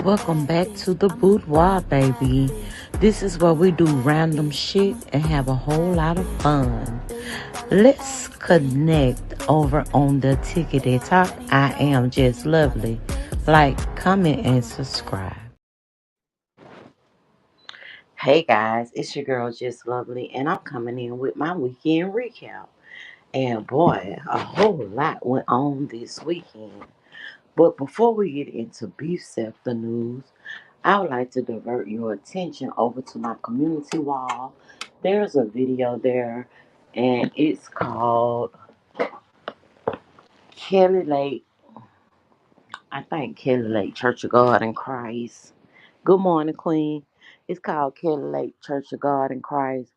Welcome back to the boudoir, baby. This is where we do random shit and have a whole lot of fun. Let's connect over on the Tickety Talk. I am just lovely. Like, comment, and subscribe. Hey guys, it's your girl Just Lovely, and I'm coming in with my weekend recap. And boy, a whole lot went on this weekend. But before we get into beef sector news, I would like to divert your attention over to my community wall. There's a video there, and it's called Kelly Lake. I think Kelly Lake Church of God in Christ. Good morning, Queen. It's called Kelly Lake Church of God in Christ.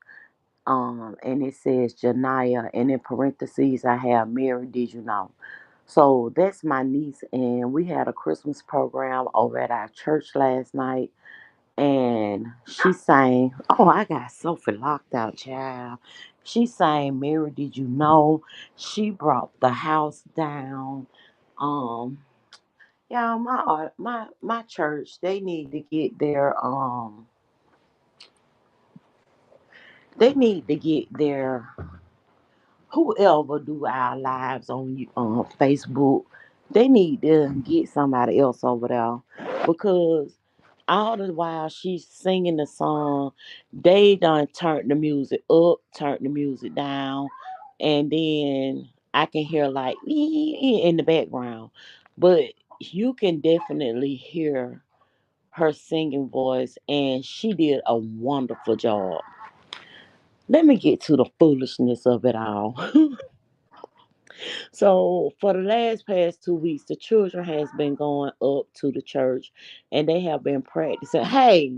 And it says Janaya, and in parentheses I have Mary. Did you know? So that's my niece, and we had a Christmas program over at our church last night. And she sang, oh, I got Sophie locked out, child. She sang, Mary, did you know? She brought the house down. Um, yeah, my church, they need to get their whoever do our lives on Facebook, they need to get somebody else over there because all the while she's singing the song, they done turn the music up, turn the music down, and then I can hear like in the background, but you can definitely hear her singing voice, and she did a wonderful job. Let me get to the foolishness of it all. So for the last past 2 weeks, the children has been going up to the church and they have been practicing. Hey,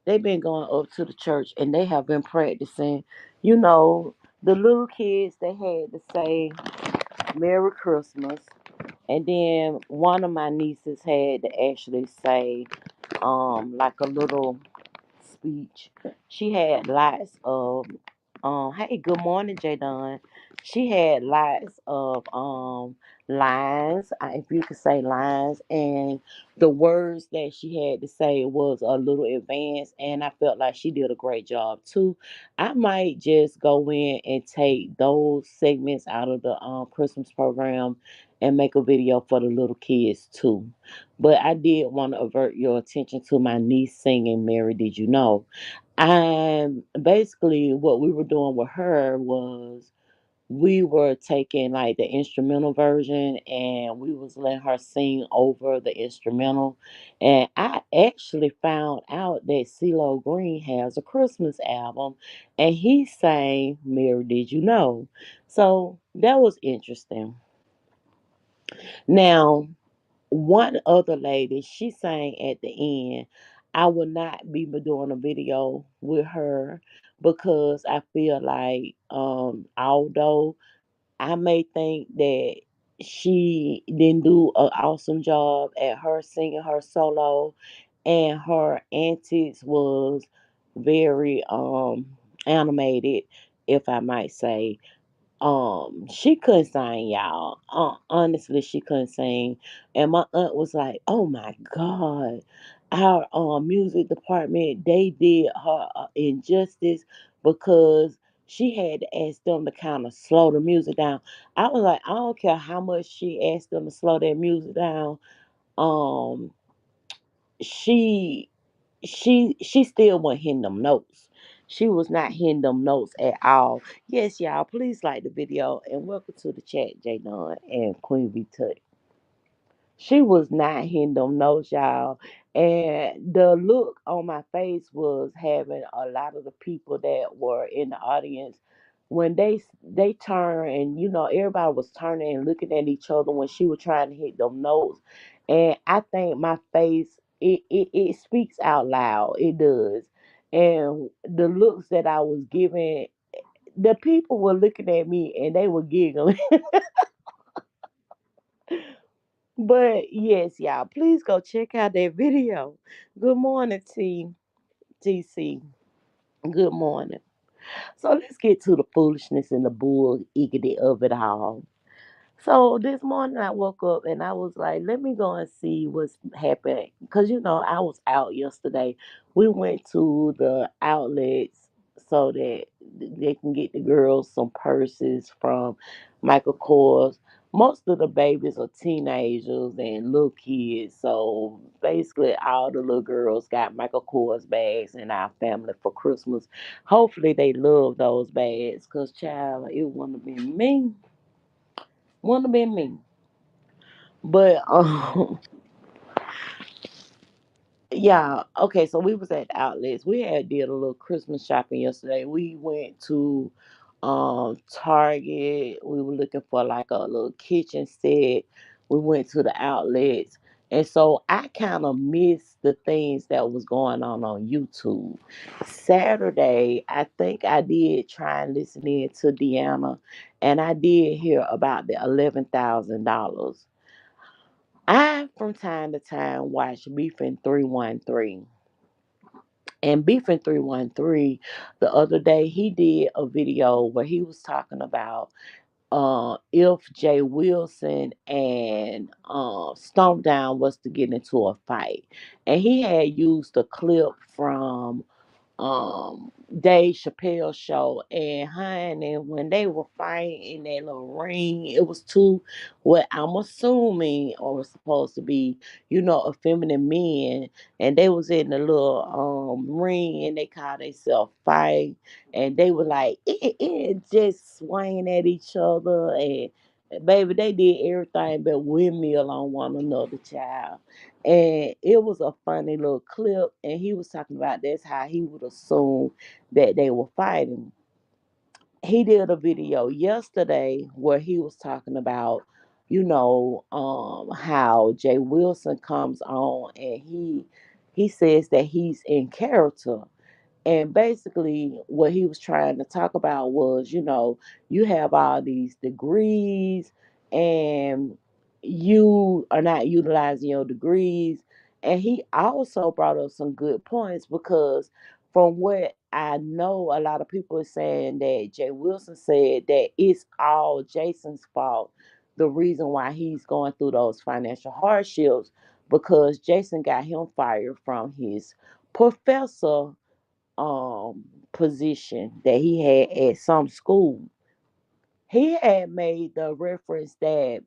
they've been going up to the church and they have been practicing. You know, the little kids they had to say Merry Christmas. And then one of my nieces had to actually say like a little speech. She had lots of hey, good morning, Jadon. She had lots of lines, if you could say lines, and the words that she had to say was a little advanced, and I felt like she did a great job too. I might just go in and take those segments out of the Christmas program and make a video for the little kids too. But I did want to avert your attention to my niece singing Mary Did You Know? And basically what we were doing with her was we were taking like the instrumental version and we was letting her sing over the instrumental. And I actually found out that CeeLo Green has a Christmas album and he sang Mary Did You Know? So that was interesting. Now, one other lady, she sang at the end. I will not be doing a video with her because I feel like although I may think that she didn't do an awesome job at her singing her solo and her antics was very animated, if I might say. She couldn't sing, y'all. Honestly, she couldn't sing. And my aunt was like, "Oh my God, our music department they did her injustice because she had to ask them to kind of slow the music down." I was like, I don't care how much she asked them to slow that music down. Um, she she still wasn't hitting them notes. She was not hitting them notes at all. Yes, y'all, please like the video and welcome to the chat, Jadon and Queen B Tut. She was not hitting them notes, y'all. And the look on my face was having a lot of the people that were in the audience when they turned and everybody was turning and looking at each other when she was trying to hit them notes. And I think my face it speaks out loud. It does. And the looks that I was giving, the people were looking at me and they were giggling. But yes, y'all, please go check out that video. Good morning, TC. Good morning. So let's get to the foolishness and the bull eggity of it all. So this morning I woke up and I was like, let me go and see what's happening. Because, I was out yesterday. We went to the outlets so that they can get the girls some purses from Michael Kors. Most of the babies are teenagers and little kids. So basically, all the little girls got Michael Kors bags in our family for Christmas. Hopefully, they love those bags because, child, it wouldn't have been me. Wouldn't have been me. But yeah, okay, so we was at outlets. We had did a little Christmas shopping yesterday. We went to Target. We were looking for like a little kitchen set. We went to the outlets. And so I kind of missed the things that was going on YouTube. Saturday, I think I did try and listen in to Deanna, and I did hear about the $11,000. I, from time to time, watch Beefing 313. And Beefing 313, the other day, he did a video where he was talking about if Jay Wilson and Stomp Down was to get into a fight. And he had used a clip from Dave Chappelle show and honey, when they were fighting in that little ring, it was two what I'm assuming or supposed to be, effeminate men, and they was in the little ring and they called themselves fight, and they were like just swinging at each other, and baby, they did everything but windmill on one another, child. And it was a funny little clip, and he was talking about that's how he would assume that they were fighting. He did a video yesterday where he was talking about, how Jay Wilson comes on and he says that he's in character. And basically, what he was trying to talk about was, you have all these degrees and you are not utilizing your degrees. And he also brought up some good points because, from what I know, a lot of people are saying that Jay Wilson said that it's all Jason's fault. The reason why he's going through those financial hardships because Jason got him fired from his professor position that he had at some school. He had made the reference that,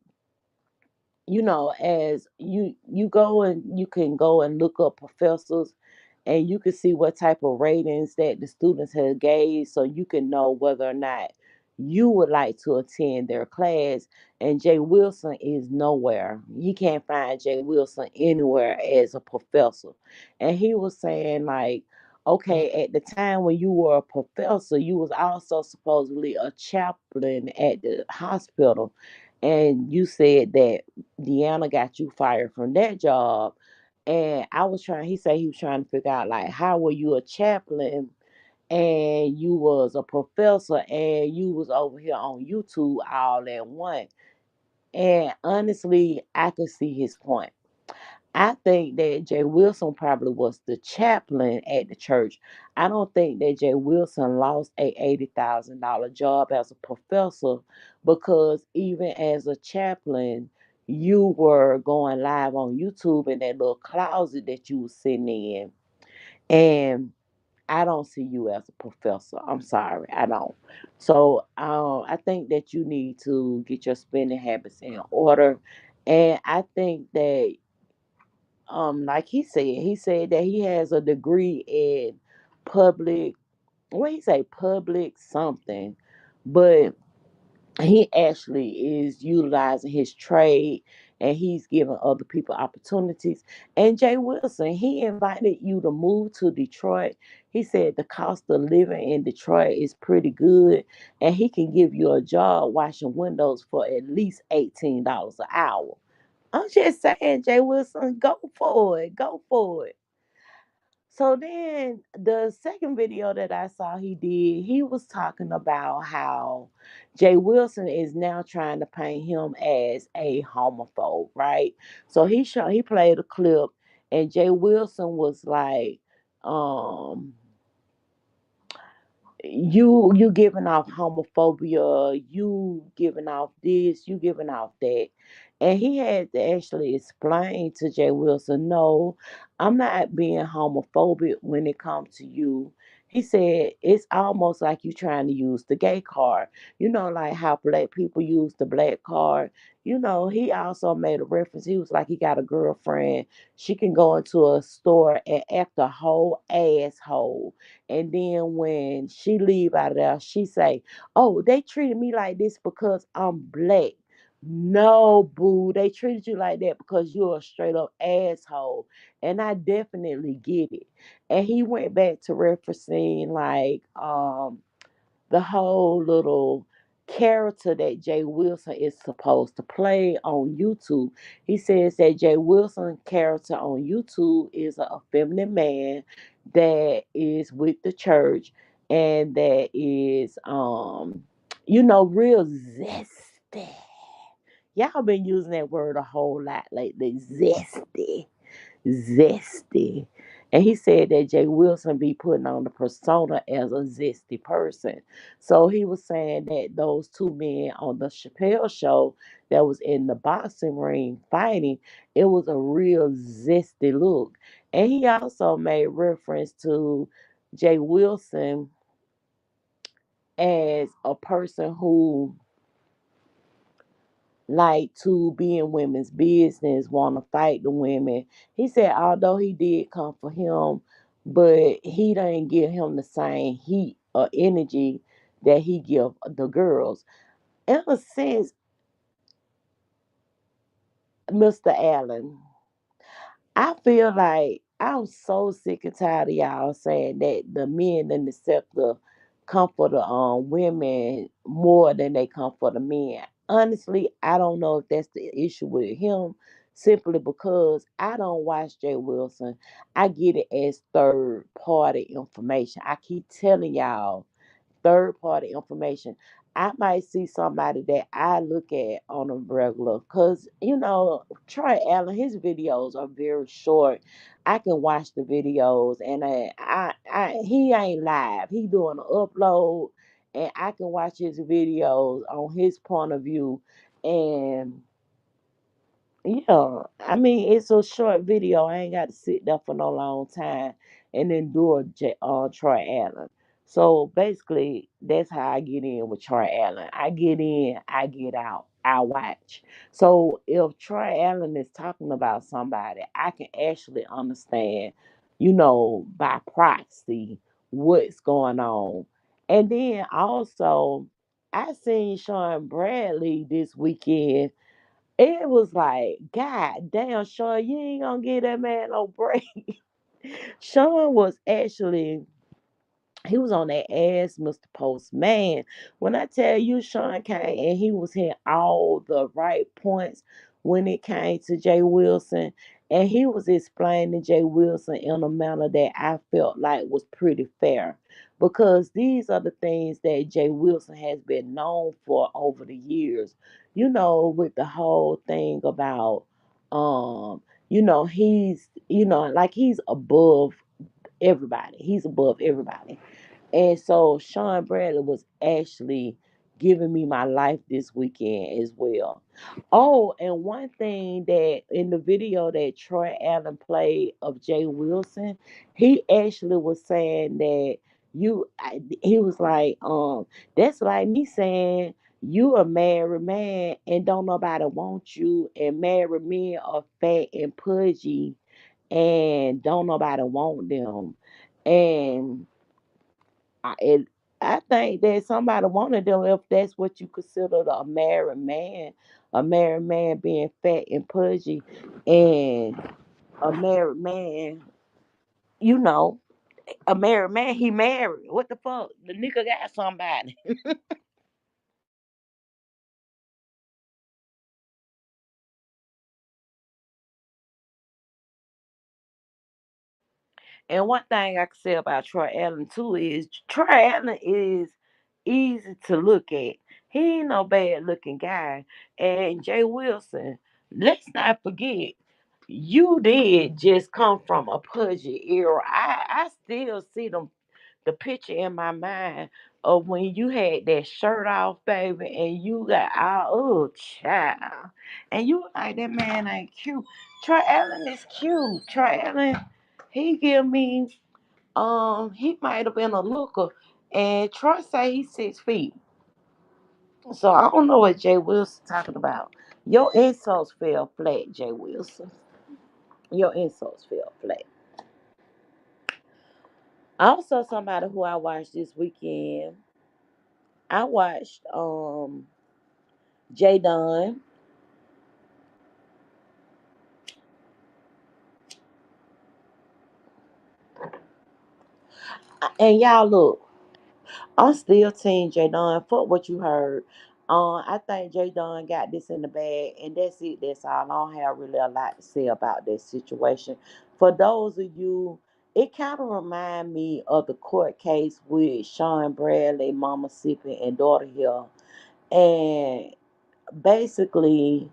as you go and you can go and look up professors and you can see what type of ratings that the students have gave so you can know whether or not you would like to attend their class. And Jay Wilson is nowhere. You can't find Jay Wilson anywhere as a professor. And he was saying like, okay, at the time when you were a professor, you was also supposedly a chaplain at the hospital, and you said that Deanna got you fired from that job. And I was trying, he said he was trying to figure out like how were you a chaplain and you was a professor and you was over here on YouTube all at once. And honestly, I could see his point. I think that Jay Wilson probably was the chaplain at the church. I don't think that Jay Wilson lost a $80,000 job as a professor because even as a chaplain, you were going live on YouTube in that little closet that you were sitting in. And I don't see you as a professor. I'm sorry, I don't. So I think that you need to get your spending habits in order. And I think that like he said that he has a degree in public, what he say, public something, but he actually is utilizing his trade and he's giving other people opportunities. And Jay Wilson, he invited you to move to Detroit. He said the cost of living in Detroit is pretty good and he can give you a job washing windows for at least $18 an hour. I'm just saying, Jay Wilson, go for it. Go for it. So then the second video that I saw he did, he was talking about how Jay Wilson is now trying to paint him as a homophobe, right? So he played a clip and Jay Wilson was like, um, you giving off homophobia, you giving off this, you giving off that. And he had to actually explain to Jay Wilson, no, I'm not being homophobic when it comes to you. He said it's almost like you trying to use the gay card. You know, like how black people use the black card. You know, he also made a reference. He was like, he got a girlfriend. She can go into a store and act a whole asshole, and then when she leave out of there, she say, "Oh, they treated me like this because I'm black." No, boo, they treated you like that because you're a straight up asshole. And I definitely get it. And he went back to referencing like the whole little character that Jay Wilson is supposed to play on YouTube. He says that Jay Wilson character on YouTube is a feminine man that is with the church and that is real zesty. Y'all been using that word a whole lot lately. Zesty. Zesty. And he said that Jay Wilson be putting on the persona as a zesty person. So he was saying that those two men on the Chappelle show that was in the boxing ring fighting, it was a real zesty look. And he also made reference to Jay Wilson as a person who like to be in women's business, want to fight the women. He said although he did come for him, but he didn't give him the same heat or energy that he give the girls. In a sense, Mr. Allen, I feel like I'm so sick and tired of y'all saying that the men and the scepter come for the women more than they come for the men. Honestly, I don't know if that's the issue with him, simply because I don't watch Jay Wilson. I get it as third party information. I keep telling y'all third party information. I might see somebody that I look at on a regular because, Troy Allen, his videos are very short. I can watch the videos and he ain't live. He doing an upload and I can watch his videos on his point of view. And yeah, I mean it's a short video. I ain't got to sit there for no long time and endure Troy Allen. So basically, that's how I get in with Troy Allen. I get in, I get out, I watch. So if Troy Allen is talking about somebody, I can actually understand, by proxy, what's going on. And then also, I seen Sean Bradley this weekend. It was like, God damn, Sean, you ain't gonna give that man no break. Sean was actually, he was on that ass, Mr. Postman. When I tell you Sean came and he was hitting all the right points when it came to Jay Wilson, and he was explaining Jay Wilson in a manner that I felt like was pretty fair. Because these are the things that Jay Wilson has been known for over the years. With the whole thing about like he's above everybody. He's above everybody. And so Sean Bradley was actually giving me my life this weekend as well. Oh, and one thing that in the video that Troy Allen played of Jay Wilson, he actually was saying that he was like, that's like me saying you a married man and don't nobody want you, and married men are fat and pudgy and don't nobody want them. And and I think that somebody wanted them if that's what you consider a married man being fat and pudgy, and a married man, you know, a married man, he married. What the fuck? The nigga got somebody. And one thing I can say about Troy Allen too is Troy Allen is easy to look at. He ain't no bad looking guy. And Jay Wilson, let's not forget, you did just come from a pudgy era. I still see them the picture in my mind of when you had that shirt off, baby, and you got all, oh, child. And you like, that man ain't cute. Troy Allen is cute. Troy Allen, he give me, he might have been a looker. And Troy say he's 6 feet. So I don't know what Jay Wilson talking about. Your insults fell flat, Jay Wilson. Your insults fell flat. Also, somebody who I watched this weekend, I watched Jay Dunn. And y'all look, I'm still Team Jay Dunn. Fuck what you heard. I think Jay Dunn got this in the bag, and that's it. That's all. I don't have really a lot to say about that situation. For those of you, it kind of remind me of the court case with Sean Bradley, Mama Sippin, and Daughter Hill. And basically,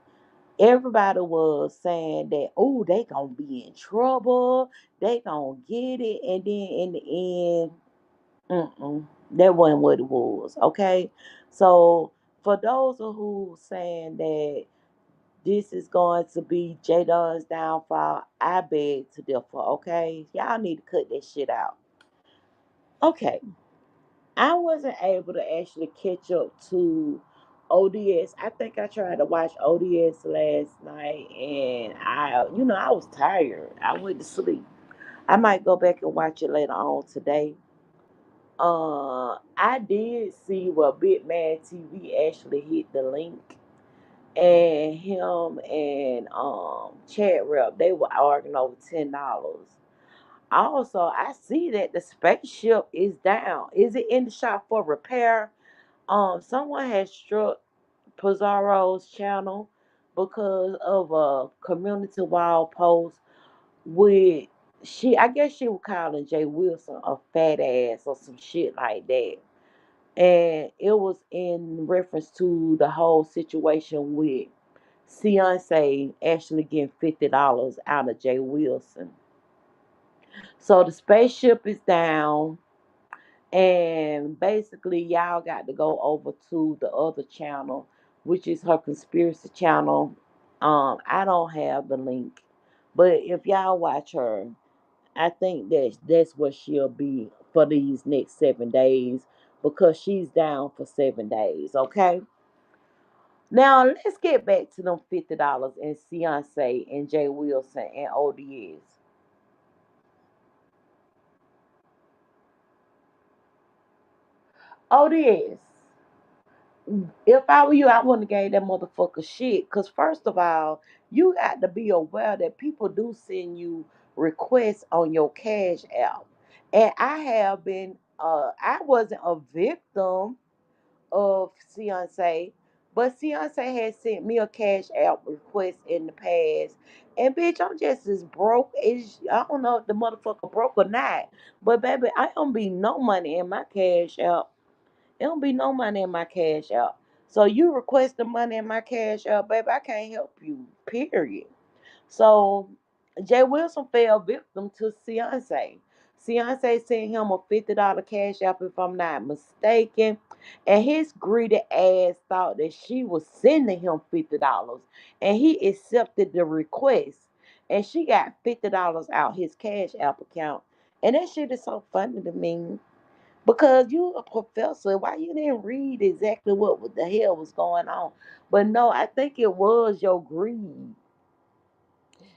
everybody was saying that, oh, they gonna be in trouble, they gonna get it, and then in the end, that wasn't what it was. Okay, so for those of who saying that this is going to be Jadon's downfall, I beg to differ. Okay, y'all need to cut that shit out. Okay, I wasn't able to actually catch up to ODS. I think I tried to watch ODS last night, and I was tired. I went to sleep. I might go back and watch it later on today. I did see where Big Man TV actually hit the link, and him and Chad Rep, they were arguing over $10. Also, I see that the spaceship is down. Is it in the shop for repair? Someone has struck Pizarro's channel because of a community wall post with, I guess she was calling Jay Wilson a fat ass or some shit like that. And it was in reference to the whole situation with Beyonce actually getting $50 out of Jay Wilson. So the spaceship is down, and basically y'all got to go over to the other channel, which is her conspiracy channel. I don't have the link, but if y'all watch her, I think that's what she'll be for these next 7 days, because she's down for 7 days. Okay. Now let's get back to them $50 and Beyonce and Jay Wilson and ODS. ODS. If I were you, I wouldn't have gave that motherfucker shit. Cause first of all, you got to be aware that people do send you requests on your cash app. And I wasn't a victim of Beyonce, but Beyonce has sent me a cash app request in the past. And bitch, I'm just as broke as, I don't know if the motherfucker broke or not. But baby, I don't be no money in my cash app. It don't be no money in my cash app. So you request the money in my cash app, baby, I can't help you. Period. So Jay Wilson fell victim to Beyonce. Beyonce sent him a $50 cash app, if I'm not mistaken. And his greedy ass thought that she was sending him $50. And he accepted the request. And she got $50 out his cash app account. And that shit is so funny to me. Because you a professor, why you didn't read exactly what the hell was going on? But no, I think it was your greed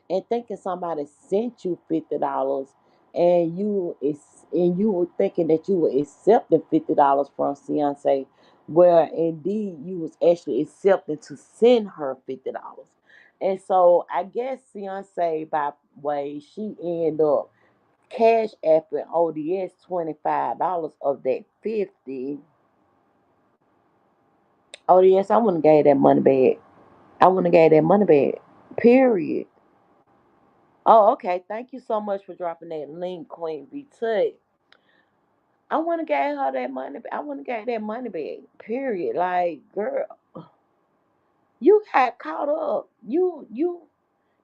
and thinking somebody sent you $50, and you were thinking that you were accepting $50 from Beyonce, where indeed you was actually accepting to send her $50. And so I guess Beyonce, by way, she ended up cash apping ODS $25 of that 50. ODS, I wouldn't have gave that money back. I wouldn't have gave that money back. Period. Oh, okay. Thank you so much for dropping that link, Queen V Tut. I want to gave her that money. I want to gave that money back. Period. Like, girl, you got caught up. You.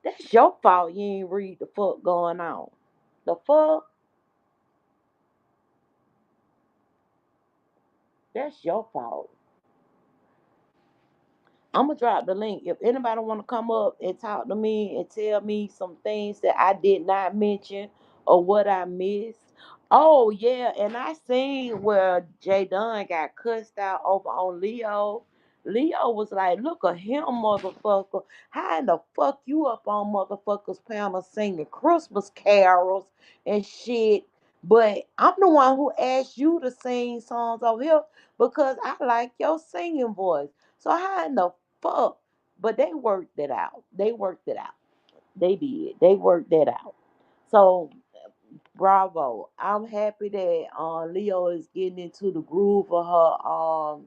That's your fault. You ain't read the fuck going on. The fuck. That's your fault. I'm gonna drop the link. If anybody want to come up and talk to me and tell me some things that I did not mention or what I missed. Oh yeah, and I seen where Jay Dunn got cussed out over on Leo. Leo was like, "Look at him, motherfucker! How in the fuck you up on motherfuckers panel singing Christmas carols and shit?" But I'm the one who asked you to sing songs over here because I like your singing voice. So how in the fuck? But they worked it out. They worked it out. They did. They worked that out. So bravo. I'm happy that Leo is getting into the groove of her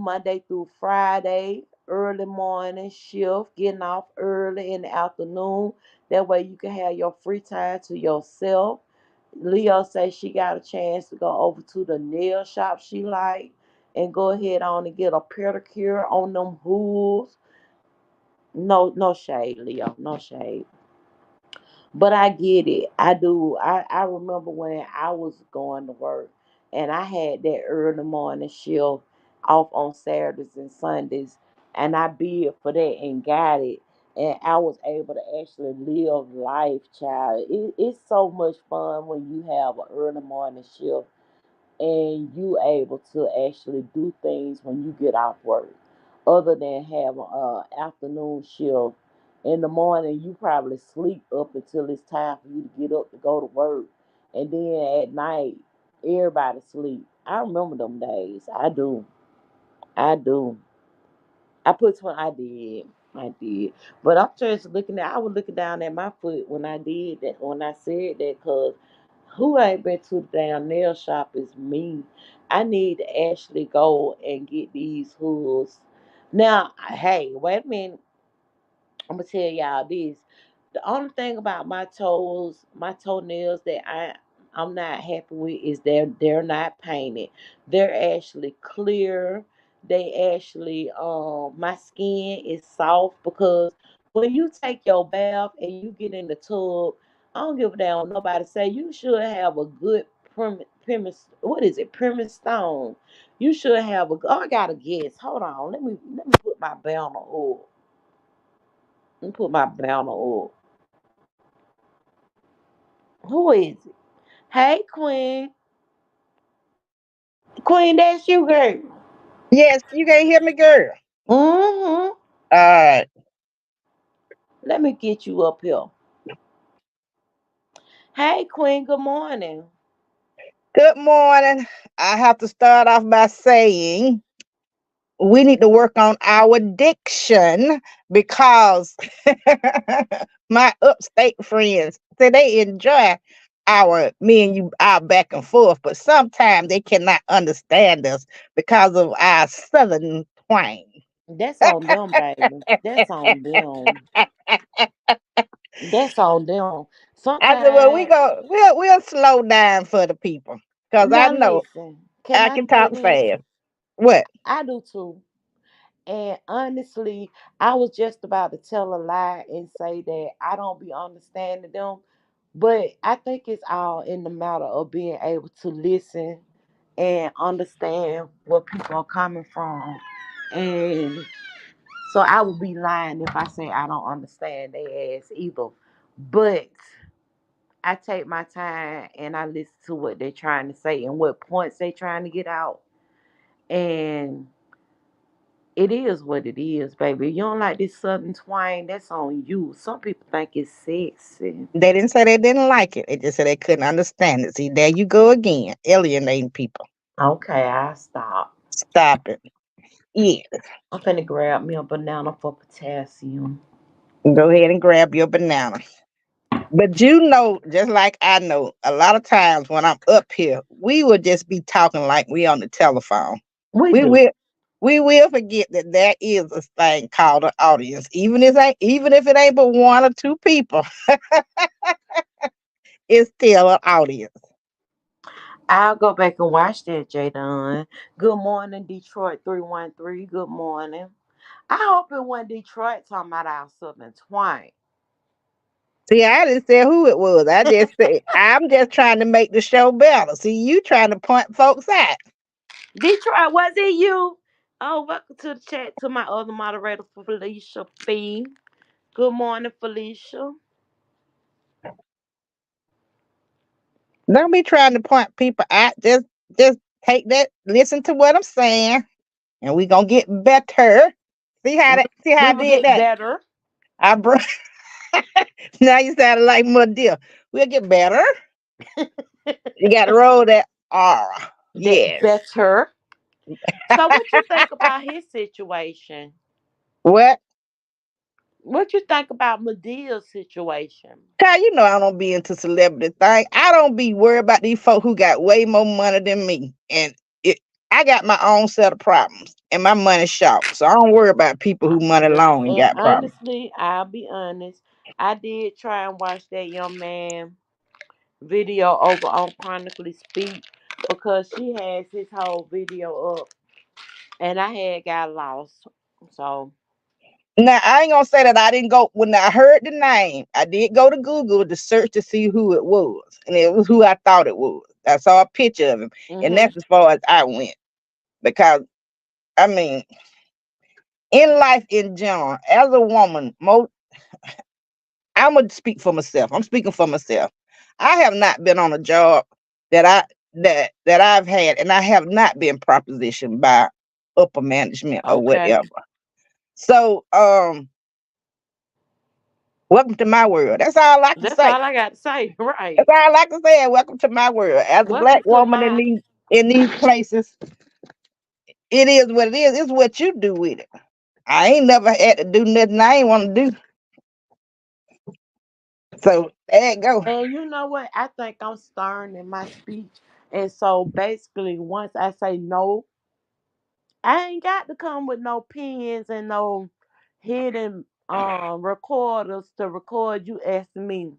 Monday through Friday, early morning shift, getting off early in the afternoon. That way you can have your free time to yourself. Leo says she got a chance to go over to the nail shop she like and go ahead on and get a pedicure on them hooves. No, no shade, Leo. No shade. But I get it. I do. I remember when I was going to work and I had that early morning shift off on Saturdays and Sundays and I bid for that and got it. And I was able to actually live life, child. It's so much fun when you have an early morning shift and you able to actually do things when you get off work other than have a afternoon shift in the morning. You probably sleep up until it's time for you to get up to go to work, and then at night everybody sleep. I remember them days. I do. I put one. I did. But I'm just looking at. I was looking down at my foot when I did that. When I said that, cause who ain't been to the damn nail shop is me. I need to actually go and get these hooves. Now, hey, wait a minute. I'm gonna tell y'all this. The only thing about my toes, my toenails that I'm not happy with is they're not painted. They're actually clear. They actually my skin is soft because when you take your bath and you get in the tub, I don't give a damn what nobody say. You should have a good premise. What is it? Premise stone. You should have a. Oh, I got a guess. Hold on. Let me put my banner up. Let me put my banner up. Who is it? Hey, Queen. Queen, that's you, girl. Yes, you can't hear me, girl. Mm-hmm. All right. Let me get you up here. Hey, Queen, good morning. Good morning. I have to start off by saying we need to work on our diction because my upstate friends say they enjoy our me and you our back and forth, but sometimes they cannot understand us because of our southern twang. That's on them, baby. That's on them. That's on them. I said, well, Sometimes, we'll slow down for the people because I now know listen, can I I can say talk this? fast. What? I do too. And honestly, I was just about to tell a lie and say that I don't be understanding them. But I think it's all in the matter of being able to listen and understand where people are coming from. And so I would be lying if I say I don't understand their ass either. But I take my time and I listen to what they're trying to say and what points they're trying to get out. And it is what it is, baby. You don't like this southern twang, that's on you. Some people think it's sexy. They didn't say they didn't like it. They just said they couldn't understand it. See, there you go again, alienating people. Okay, I stop. Stop it. Yeah. I'm finna grab me a banana for potassium. Go ahead and grab your banana. But just like I know, a lot of times when I'm up here, we will just be talking like we on the telephone. We We do. will we will forget that there is a thing called an audience. Even if it ain't but one or two people, it's still an audience. I'll go back and watch that, Jadon. Good morning, Detroit 313. Good morning. I hope it wasn't Detroit talking about our southern twang. See, I didn't say who it was. I just said I'm just trying to make the show better. See, you trying to point folks out. Detroit, was it you? Oh, welcome to the chat to my other moderator, Felicia Fee. Good morning, Felicia. Don't be trying to point people out. Just take that, listen to what I'm saying, and we gonna get better. See how We I will did get that? better. I brought now you sound like Muddy. We'll get better. You got to roll that R. That Yes. better. So, what you think about his situation? What? What you think about Medea's situation? Ty, you know I don't be into celebrity thing. I don't be worried about these folk who got way more money than me. And it, I got my own set of problems and my money short. So I don't worry about people who money long and And got problems. honestly, I'll be honest. I did try and watch that young man video over on Chronically Speak because she has his whole video up, and I had got lost. So, Now I ain't gonna say that I didn't go when I heard the name. I did go to Google to search to see who it was, and it was who I thought it was. I saw a picture of him, and hmm that's as far as I went. Because I mean, in life in general, as a woman, I'm gonna speak for myself. I'm speaking for myself. I have not been on a job that I've had, and I have not been propositioned by upper management or okay, whatever. So, welcome to my world. That's all I can that's say. all I got to say. Right. That's all I can say. Welcome to my world. As a black Welcome to woman my. in these places, it is what it is. It's what you do with it. I ain't never had to do nothing I ain't want to do. So there you go. And you know what? I think I'm stern in my speech, and so basically, once I say no, I ain't got to come with no pens and no hidden recorders to record you asking me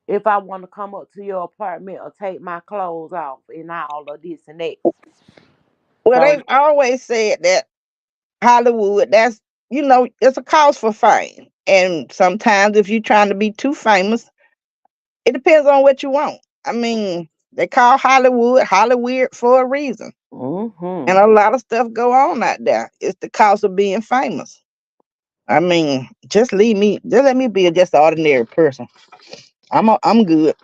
if I want to come up to your apartment or take my clothes off and all of this and that. Well, So they've always said that Hollywood, that's it's a cause for fame. And sometimes if you're trying to be too famous, it depends on what you want. I mean, they call Hollywood for a reason. And hmm a lot of stuff go on out there. It's the cost of being famous. I mean, just let me be just an ordinary person. I'm good.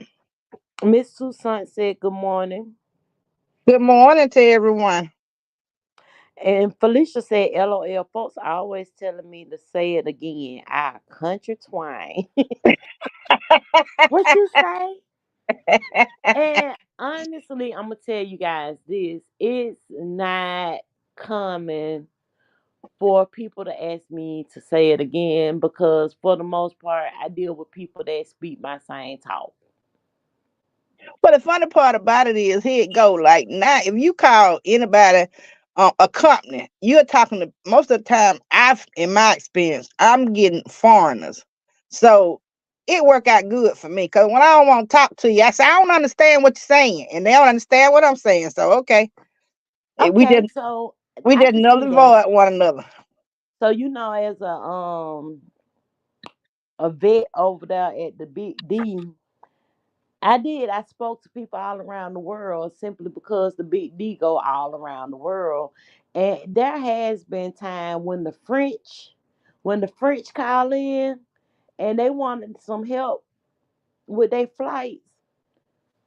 Miss Toussaint said good morning. Good morning to everyone. And Felicia said, LOL, folks always telling me to say it again. I country twang. What you say? And honestly, I'm gonna tell you guys this: it's not common for people to ask me to say it again because, for the most part, I deal with people that speak my same talk. But the funny part about it is, here it go. Like now, if you call anybody a company, you're talking to most of the time. In my experience, I'm getting foreigners, so it work out good for me. Cause when I don't want to talk to you, I say I don't understand what you're saying, and they don't understand what I'm saying. So okay, Eh, we Okay, just so we I just can null see and that. void one another. So as a vet over there at the Big D, I did. I spoke to people all around the world simply because the Big D go all around the world. And there has been time when the French call in and they wanted some help with their flights.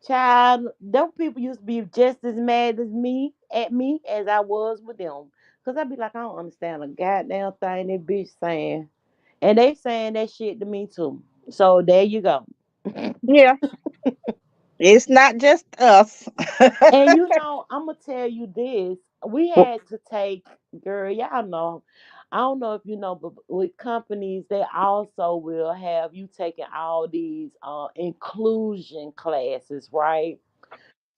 Child, them people used to be just as mad as me at me as I was with them. Cause I'd be like, I don't understand a goddamn thing that bitch saying. And they saying that shit to me too. So there you go. Yeah, it's not just us. And I'm gonna tell you this. We had to take, girl, y'all know. I don't know if you know, but with companies, they also will have you taking all these inclusion classes, right?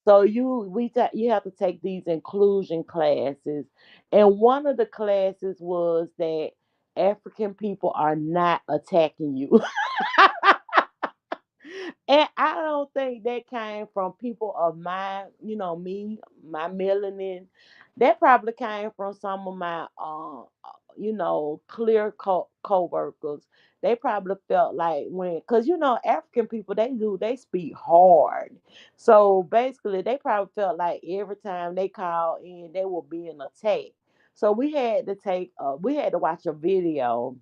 So you have to take these inclusion classes, and one of the classes was that African people are not attacking you. And I don't think that came from people of me, my melanin. That probably came from some of my clear co-workers. They probably felt like when, because African people, they speak hard. So basically they probably felt like every time they called in, they were being attacked. So we had to watch a video,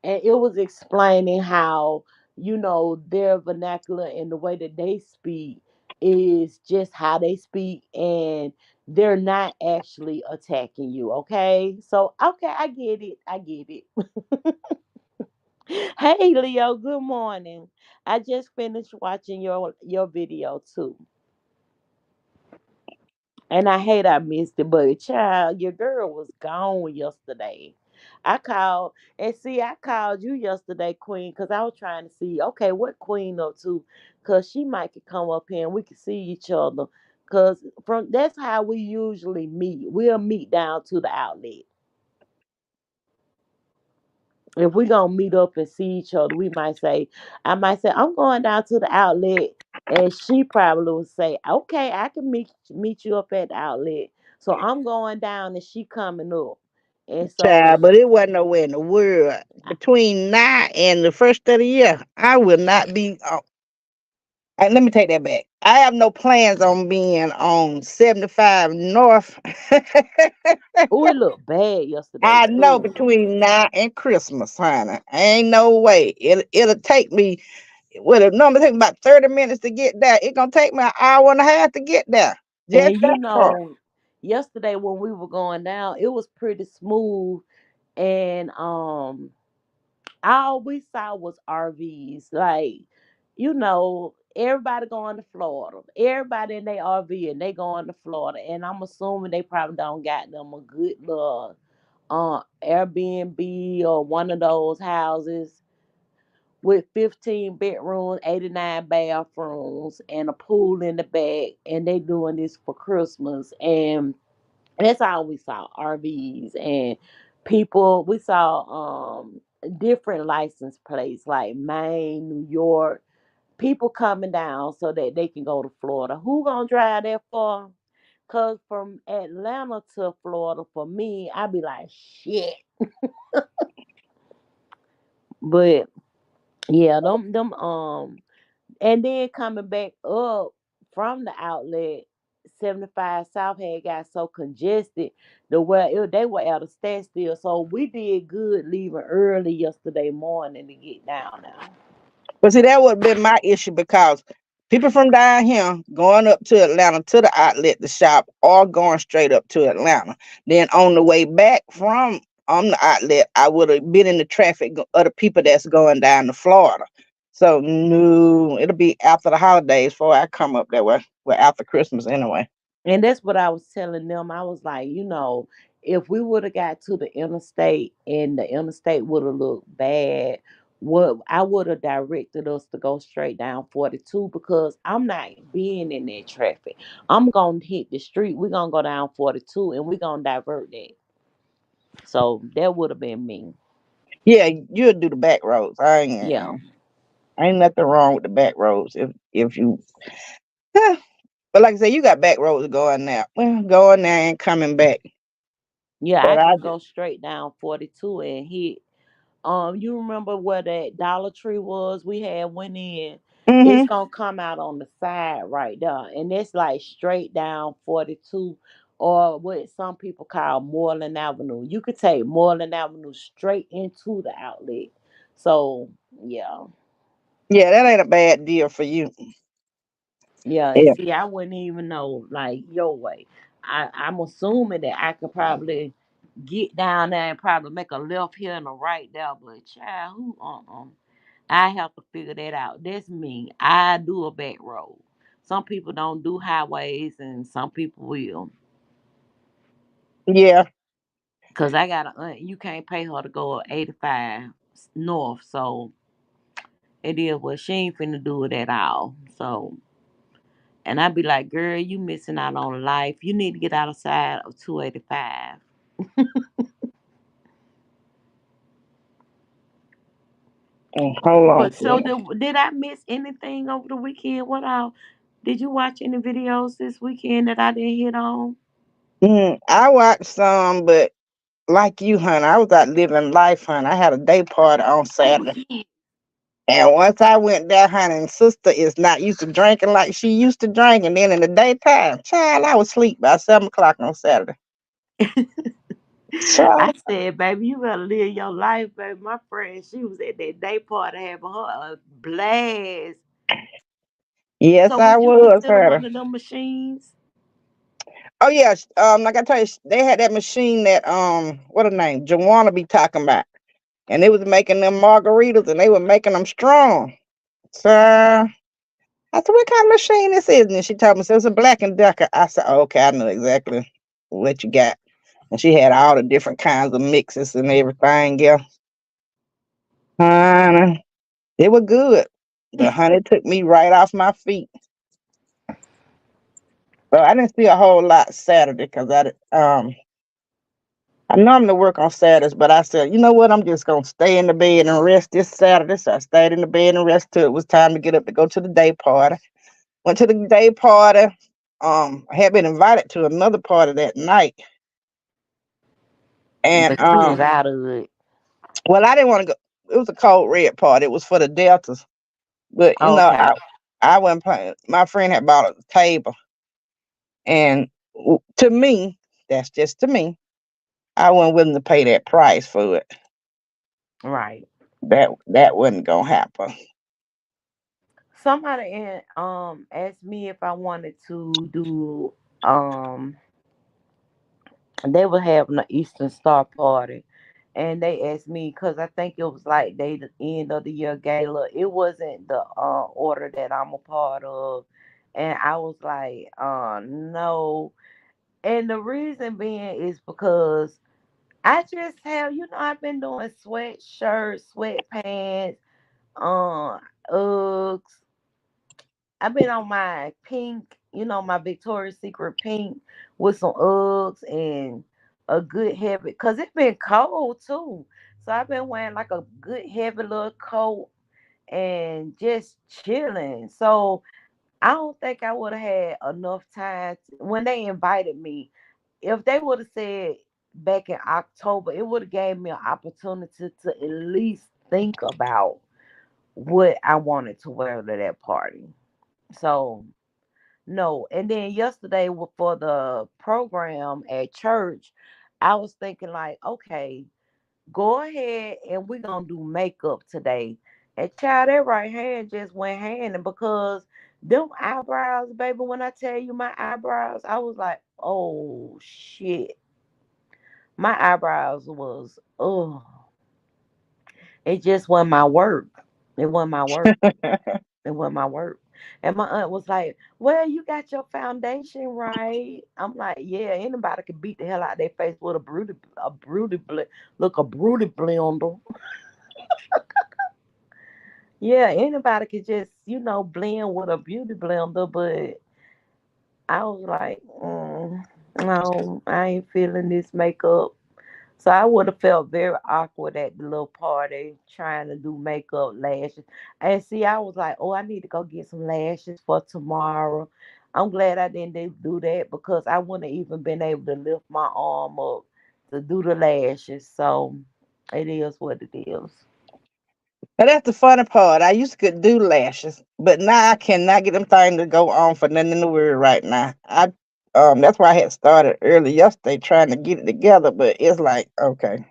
and it was explaining how their vernacular and the way that they speak is just how they speak, and they're not actually attacking you. Okay, so okay, I get it. Hey Leo, good morning. I just finished watching your video too. And I hate I missed it, but child, your girl was gone yesterday. I called you yesterday, Queen, because I was trying to see, okay, what Queen up to, because she might could come up here and we could see each other. Because that's how we usually meet. We'll meet down to the outlet. If we're gonna meet up and see each other, I might say, I'm going down to the outlet, and she probably would say, okay, I can meet you up at the outlet. So I'm going down and she coming up. And so Child, but it wasn't nowhere in the world. Between now and the first of the year, I will not be on. And let me take that back. I have no plans on being on 75 North. oh, it looked bad yesterday I know too. between now and Christmas, honey. Ain't no way. It'll take me, well, it normally take me about 30 minutes to get there. It's gonna take me an hour and a half to get there. Just And that far. yesterday when we were going down, it was pretty smooth. And all we saw was RVs. Like, everybody going to Florida. Everybody in their RV and they going to Florida. And I'm assuming they probably don't got them a good little Airbnb or one of those houses with 15 bedrooms, 89 bathrooms, and a pool in the back. And they doing this for Christmas. And that's all we saw, RVs and people. We saw different license plates like Maine, New York. People coming down so that they can go to Florida. Who gonna drive that far? Cause from Atlanta to Florida, for me, I'd be like, shit. But yeah, them and then coming back up from the outlet, 75 South had got so congested they were at a standstill. So we did good leaving early yesterday morning to get down now. But see, that would have been my issue because people from down here going up to Atlanta to the outlet to shop or going straight up to Atlanta. Then on the way back from on the outlet, I would have been in the traffic of the people that's going down to Florida. So no, it'll be after the holidays before I come up that way. Well, after Christmas anyway. And that's what I was telling them. I was like, if we would have got to the interstate and the interstate would have looked bad, what I would have directed us to go straight down 42, because I'm not being in that traffic. I'm gonna hit the street. We're gonna go down 42 and we're gonna divert that. So that would have been me. Yeah, you'll do the back roads. Yeah. Ain't nothing wrong with the back roads if you but like I said, you got back roads going now. Well, going there and coming back. Yeah, I But I can go straight down 42 and hit. You remember where that Dollar Tree was? We had went in. It's mm-hmm. gonna come out on the side right there, and it's like straight down 42, or what some people call Moreland Avenue. You could take Moreland Avenue straight into the outlet. So yeah, Yeah, that ain't a bad deal for you. yeah. And Yeah. see, I wouldn't even know like your way. I'm assuming that I could probably get down there and probably make a left here and a right there, but child, who I have to figure that out. That's me. I do a back road. Some people don't do highways, and some people will. Yeah. Cause I got a aunt. You can't pay her to go 85 north, so it is what she ain't finna do it at all. So, and I be like, girl, you missing out on life. You need to get outside of 285. Hold on. But so did I miss anything over the weekend? What all? Did you watch any videos this weekend that I didn't hit on? I watched some, but like you, honey, I was out living life, honey. I had a day party on Oh Saturday. yeah. And once I went there, honey, and sister is not used to drinking like she used to drink. And then in the daytime, child, I was asleep by 7 o'clock on Saturday. I Child, said, baby, you better live your life, baby. My friend, she was at that day party having her a blast. yes, So I would you was, consider honey. one of them machines? Oh yes, like I tell you, they had that machine that what a name, Joanna be talking about, and they was making them margaritas, and they were making them strong. So I said, "What kind of machine this is?" And she told me, "So it's a Black and Decker." I said, oh, "Okay, I know exactly what you got." And she had all the different kinds of mixes and everything. Yeah, honey, it was good. The honey took me right off my feet. Well, I didn't see a whole lot Saturday because I normally work on Saturdays, but I said, you know what? I'm just gonna stay in the bed and rest this Saturday. So I stayed in the bed and rest till it was time to get up to go to the day party. Went to the day party. I had been invited to another party that night, and But you was out of it. well, I didn't want to go. It was a cold red party. It was for the Deltas, but Okay. I wasn't playing. My friend had bought a table, and to me, that's just to me. I wasn't willing to pay that price for it. Right. That wasn't gonna happen. Somebody asked me if I wanted to do um they were having an Eastern Star party, and they asked me because I think it was like they the end of the year gala. It wasn't the order that I'm a part of, and I was like, no. And the reason being is because I just have, I've been doing sweatshirts, sweatpants, Uggs. I've been on my pink, my Victoria's Secret pink with some Uggs and a good heavy, cause it's been cold too. So I've been wearing like a good heavy little coat and just chilling. So I don't think I would have had enough time when they invited me. If they would have said back in October, it would have gave me an opportunity to at least think about what I wanted to wear to that party. So no. And then yesterday for the program at church, I was thinking like, okay, go ahead and we're gonna do makeup today. And child, that right hand just went hand, and because them eyebrows, baby, when I tell you my eyebrows, I was like, oh shit. My eyebrows was it just wasn't my work. It wasn't my work. It wasn't my work. And my aunt was like, well, you got your foundation right. I'm like, yeah, anybody could beat the hell out of their face with a broody blender. Yeah, anybody could just, blend with a beauty blender, but I was like, no, I ain't feeling this makeup. So I would have felt very awkward at the little party trying to do makeup, lashes. And see, I was like, oh, I need to go get some lashes for tomorrow. I'm glad I didn't do that because I wouldn't have even been able to lift my arm up to do the lashes. So it is what it is. Now that's the funny part. I used to could do lashes, but now I cannot get them things to go on for nothing in the world right now. That's why I had started early yesterday trying to get it together, but it's like, okay,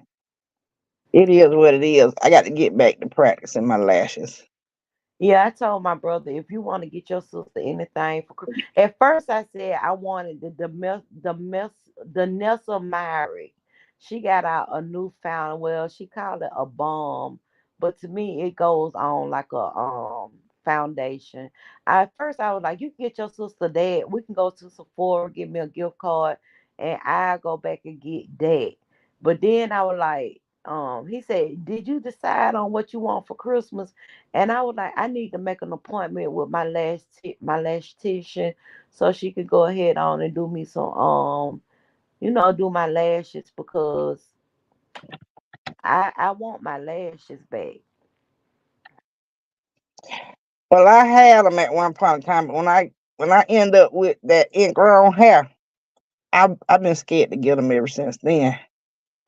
it is what it is. I got to get back to practicing my lashes. Yeah, I told my brother if you want to get your sister anything for at first I said I wanted the Nessa Myrick. She got out a new found, well, she called it a balm, but to me it goes on like a foundation. At first I was like, you can get your sister that. We can go to Sephora, give me a gift card, and I go back and get that. But then I was like, he said, did you decide on what you want for Christmas? And I was like, I need to make an appointment with my lastician so she could go ahead on and do me some do my lashes because I want my lashes back. Well, I had them at one point in time, but when I end up with that ingrown hair, I've been scared to get them ever since then.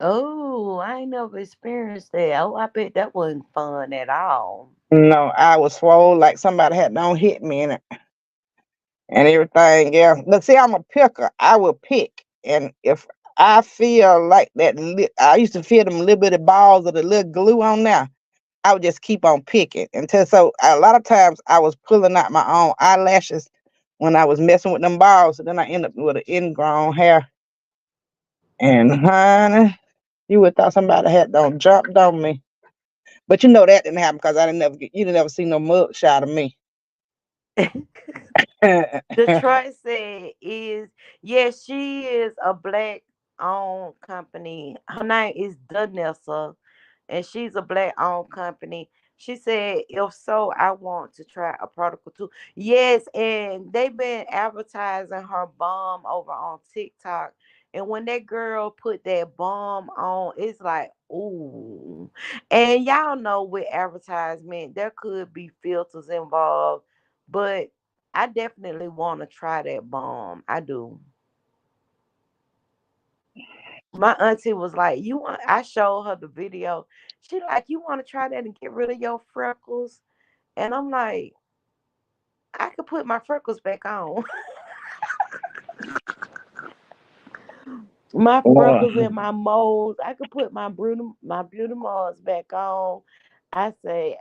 Oh, I ain't never experienced that. Oh, I bet that wasn't fun at all. No, I was swole like somebody had don't hit me in it and everything. Yeah. But see, I'm a picker. I will pick. And if I feel like that, I used to feel them little bitty balls of the little glue on there. I would just keep on picking until so a lot of times I was pulling out my own eyelashes when I was messing with them balls. And then I end up with an ingrown hair. And honey, you would thought somebody had done jumped on me. But you know that didn't happen because I didn't never get you didn't ever see no mug shot of me. Detroit said is yes, she is a black owned company. Her name is Danessa, and she's a black owned company. She said, if so, I want to try a protocol too. Yes, and they've been advertising her bomb over on TikTok. And when that girl put that bomb on, it's like, ooh. And y'all know with advertisement, there could be filters involved, but I definitely want to try that bomb. I do. My auntie was like, "You want?" I showed her the video. She like, "You want to try that and get rid of your freckles?" And I'm like, "I could put my freckles back on. My Boy, freckles and my moles. I could put my beauty marks back on." I say,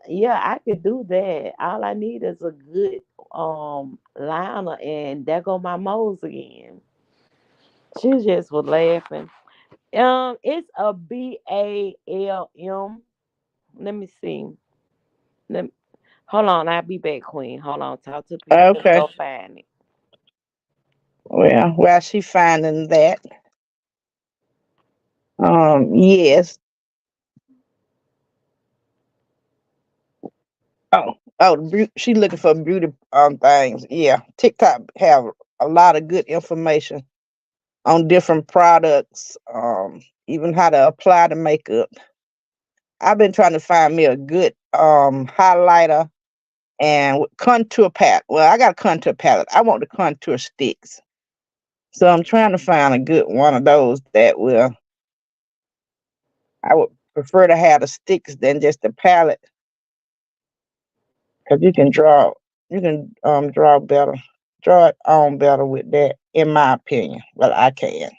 yeah, I could do that. All I need is a good liner, and there go my moles again. She just was laughing. It's a BALM. Let me see. Let me, hold on, I'll be back, Queen. Hold on, talk to people. Let me okay. go find it. Well, while she finding that, yes. She looking for beauty things. Yeah, TikTok have a lot of good information on different products. Even how to apply the makeup. I've been trying to find me a good highlighter and contour palette. Well, I got a contour palette. I want the contour sticks. So I'm trying to find a good one of those that will. I would prefer to have the sticks than just the palette because you can draw it on better with that, in my opinion. Well, I can.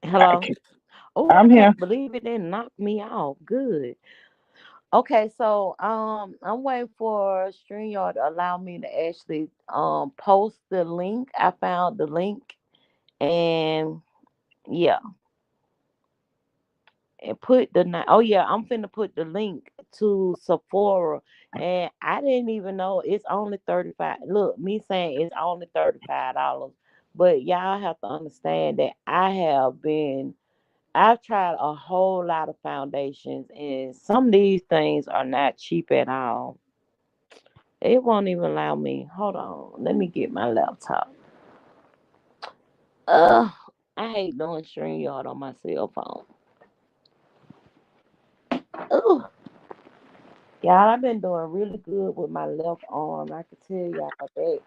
Hello. Okay, Oh, I I'm here. can't believe it. They knocked me off. Good. Okay, so I'm waiting for StreamYard to allow me to actually post the link. I found the link, and yeah, and put oh yeah, I'm finna put the link to Sephora, and I didn't even know it's only 35. Look, me saying it's only $35, but y'all have to understand that I've tried a whole lot of foundations, and some of these things are not cheap at all. It won't even allow me. Hold on, let me get my laptop. Ugh, I hate doing StreamYard on my cell phone. Ugh. Y'all, I've been doing really good with my left arm. I can tell y'all that.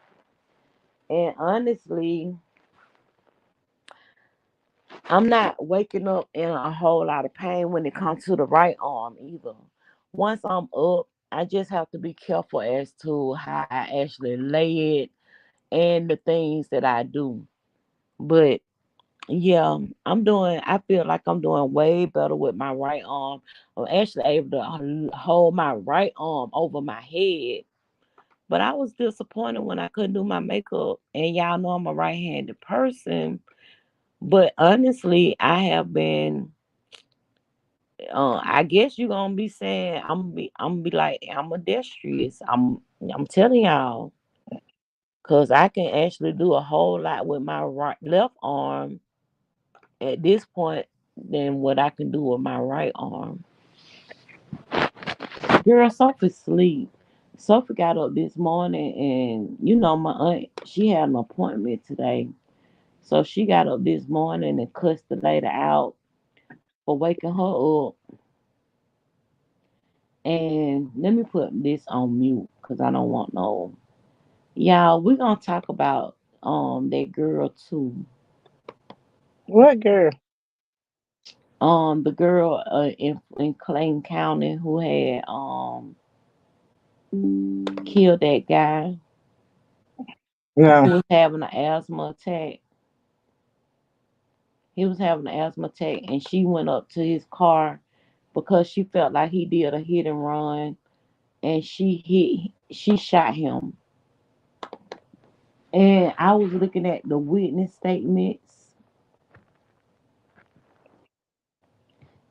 And honestly, I'm not waking up in a whole lot of pain when it comes to the right arm either. Once I'm up, I just have to be careful as to how I actually lay it and the things that I do. But yeah, I feel like I'm doing way better with my right arm. I'm actually able to hold my right arm over my head. But I was disappointed when I couldn't do my makeup. And y'all know I'm a right handed person. But honestly, I have been. I guess you're gonna be saying I'm gonna be like ambidextrous. I'm telling y'all, cause I can actually do a whole lot with my left arm at this point than what I can do with my right arm. Girl, Sophie sleep. Sophie got up this morning, and my aunt, she had an appointment today. So she got up this morning and cussed the lady out for waking her up. And let me put this on mute because I don't want no. Y'all, we're going to talk about that girl too. What girl? The girl in Clayton County who had killed that guy No. who was having an asthma attack. He was having an asthma attack, and she went up to his car because she felt like he did a hit and run, and she shot him. And I was looking at the witness statements,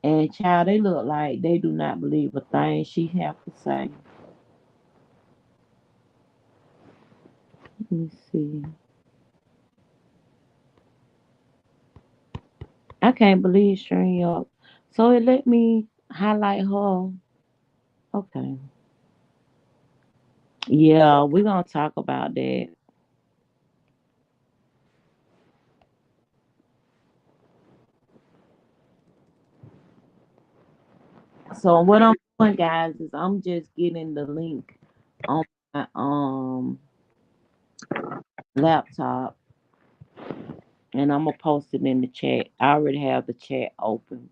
and child, they look like they do not believe a thing she have to say. Let me see. I can't believe String up. So it let me highlight her. Okay. Yeah, we're gonna talk about that. So what I'm doing, guys, is I'm just getting the link on my laptop, and I'm gonna post it in the chat. I already have the chat open.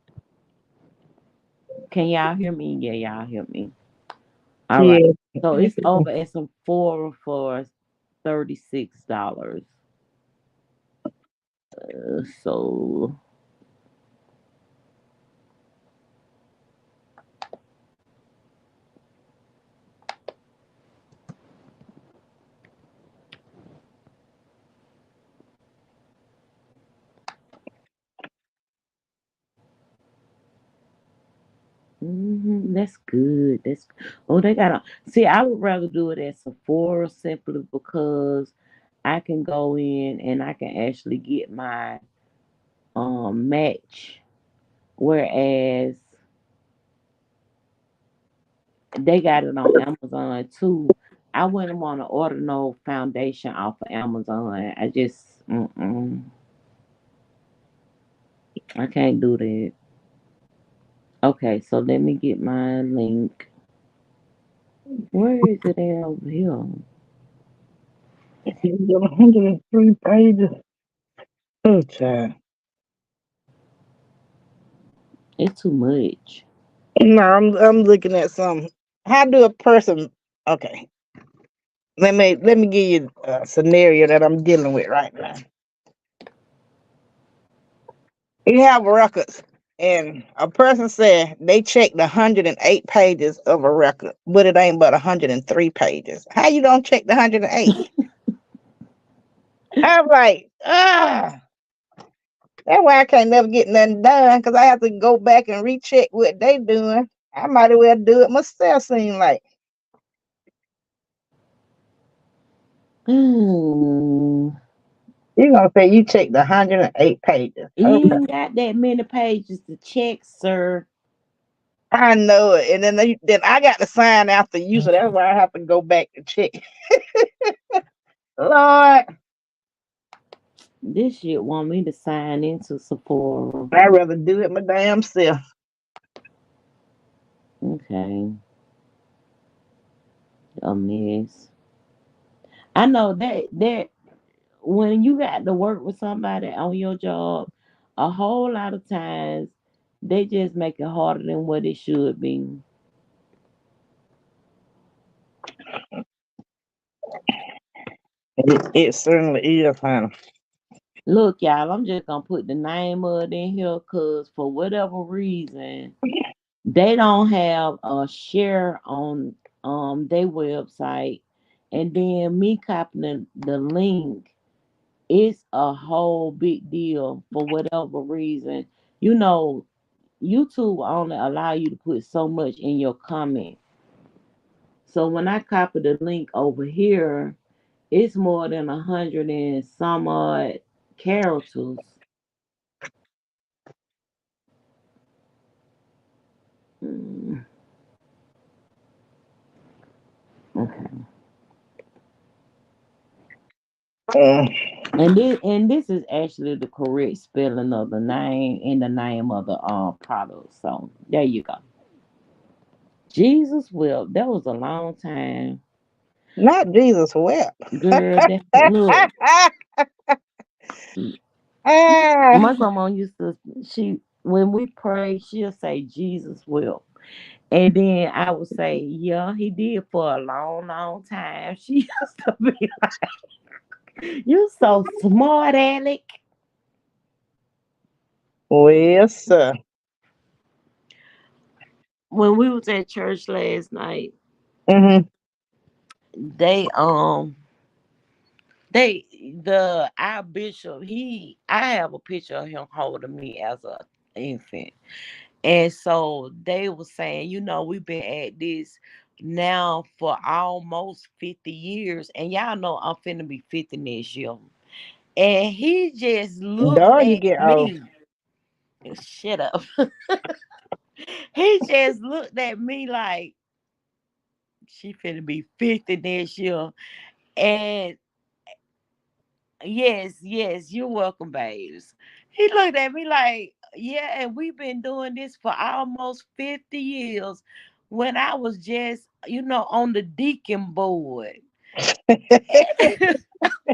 Can y'all hear me? Yeah, y'all hear me. All right. Yeah. So it's over at some four for $36. So that's good. That's oh, they got a see. I would rather do it at Sephora simply because I can go in and I can actually get my match. Whereas they got it on Amazon too. I wouldn't want to order no foundation off of Amazon. I just I can't do that. Okay, so let me get my link. Where is it at over here? She's got 103 pages. Oh, child. It's too much. No, I'm looking at some. How do a person? Okay, let me give you a scenario that I'm dealing with right now. You have records, and a person said they checked 108 pages of a record, but it ain't but 103 pages. How you don't check the 108? I'm like, that's why I can't never get nothing done because I have to go back and recheck what they doing. I might as well do it myself. Seem like Hmm. you gonna say you checked 108 pages. You Okay, ain't got that many pages to check, sir. I know it, and then I got to sign after you, so that's why I have to go back to check. Lord, This shit want me to sign into Sephora. I'd rather do it my damn self. Okay, a mess. I know that when you got to work with somebody on your job, a whole lot of times they just make it harder than what it should be. It certainly is, honey. Look, y'all, I'm just gonna put the name of it in here because for whatever reason they don't have a share on their website, and then me copying the link, it's a whole big deal for whatever reason. You know, YouTube only allow you to put so much in your comment. So when I copy the link over here, it's more than 100 and some odd characters. Mm, okay. Mm. And this is actually the correct spelling of the name and the name of the product. So there you go. Jesus will. That was a long time. Not Jesus wept. Girl, that look. Ah, My grandma used to, she, when we pray, she'll say, Jesus will. And then I would say, yeah, he did for a long, long time. She used to be like, you so smart, Alec. well, sir. When we was at church last night, Mm-hmm. they the our bishop, I have a picture of him holding me as a infant. And so they were saying, we've been at this now for almost 50 years. And y'all know I'm finna be 50 next year. And he just looked Dog, you at get old. me. Shut up. He just looked at me like she finna be 50 next year. And yes, yes, you're welcome, babes. He looked at me like, yeah, and we've been doing this for almost 50 years when I was just, on the deacon board.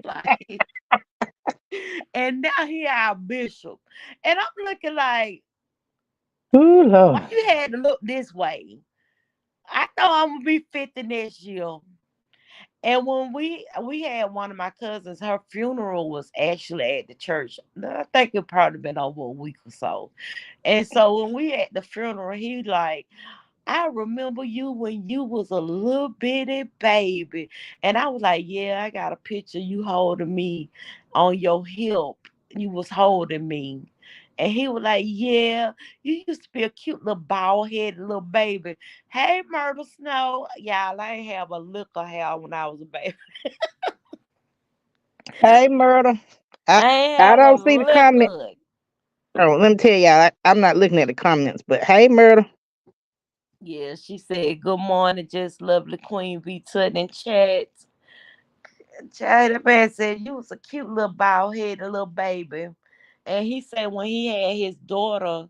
Like, and now he our bishop. And I'm looking like, Ooh, why Lord. you had to look this way? I thought I'm gonna be 50 next year. And when we had one of my cousins, her funeral was actually at the church. I think it probably been over a week or so. And so when we at the funeral, he like, I remember you when you was a little bitty baby. And I was like, yeah, I got a picture you holding me on your hip. You was holding me. And he was like, yeah, you used to be a cute little bald headed little baby. Hey, Myrtle Snow. Y'all, I ain't have a look of hair when I was a baby. Hey, Myrtle. I I ain't I have a don't see the lick comment. of it. Oh, let me tell y'all, I'm not looking at the comments, but hey, Myrtle. Yeah, she said, good morning, just lovely Queen V Tut and chat. Child, that man said you was a cute little bald headed little baby. And he said when he had his daughter,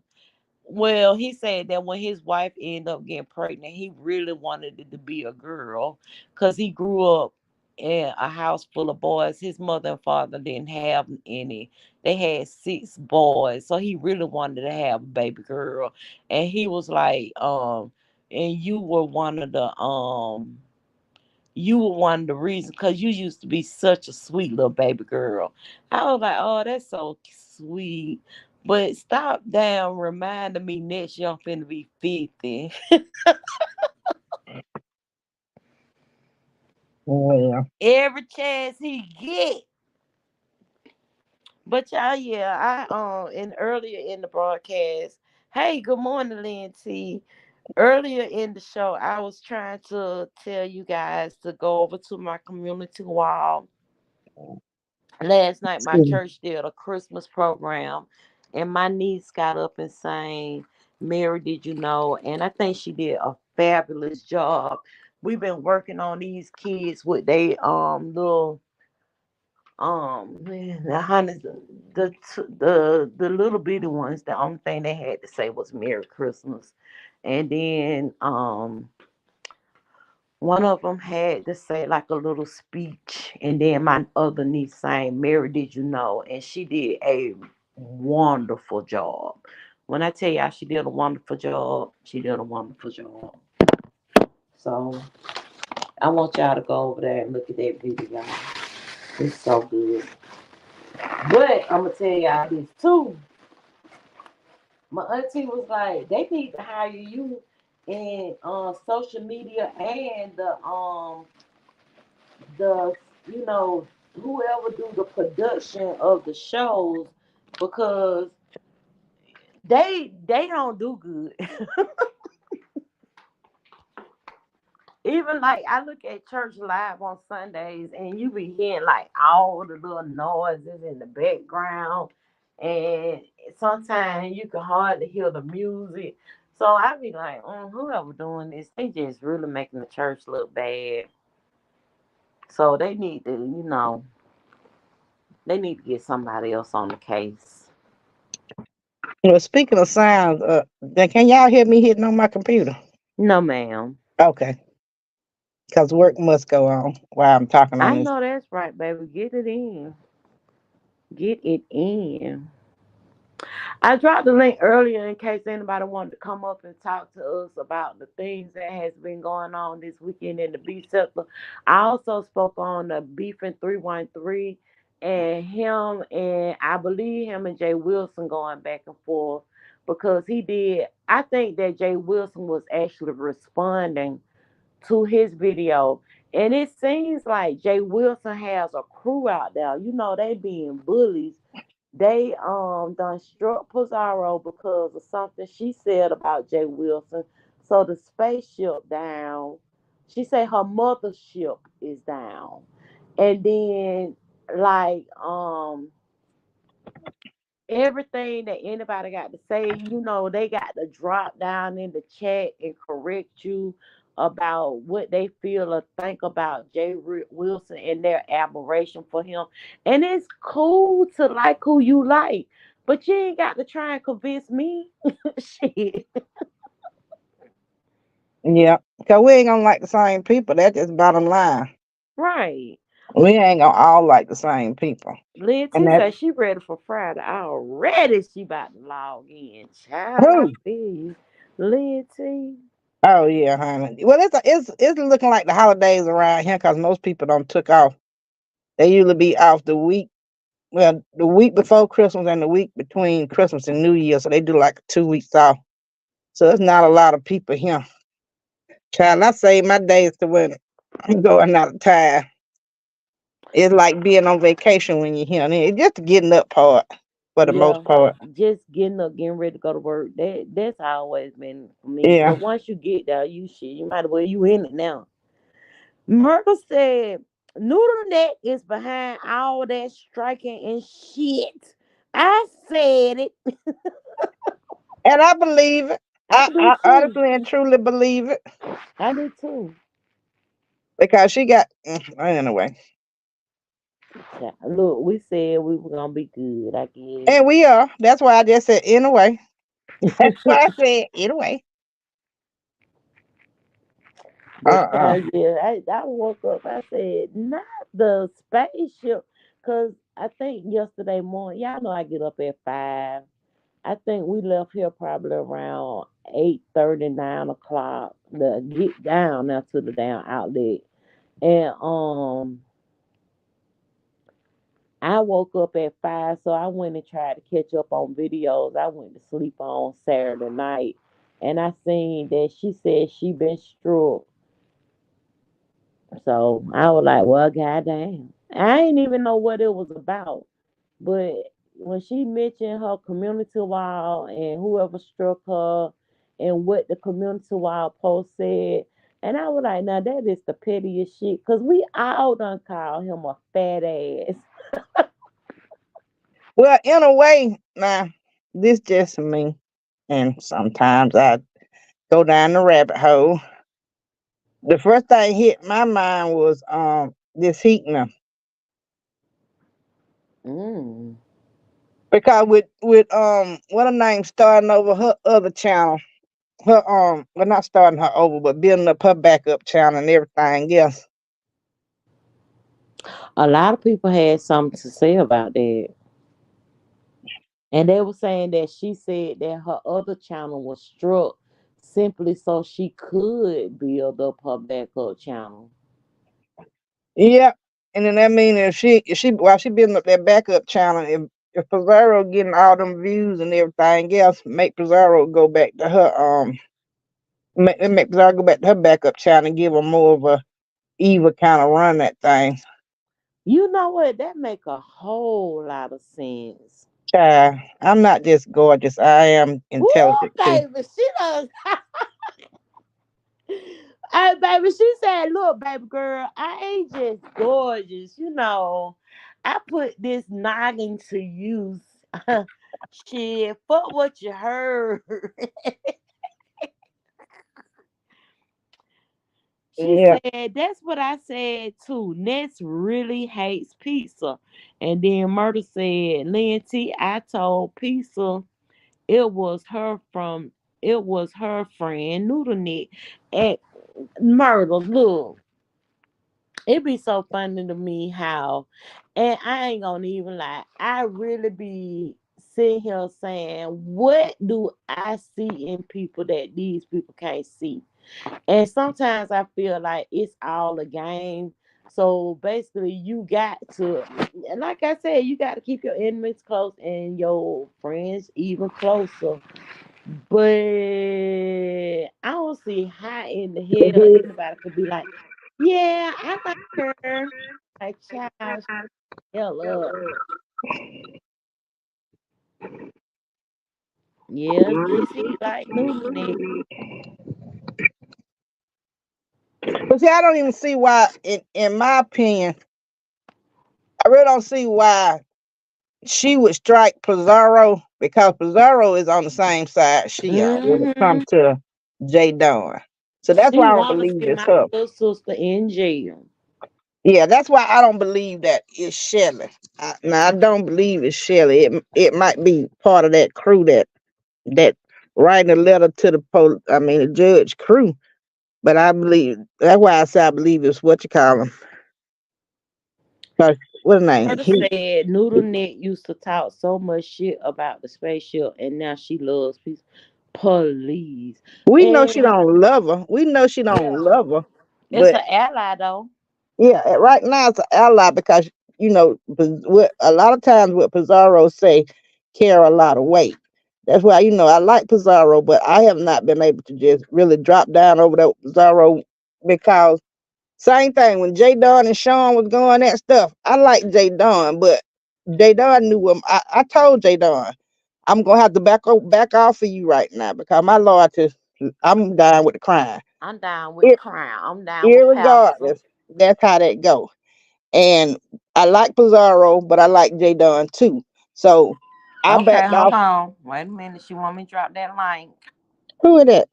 well, he said that when his wife ended up getting pregnant, he really wanted it to be a girl because he grew up in a house full of boys. His mother and father didn't have any. They had six boys. So he really wanted to have a baby girl. And he was like, and you were one of the reasons because you used to be such a sweet little baby girl. I was like, oh, that's so sweet. But stop down reminding me next year I'm finna be 50. Well, Every chance he get. But y'all, yeah, I and earlier in the broadcast, hey, good morning, Lynn T. Earlier in the show, I was trying to tell you guys to go over to my community wall. Last night my excuse me. church did a Christmas program and my niece got up and sang Mary Did You Know, and I think she did a fabulous job. We've been working on these kids with they little the honey, the little bitty ones. The only thing they had to say was Merry Christmas. And then one of them had to say like a little speech, and then my other niece sang Mary Did You Know, and she did a wonderful job. When I tell y'all she did a wonderful job, she did a wonderful job. So I want y'all to go over there and look at that video. It's so good. But I'm gonna tell y'all this too. My auntie was like, they need to hire you in social media and the you know whoever do the production of the shows because they don't do good. Even like I look at church live on Sundays and you be hearing like all the little noises in the background and sometimes you can hardly hear the music. So I be like, whoever doing this, they just really making the church look bad. So they need to, they need to get somebody else on the case. Well, speaking of sounds, then can y'all hear me hitting on my computer? No, ma'am. Okay, because work must go on while I'm talking on I this. know that's right, baby. Get it in. Get it in. I dropped the link earlier in case anybody wanted to come up and talk to us about the things that has been going on this weekend in the beef sector. I also spoke on the beef in 313 and him and I believe him and Jay Wilson going back and forth because he did. I think that Jay Wilson was actually responding to his video. And it seems like Jay Wilson has a crew out there. You know, they being bullies. They done struck Pizarro because of something she said about Jay Wilson. So the spaceship down. She said her mothership is down. And then like everything that anybody got to say, you know, they got to drop down in the chat and correct you about what they feel or think about Wilson and their admiration for him. And it's cool to like who you like, but you ain't got to try and convince me. Shit. Yeah, because we ain't gonna like the same people. That's just bottom line. Right. We ain't gonna all like the same people. Lynn And T that said she ready for Friday. Already she about to log in. Child, I who? feel you. Lynn T. Oh yeah, honey. Well, it's looking like the holidays around here because most people don't took off. They usually be off the week. Well, the week before Christmas and the week between Christmas and New Year, so they do like 2 weeks off. So it's not a lot of people here. Child, I save my days to when I'm going out of town. It's like being on vacation when you're here. And it's just the getting up part for the Yeah, most part. just getting up, getting ready to go to work. That's always been for me. Yeah. But once you get there, you shit. You might as well you in it now. Myrtle said Noodle Neck is behind all that striking and shit. I said it. And I believe it. I I believe too. honestly and truly believe it I do too. because she got, anyway. Yeah, look, we said we were gonna be good. I guess. And we are. That's why I just said, anyway. That's why I said, anyway. But Uh. yeah, I woke up. I said, not the spaceship, cause I think yesterday morning. Y'all know I get up at 5. I think we left here probably around 8:30, 9 o'clock to get down now to the down outlet. And I woke up at 5, so I went and tried to catch up on videos I went to sleep on Saturday night, and I seen that she said she been struck. So I was like, well, goddamn. I didn't even know what it was about. But when she mentioned her community wall and whoever struck her and what the community wall post said, and I was like, now that is the pettiest shit. Because we all done call him a fat ass. Well, in a way, now, this just me. And sometimes I go down the rabbit hole. The first thing hit my mind was this heating Mm. because with what her name starting over her other channel, her well not starting her over, but building up her backup channel and everything else. A lot of people had something to say about that. And they were saying that she said that her other channel was struck simply so she could build up her backup channel. Yeah, and then that means if she while she building up that backup channel, if Pizarro getting all them views and everything else, make Pizarro go back to her make Pizarro go back to her backup channel and give her more of a evil kind of run that thing. You know what? That make a whole lot of sense. Child, I'm not just gorgeous. I am Ooh, intelligent too. baby, she does. Hey, baby, she said, "Look, baby girl, I ain't just gorgeous. You know, I put this noggin to use. Shit, fuck what you heard." She Yeah. said, "That's what I said too. Ness really hates pizza." And then Murder said, "Lynn T, I told pizza it was her from it was her friend Noodle Nick at Murder. Look, it be so funny to me how, and I ain't gonna even lie, I really be sitting here saying, what do I see in people that these people can't see? And sometimes I feel like it's all a game. So basically, you got to, like I said, you got to keep your enemies close and your friends even closer. But I don't see how in the hell anybody could be like, yeah, I like her. Like, child, hell up. Yeah, she like noodle neck. But see, I don't even see why, in my opinion, I really don't see why she would strike Pizarro because Pizarro is on the same side she on when it Mm-hmm. comes to Jay Dawn. So that's She why I don't wanna believe see it's my her. little sister in jail. Yeah, that's why I don't believe that it's Shelley. Now I don't believe it's Shelley. It might be part of that crew that writing a letter to the judge crew. But I believe that's why I say I believe it's what you call him. What his name? Murder He. said Noodle Neck used to talk so much shit about the spaceship and now she loves peace. Police. We know she And don't love her. We know she don't yeah, love her. it's But an ally though. yeah, right now it's an ally because what a lot of times what Pizarro say carry a lot of weight. That's why I like Pizarro, but I have not been able to just really drop down over that Pizarro because same thing when Jay Don and Sean was going that stuff. I like Jay Don, but Jay Don knew him. I told Jay Don, I'm gonna have to back off for you right now because my loyalty, I'm down with the crime. I'm down with the Ir- crown. I'm down with Pastor. Irregardless, that's how that go. And I like Pizarro, but I like J Don too. So I Okay, backed hold off. on. Wait a minute. She want me to drop that link. Who is that?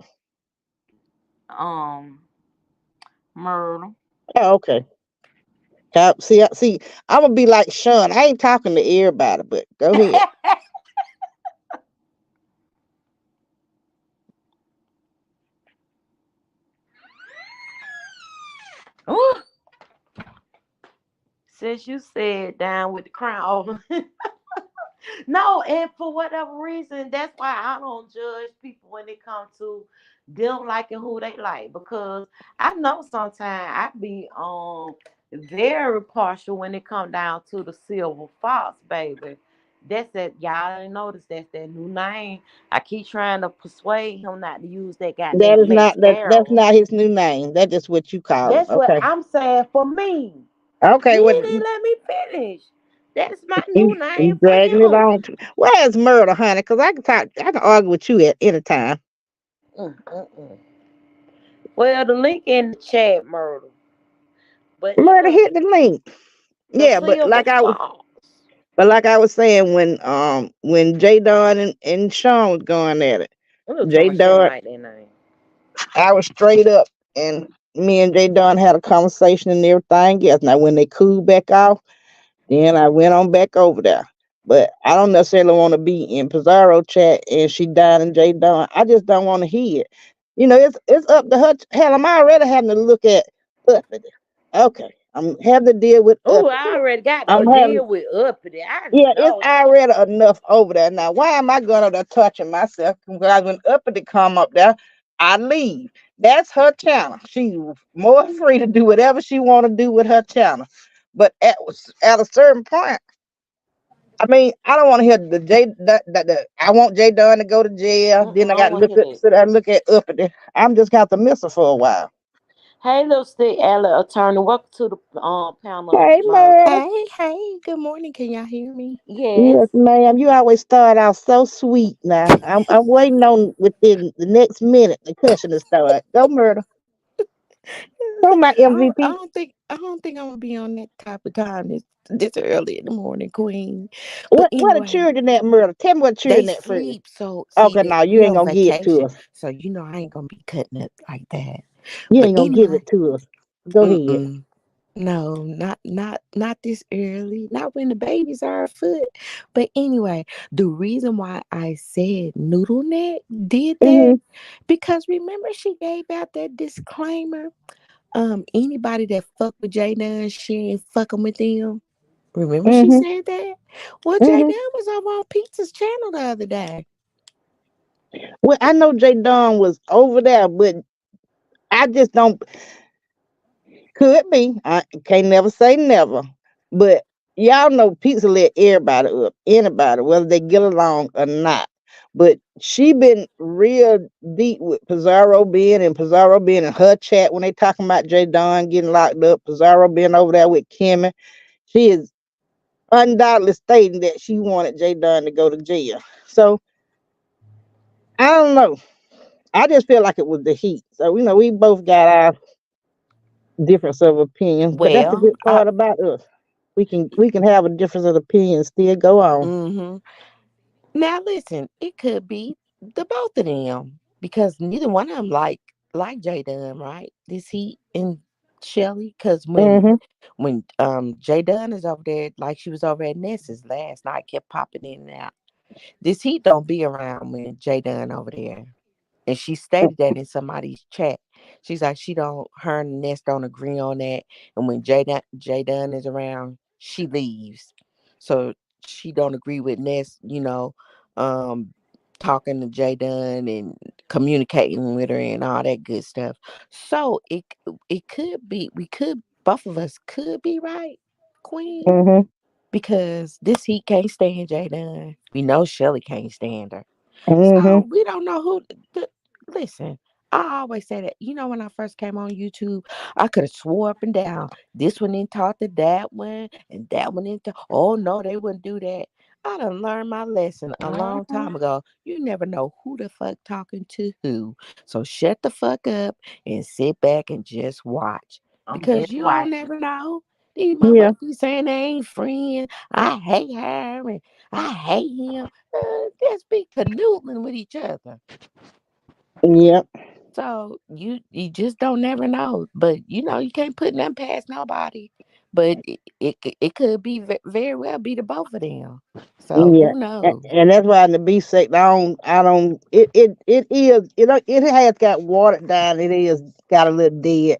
Um, Myrtle. Oh, okay. See, I'm gonna be like Sean. I ain't talking to everybody, but go ahead. Ooh, since you said down with the crown. No, and for whatever reason, that's why I don't judge people when it comes to them liking who they like because I know sometimes I be very partial when it come down to the silver fox, baby. That's that y'all ain't notice that's that new name. I keep trying to persuade him not to use that That goddamn is Black not that. That's Sparrow. not his new name. That's just what you call him. That's what Okay. I'm saying for me. Okay. He What didn't let me finish. That's my you new name you for dragging it him. on? Where's Murder, honey? Because I can talk. I can argue with you at any time. Mm. Well, the link in the chat, Myrtle. But Murder hit the link. the Yeah, silver fox. but like I was saying when J Don and Sean was going at it, I'm just talking J about she don't Don, like that name. I was straight up and me and J Don had a conversation and everything else. Now when they cooled back off, then I went on back over there. But I don't necessarily want to be in Pizarro chat and she died in J Don. I just don't want to hear it. It's up to her. Hell, I'm already having to look at Uppity. Okay. I'm having to deal with Oh, I Uppity. already got I'm to having deal with uppity. I Yeah, it's know. already enough over there. Now, why am I going to touching myself? Because when Uppity come up there, I leave. That's her channel. She's more free to do whatever she want to do with her channel. But at a certain point, I don't want to hear the J that I want J Dunn to go to jail. I Then I got don't to want to hear that. sit there and look at Uppity. I'm just got to miss her for a while. Hey, little stick Ella attorney. Welcome to the panel, Hey, Myrtle. murder. Hey, good morning. Can y'all hear me? Yes. Yes, ma'am. You always start out so sweet. Now I'm waiting on within the next minute the cussing to start. Go murder. Go my MVP. I don't think I'm gonna be on that type of time this early in the morning, Queen. But What the anyway, children that murder? Tell me what they children that for. sleep. So see Okay, that now you we ain't on gonna give it to vacation. us. So I ain't gonna be cutting up like that. You But ain't gonna give anyway, it to us. Go ahead. mm-mm. No, not this early. Not when the babies are afoot. But anyway, the reason why I said Noodle Neck did that Hmm. because remember she gave out that disclaimer. Anybody that fuck with J Dunn, she ain't fucking with them. Remember she Mm-hmm. said that? Well, J Mm-hmm. Dunn was over on Pizza's channel the other day. Well, I know Jay Don was over there, but I just don't. Could be. I can't never say never. But y'all know pizza let everybody up, anybody, whether they get along or not. But she been real deep with Pizarro being and Pizarro being in her chat when they talking about Jay Don getting locked up. Pizarro being over there with Kimmy. She is undoubtedly stating that she wanted Jay Don to go to jail. So I don't know. I just feel like it was the heat. So we both got our difference of opinion, but that's the Well, good part about us. We can have a difference of opinion, still go on. mm-hmm. Now listen, it could be the both of them because neither one of them like J Dunn, right? This he and Shelly, because Mm-hmm. when J Dunn is over there, like she was over at Ness's last night, kept popping in and out. This heat don't be around when J Dunn over there. And she stated that in somebody's chat. She's like, she don't, her and Ness don't agree on that. And when J Dunn is around, she leaves. So she don't agree with Ness, um, talking to J Dunn and communicating with her and all that good stuff. So it could be, both of us could be right, Queen, Mm-hmm. because this heat can't stand J Dunn. We know Shelly can't stand her. Mm-hmm. So we don't know who. Listen, I always say that. When I first came on YouTube, I could have swore up and down this one didn't talk to that one, and that one didn't. Oh no, they wouldn't do that. I done learned my lesson a long Mhm. time ago. You never know who the fuck talking to who. So shut the fuck up and sit back and just watch I'm because just you don't watching. never know. These Yeah. motherfuckers be saying they ain't friends. I hate her and I hate him. Just be canoodling with each other. Yep. So you just don't never know. But you can't put nothing past nobody. But it could be very well be the both of them. So Yeah. who A- knows? And that's why in the B sect, I don't. It has got watered down. It is got a little dead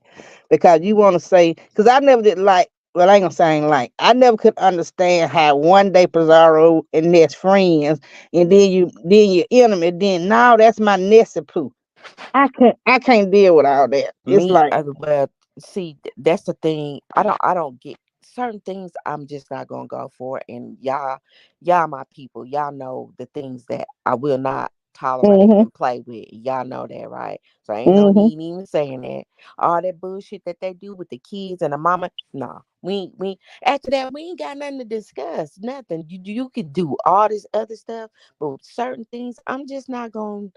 because you want to say because I never did like. Well, I ain't gonna say I ain't like. I never could understand how one day Pizarro and Ness friends, and then you enemy. Then now that's my Nessie poo. I can't deal with all that. It's Me, like, well, see, that's the thing. I don't get certain things. I'm just not gonna go for. And y'all, my people, y'all know the things that I will not tolerate mm-hmm, and play with. Y'all know that, right? So ain't no mm-hmm, need even saying that. All that bullshit that they do with the kids and the mama. No, we after that we ain't got nothing to discuss. Nothing. You could do all this other stuff, but with certain things, I'm just not gonna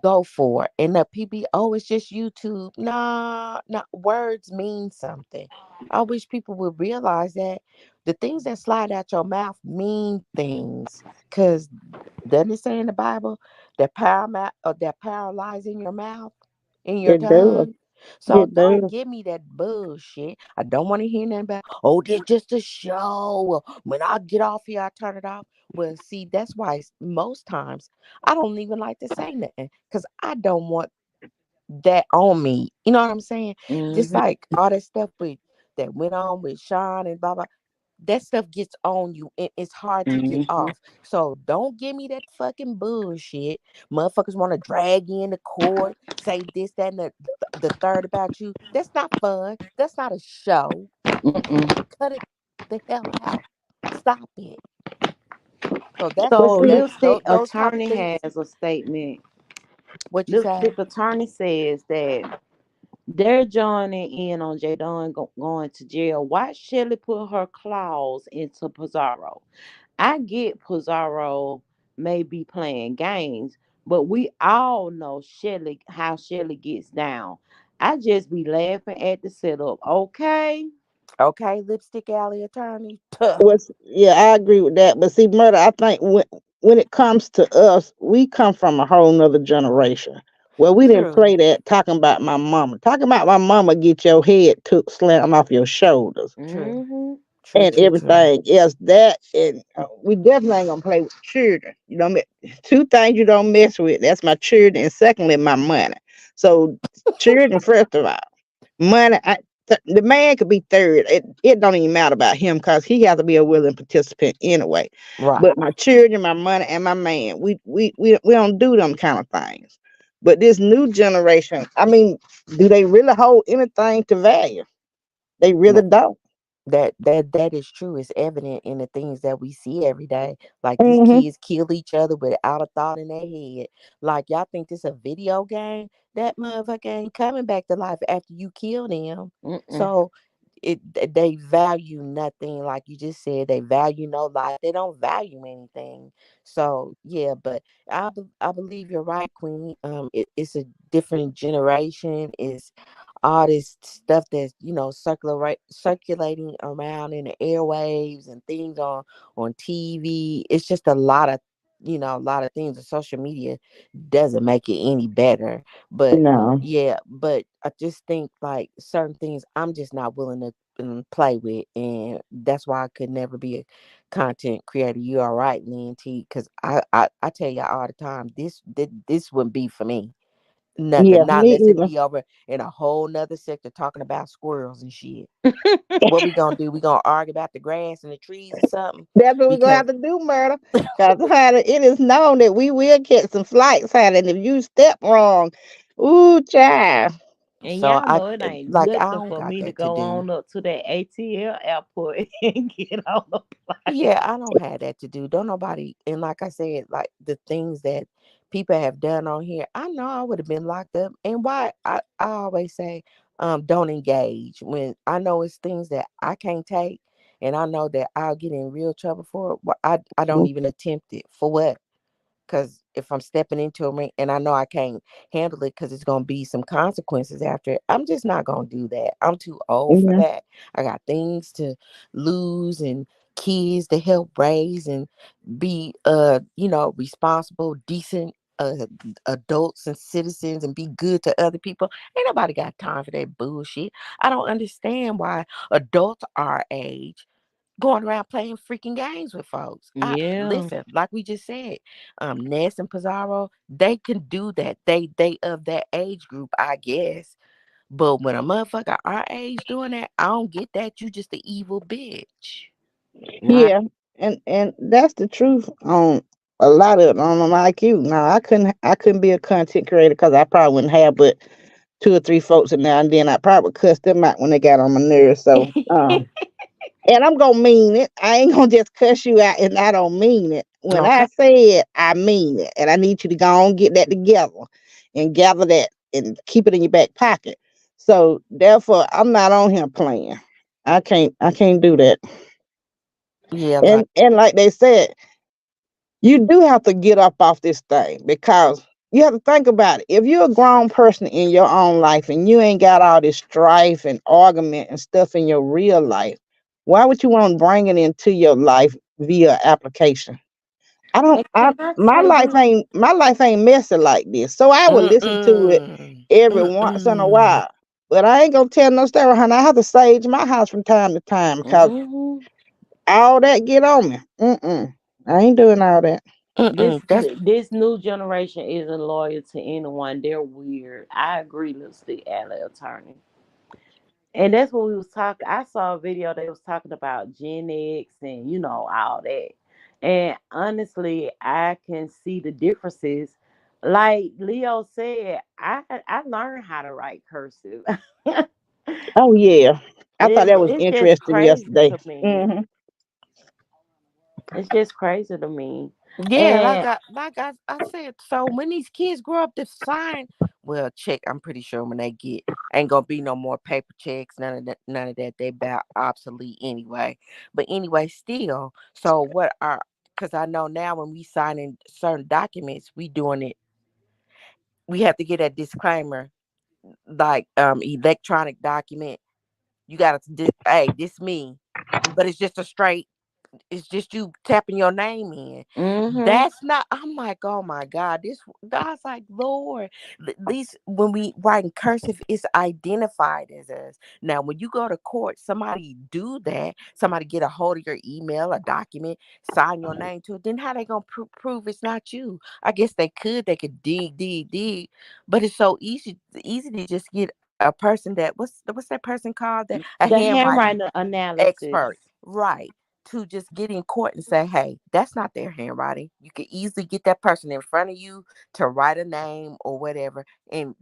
go for it. And the PB, oh, it's just YouTube. Nah, nah, words mean something. I wish people would realize that the things that slide out your mouth mean things. Cause doesn't it say in the Bible that that power lies in your mouth, in your it does. tongue? So It don't does. give me that bullshit. I don't want to hear nothing about, oh, this just a show. When I get off here, I turn it off. Well, see, that's why most times I don't even like to say nothing because I don't want that on me. You know what I'm saying? Just Mhm. like all that stuff that went on with Sean and blah blah. That stuff gets on you and it's hard to get Mhm. off. So don't give me that fucking bullshit. Motherfuckers want to drag you into court, say this, that, and the third about you. That's not fun. That's not a show. Mm-mm. Cut it the hell out. Stop it. So But So see, those lipstick those type of attorney things. has a statement. What you say? Lipstick attorney says that they're joining in on Jadon going to jail. Why Shelly put her claws into Pizarro? I get Pizarro may be playing games, but we all know Shelly how Shelly gets down. I just be laughing at the setup. Okay. Okay, lipstick alley attorney. Tuh. yeah, I agree with that. But see, murder, I think when it comes to us, we come from a whole nother generation. Well, we didn't True. play that talking about my mama. Talking about my mama get your head took slam off your shoulders True. Mm-hmm. True, and true, true. everything else. That and we definitely ain't gonna play with children. Two things you don't mess with. That's my children, and secondly, my money. So children first of all. Money, the man could be third. It don't even matter about him because he has to be a willing participant anyway. Right. But my children, my money, and my man, we don't do them kind of things. But this new generation, I mean, do they really hold anything to value? They really don't. That is true. It's evident in the things that we see every day. Like these Hmm. kids kill each other without a thought in their head. Like y'all think this a video game? That motherfucker ain't coming back to life after you kill them. Mm-mm. So they value nothing. Like you just said, they value no life. They don't value anything. So yeah, but I believe you're right, Queen. It's a different generation. Is all this stuff that's circulating around in the airwaves and things on TV. It's just a lot of things. The social media doesn't make it any better. But No. yeah, but I just think like certain things I'm just not willing to play with, and that's why I could never be a content creator. You are right, Lynn T, because I tell you all the time, this wouldn't be for me. Yeah, Nothing. Not me unless it either. be over in a whole nother sector talking about squirrels and shit. What we gonna do? We gonna argue about the grass and the trees or something? That's what we're gonna Because have to do, murder. Cause honey, it is known that we will get some flights, honey. And if you step wrong, ooh, child. And so y'all I know it ain't like I nothing don't for got me to that to go do. on up to that ATL airport and get on the plane. Yeah, I don't have that to do. Don't nobody. And like I said, like the things that people have done on here, I know I would have been locked up. And why I always say, don't engage when I know it's things that I can't take, and I know that I'll get in real trouble for it. I don't even attempt it for what? Because if I'm stepping into a ring and I know I can't handle it because it's going to be some consequences after it, I'm just not going to do that. I'm too old for Yeah, that. I got things to lose and kids to help raise and be, responsible, decent adults and citizens and be good to other people. Ain't nobody got time for that bullshit. I don't understand why adults our age going around playing freaking games with folks. I Yeah. listen, like we just said, Ness and Pizarro, they can do that. They of that age group, I guess. But when a motherfucker our age doing that, I don't get that. You just an evil bitch. Not yeah, and that's the truth on a lot of it on like you. Now I couldn't be a content creator because I probably wouldn't have but two or three folks in there, and then I probably would cuss them out when they got on my nerves. So and I'm gonna mean it. I ain't gonna just cuss you out and I don't mean it. When I okay. say it, I mean it. And I need you to go on get that together and gather that and keep it in your back pocket. So therefore I'm not on here playing. I can't do that. Yeah, like And like they said, you do have to get up off this thing because you have to think about it. If you're a grown person in your own life and you ain't got all this strife and argument and stuff in your real life, why would you want to bring it into your life via application? I don't And I can I my say life this? ain't my life ain't messy like this. So I would listen to it mm-mm, every once in a mm-mm. while. But I ain't gonna tell no story, honey. I have to sage my house from time to time because Hmm. all that get on me. Mm-mm. I ain't doing all that. This Mm-mm. That's this new generation isn't loyal to anyone. They're weird. I agree, Lipstick Alley Attorney. And that's what we was talking. I saw a video they was talking about Gen X and all that. And honestly, I can see the differences. Like Leo said, I learned how to write cursive. Oh yeah. I thought it's that was it's just interesting crazy yesterday. to me. Hmm. It's just crazy to me. Yeah, And I said, so when these kids grow up to sign, well, check. I'm pretty sure when they get ain't gonna be no more paper checks, none of that, none of that. They about obsolete anyway. But anyway, still. So what are? Because I know now when we signing certain documents, we doing it. We have to get a disclaimer, like electronic document. You gotta, hey, this me, but it's just a straight. It's just you tapping your name in. mhm. That's not. I'm like, oh my God. This. I was like, Lord. At least when we write in cursive, it's identified as us. Now, when you go to court, somebody do that. Somebody get a hold of your email, a document, sign your name to it. Then how they gonna prove it's not you? I guess they could. They could dig, dig, dig. But it's so easy to just get a person that what's that person called, that a The handwriting handwriting analysis. expert, right? To just get in court and say, hey, that's not their handwriting. You can easily get that person in front of you to write a name or whatever, and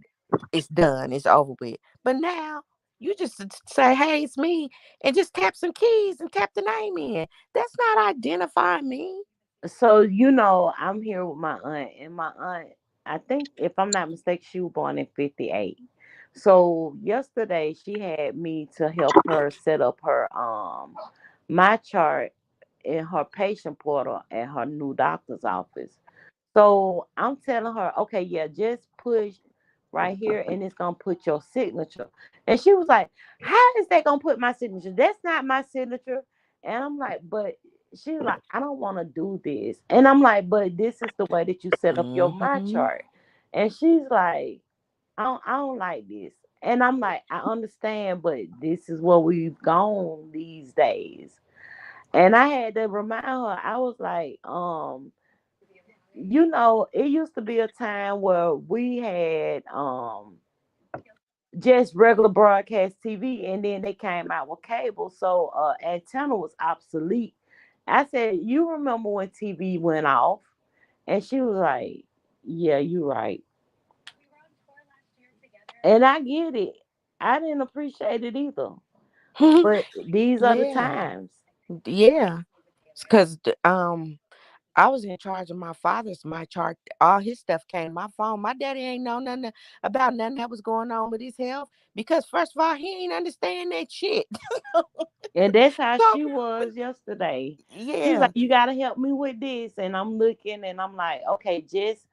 it's done, it's over with. But now you just say, hey, it's me, and just tap some keys and tap the name in. That's not identifying me. So I'm here with my aunt, and my aunt, I think if I'm not mistaken, she was born in '58. So yesterday she had me to help her set up her my chart in her patient portal at her new doctor's office. So I'm telling her, okay, yeah, just push right here and it's gonna put your signature. And she was like, how is that gonna put my signature? That's not my signature. And I'm like, but she's like, I don't want to do this. And I'm like, but this is the way that you set up your my Hmm. chart. And she's like, I don't like this. And I'm like, I understand, but this is where we've gone these days. And I had to remind her, I was like, it used to be a time where we had just regular broadcast TV, and then they came out with cable, so antenna was obsolete. I said, "You remember when TV went off?" And she was like, "Yeah, you're right." And I get it. I didn't appreciate it either, but these are the Yeah, times. yeah. Because I was in charge of my father's my chart. All his stuff came to my phone. My daddy ain't know nothing about nothing that was going on with his health, because first of all, he ain't understand that shit. And that's how So, she but was yesterday. She's like, yeah. "You gotta help me with this," and I'm looking, and I'm like, "Okay, just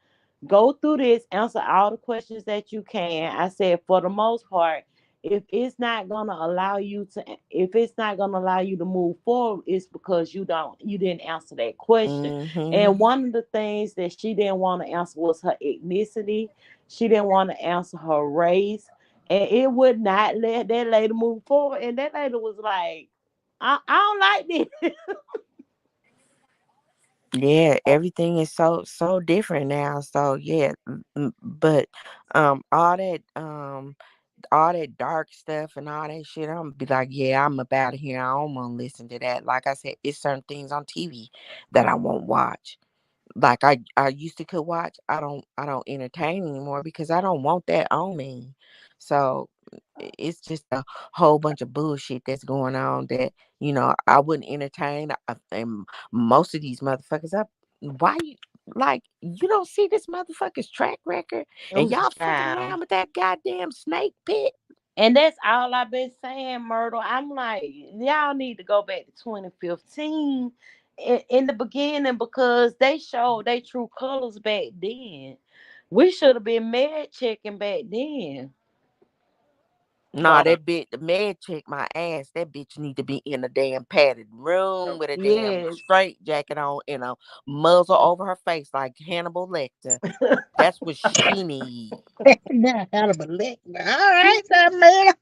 go through this, answer all the questions that you can." I said, for the most part, if it's not gonna allow you to move forward, it's because you didn't answer that question. Hmm. And one of the things that she didn't want to answer was her ethnicity. She didn't want to answer her race, and it would not let that lady move forward. And that lady was like, I don't like this. Yeah, everything is so different now. So yeah, but all that dark stuff and all that shit, I'm gonna be like, yeah, I'm about it here. I don't want to listen to that. Like I said, it's certain things on TV that I won't watch. Like I used to could watch. I don't entertain anymore because I don't want that on me. So it's just a whole bunch of bullshit that's going on that I wouldn't entertain. And most of these motherfuckers, why you like you don't see this motherfucker's track record, and Oh, y'all fucking child. around with that goddamn snake pit. And that's all I've been saying, Myrtle. I'm like, y'all need to go back to 2015 in the beginning, because they showed their true colors back then. We should have been mad checking back then. Nah, that bitch, the med check my ass. That bitch need to be in a damn padded room with a damn Yes. straight jacket on and a muzzle over her face like Hannibal Lecter. That's what she need. Now, Hannibal Lecter. All right, that man.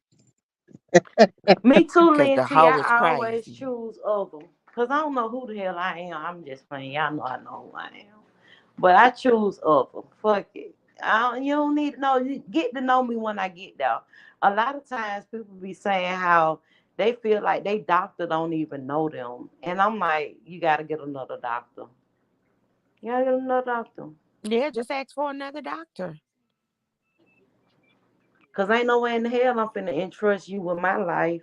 Me too, Cause the Lindsay. hoe is I always crazy. choose other. Because I don't know who the hell I am. I'm just playing. Y'all know I know who I am. But I choose other. Fuck it. You don't need to know. You get to know me when I get there. A lot of times people be saying how they feel like they doctor don't even know them. And I'm like, you got to get another doctor. You got to get another doctor. Yeah, just ask for another doctor. Because ain't no way in the hell I'm finna entrust you with my life.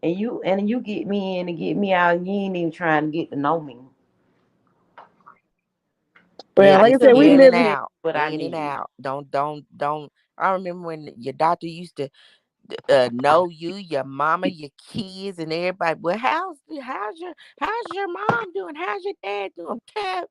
And you get me in and get me out, and you ain't even trying to get to know me. Well, Yeah, like I just said, we Because in let and me live. tell you out, what I in and need. out. Don't. I remember when your doctor used to know you, your mama, your kids, and everybody. Well, how's your mom doing? How's your dad doing? Cat,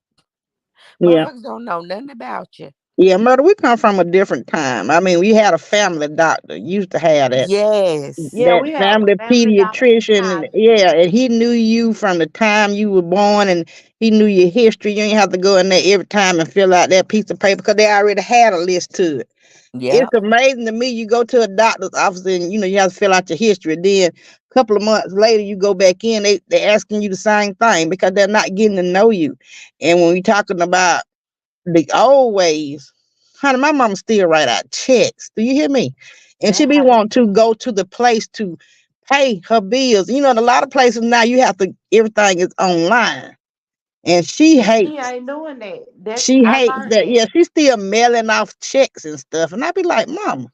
Yeah, motherfuckers don't know nothing about you. yeah, mother. We come from a different time. I mean, we had a family doctor. Used to have that. Yes. Yeah, That we have a family family doctor in the pediatrician, house. yeah, and he knew you from the time you were born, and he knew your history. You ain't have to go in there every time and fill out that piece of paper because they already had a list to it. It's Yep. amazing to me. You go to a doctor's office and you have to fill out your history. Then a couple of months later, you go back in, they asking you the same thing because they're not getting to know you. And when we talking about the old ways, honey, my mama still write out checks. Do you hear me? and she That be how wanting to go to the place to pay her bills. You know, in a lot of places now you have to everything is online, and she ain't doing that. That's she I hates learned that. that. Yeah, she's still mailing off checks and stuff, and I be like, Mama,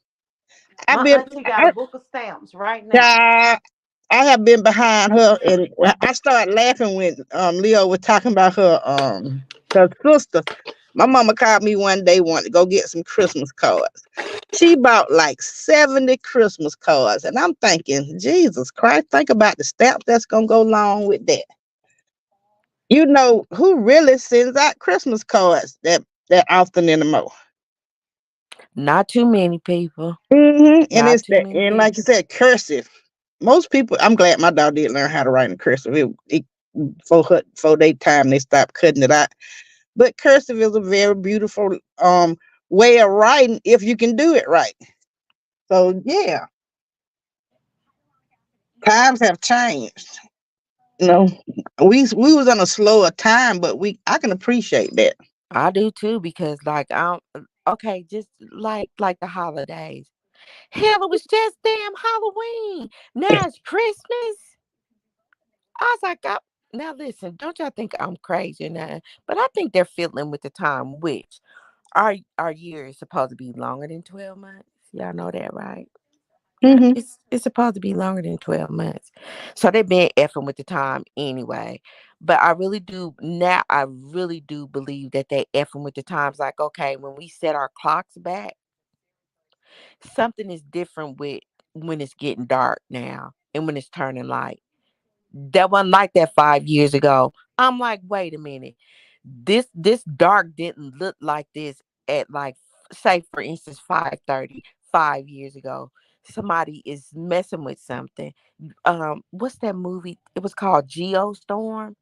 I've My been. auntie got a book of stamps right now. I, I have been behind her, and I started laughing when Leo was talking about her sister. My mama called me one day, wanted to go get some Christmas cards. She bought like 70 Christmas cards, and I'm thinking, Jesus Christ, think about the stamps that's gonna go along with that. You know who really sends out Christmas cards that often anymore? Not too many people. And Not it's too that, many and like you people. said, cursive. Most people, I'm glad my dog did learn how to write in cursive. For their time, they stopped cutting it out. But cursive is a very beautiful way of writing if you can do it right. So yeah, times have changed. You know, we was on a slower time, but we I can appreciate that. I do too because like okay, just like the holidays. Hell, it was just damn Halloween. Now it's Christmas. I was like, now listen, don't y'all think I'm crazy now? But I think they're fiddling with the time, which our year is supposed to be longer than 12 months. Y'all know that, right? Hmm. It's supposed to be longer than 12 months. So they've been effing with the time anyway. But I really do now. I really do believe that they effing with the times. Like, okay, when we set our clocks back, something is different with when it's getting dark now and when it's turning light. That wasn't like that 5 years ago. I'm like, wait a minute. This dark didn't look like this at like say for instance 5:30 5 years ago. Somebody is messing with something. What's that movie? It was called Geostorm.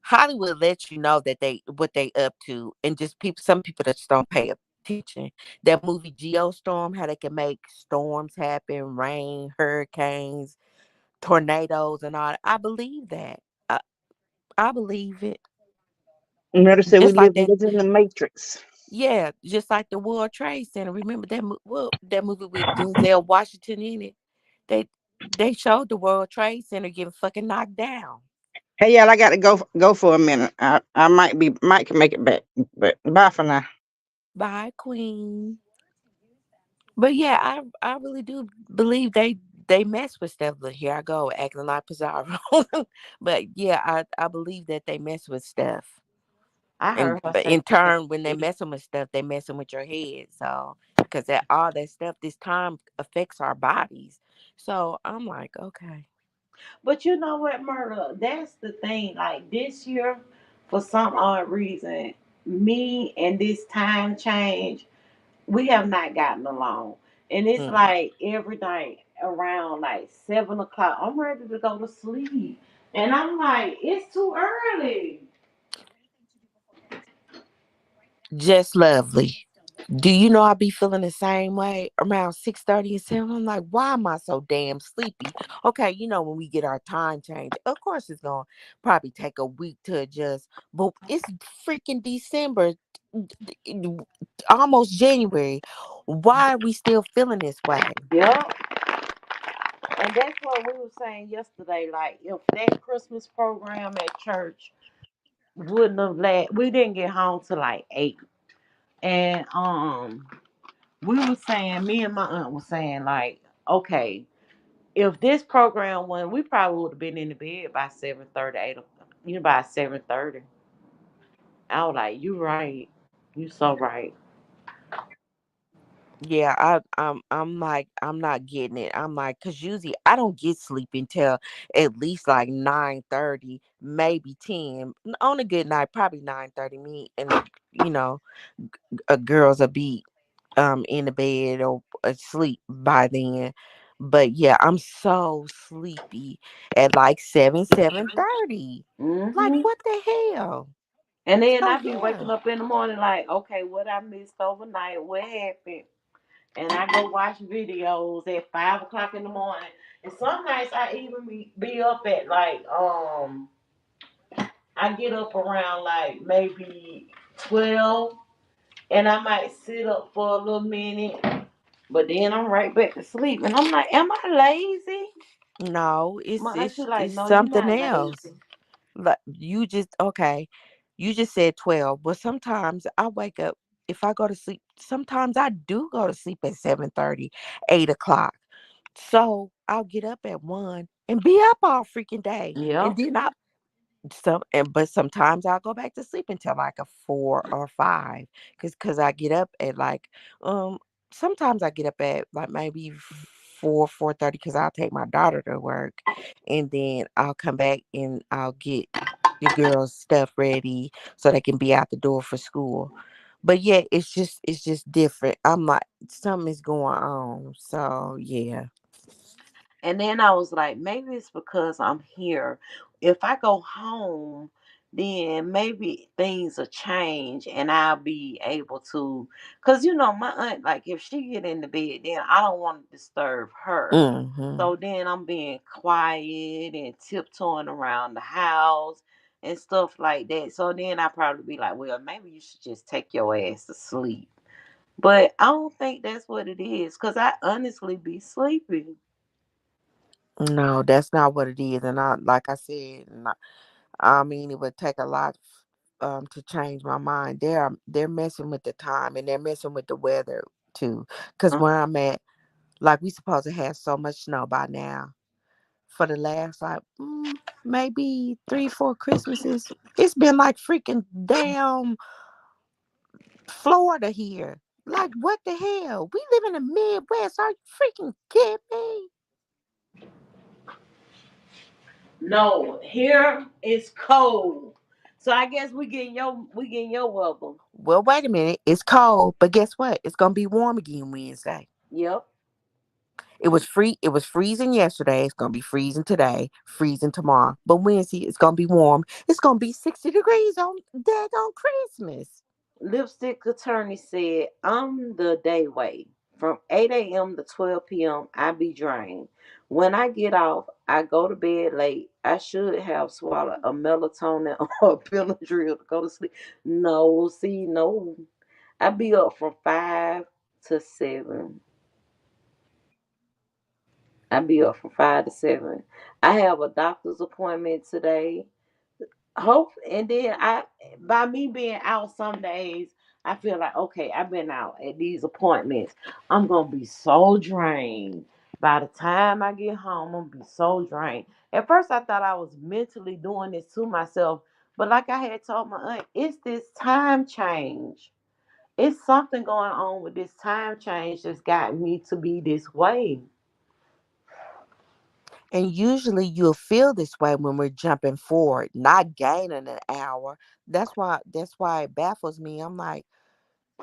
Hollywood lets you know that they what they up to, and just people. Some people that just don't pay attention. That movie Geostorm, how they can make storms happen, rain, hurricanes, tornadoes, and all. I believe that. I, I believe it. You better say we Just like live that. in the matrix. Yeah, just like the World Trade Center. Remember that that movie with Denzel Washington in it? They they showed the World Trade Center getting fucking knocked down. Hey y'all, I got to go for a minute. I might can make it back, but bye for now. Bye, Queen. But yeah, I really do believe they mess with stuff. But here I go acting like Pizarro. But yeah, I believe that they mess with stuff. I And heard her but say in that turn, when they yesterday. messing with stuff, they messing with your head. So because that all that stuff, this time affects our bodies. So I'm like, okay. But you know what, Murder? That's the thing. Like this year, for some odd reason, me and this time change, we have not gotten along. And it's Mm. like every night around like 7 o'clock, I'm ready to go to sleep. And I'm like, it's too early. Just lovely. Do you know I be feeling the same way around 6:30 and 7? I'm like, why am I so damn sleepy? Okay, when we get our time change, of course it's gonna probably take a week to adjust, but it's freaking December, almost January. Why are we still feeling this way? Yep. And that's what we were saying yesterday. Like, if that Christmas program at church wouldn't have we didn't get home till like 8. And we were saying, me and my aunt was saying, like, okay, if this program went, we probably would have been in the bed by 7:30, 8 o'clock, by 7:30. I was like, you right. You so right. Yeah, I'm like I'm not getting it. I'm like, cause usually I don't get sleep until at least like 9:30, maybe 10. On a good night, probably 9:30. Me and you know, girls will be in the bed or asleep by then. But yeah, I'm so sleepy at like 7:30. Like Hmm. what the hell? And then So I be yeah. waking up in the morning like, okay, what I missed overnight? What happened? And I go watch videos at 5 o'clock in the morning. And some nights I even be up at like I get up around like maybe 12, and I might sit up for a little minute, But then I'm right back to sleep, and I'm like, am I lazy? No, My it's auntie it's like, it's no, you're something not else. lazy. Like you just okay. You just said 12, but sometimes I wake up if I go to sleep. Sometimes I do go to sleep at 7:30, 8 o'clock. So I'll get up at 1 and be up all freaking day, and Yep. then I but sometimes I'll go back to sleep until like a 4 or 5, cause I get up at like um sometimes I get up at like maybe 4:30 because I'll take my daughter to work, and then I'll come back and I'll get the girls stuff ready so they can be out the door for school. But yeah, it's just different. I'm like something is going on. So yeah. And then I was like, maybe it's because I'm here. If I go home, then maybe things will change and I'll be able to. Because, my aunt, like, if she get in the bed, then I don't want to disturb her. Hmm. So then I'm being quiet and tiptoeing around the house and stuff like that. So then I probably be like, well, maybe you should just take your ass to sleep. But I don't think that's what it is because I honestly be sleeping. No, that's not what it is. And I, like I said, I mean, it would take a lot to change my mind. They're messing with the time and they're messing with the weather too. Cause Uh, where I'm at, like we supposed to have so much snow by now. For the last like maybe 3, 4 Christmases, it's been like freaking damn Florida here. Like what the hell? We live in the Midwest. Are you freaking kidding me? No, here it's cold. So I guess we getting your weather. Well, wait a minute. It's cold, but guess what? It's gonna be warm again Wednesday. Yep. It was freezing yesterday. It's gonna be freezing today, freezing tomorrow. But Wednesday it's gonna be warm. It's gonna be 60 degrees on dead on Christmas. Lipstick attorney said, I'm the day way. From 8 a.m. to 12 p.m., I be drained. When I get off, I go to bed late. I should have swallowed a melatonin or a Benadryl to go to sleep. No, see, no. I be up from 5 to 7. I be up from 5 to 7. I have a doctor's appointment today. Hope and then I by me being out some days, I feel like okay, I've been out at these appointments. I'm gonna be so drained. By the time I get home, I'm gonna be so drained. At first I thought I was mentally doing this to myself, but like I had told my aunt, it's this time change. It's something going on with this time change that's got me to be this way. And usually you'll feel this way when we're jumping forward, not gaining an hour. That's why it baffles me. I'm like,